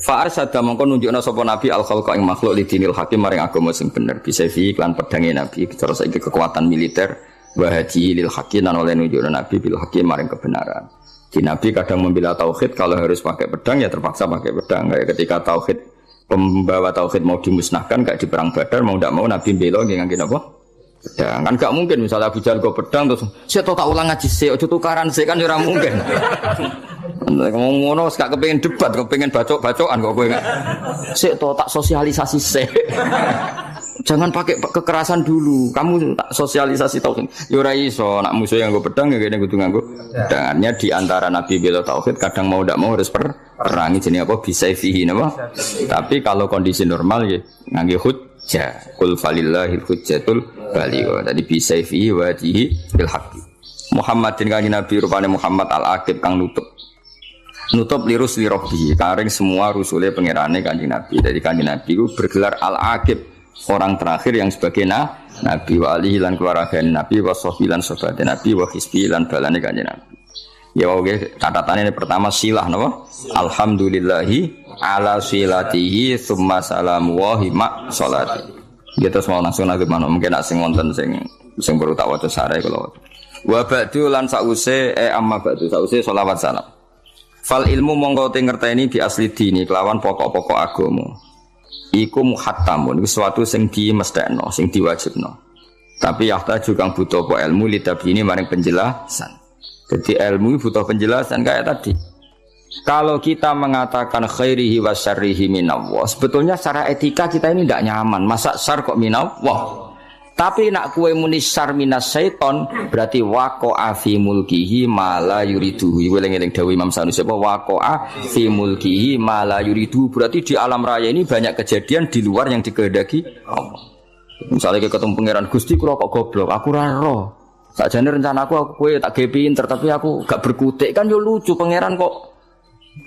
Fa arsada mongko nunjukna sapa nabi al khalqa ing makhluk li dinil hakim maring agama sing bener bisa fi iklan pedange nabi cara saiki kekuatan militer wa haji lil hakim lan oleh nunjukna nabi bil hakim maring kebenaran. Di nabi kadang membela tauhid kalau harus pakai pedang ya terpaksa pakai pedang. Kayak ketika tauhid pembawa tauhid mau dimusnahkan kayak di perang Badar mau ndak mau nabi bela ngangge apa? Pedang. Kan gak mungkin misalnya Abu Jahal go pedang terus saya tak ulang ngaji sik aja tukaran sik kan ora mungkin. Ngomong ngono gak kepengin debat, kepengin bacok-bacokan kok kowe gak. Sik to tak sosialisasi sik. Jangan pakai kekerasan dulu. Kamu tak sosialisasi tauhid. Ya ora iso, nak musuh yang nggo pedang ya kene kudu nganggo. Pedangannya di antara nabi bela tauhid kadang mau ndak mau harus perangi jenenge apa bisa fihi napa. Tapi kalau kondisi normal ya ngangge hujjah. Qul falillahil hujjatul baligh. Tadi bisa fihi wajihi bil haqqi. Muhammadin kanjeng Nabi rupane Muhammad al-Aqib kang nutup lirus lirobbi karing semua rusule pangerane kanjeng Nabi. Jadi kanjeng Nabi itu bergelar al-Aqib, orang terakhir yang sebagai Nabi wa alihi lan keluarga Nabi wa sahbilan sahabat Nabi wa hisbi lan balane kanjeng Nabi. Ya oke, catatannya ini pertama silah napa? Alhamdulillahi ala silatihi tsumma salamu wa hima sholati. Ya terus mau langsung nang mana mungkin nak sing wonten sing perlu tak waca sare kula. Wa ba'du lan sause amma ba'du sause selawat salam. Fal ilmu mongko te ngerteni bi asli dini kelawan pokok-pokok agama. Iku muhattamun sesuatu sing dimesthekno, sing diwajibno. Tapi yahta juga butuh apa ilmu litabini maring penjelasan. Jadi ilmu butuh penjelasan kayak tadi. Kalau kita mengatakan khairihi wa syarrihi minallah, sebetulnya secara etika kita ini tidak nyaman. Masa syar kok minallah? Tapi nak kue muni syar minas syaiton berarti waqa'a fi mulkihi ma la yuridu. Eling-eling dawuh Imam Sanusi apa waqa'a fi mulkihi ma la yuridu berarti di alam raya ini banyak kejadian di luar yang dikehendaki Allah. Misalnya ketemu pangeran Gusti kula kok goblok, aku ora roh. Sakjane rencanaku aku kowe tak gawe pinter tapi aku gak berkutik kan yo lucu pangeran kok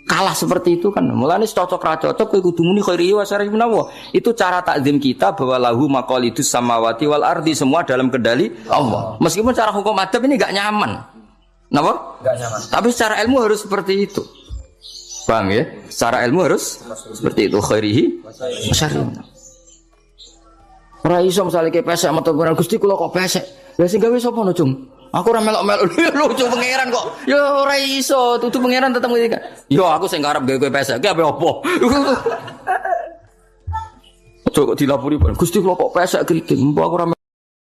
kalah seperti itu kan. Mulane cocok ra cocok kowe kudu muni khairi wa syarri menawa. Itu cara takzim kita bahwa lahu maqalidus samawati wal ardi semua dalam kendali Allah. Meskipun cara hukum adab ini enggak nyaman. Napa? Enggak nyaman. Tapi secara ilmu harus seperti itu. Paham ya? Secara ilmu harus seperti itu khairihi wa syarri. Ora iso misale ke pesek metu pengen Gusti kula kok pesek. Lah sing gawe sapa no, Cung? Aku ora melok-melok lucu pangeran kok. Ya ora iso, tutu pangeran tetep ngene kan. Yo aku sing arep gawe pesek, ki apa? Ojo kok dilapuri, Gusti kula kok pesek kriting, mbok aku ora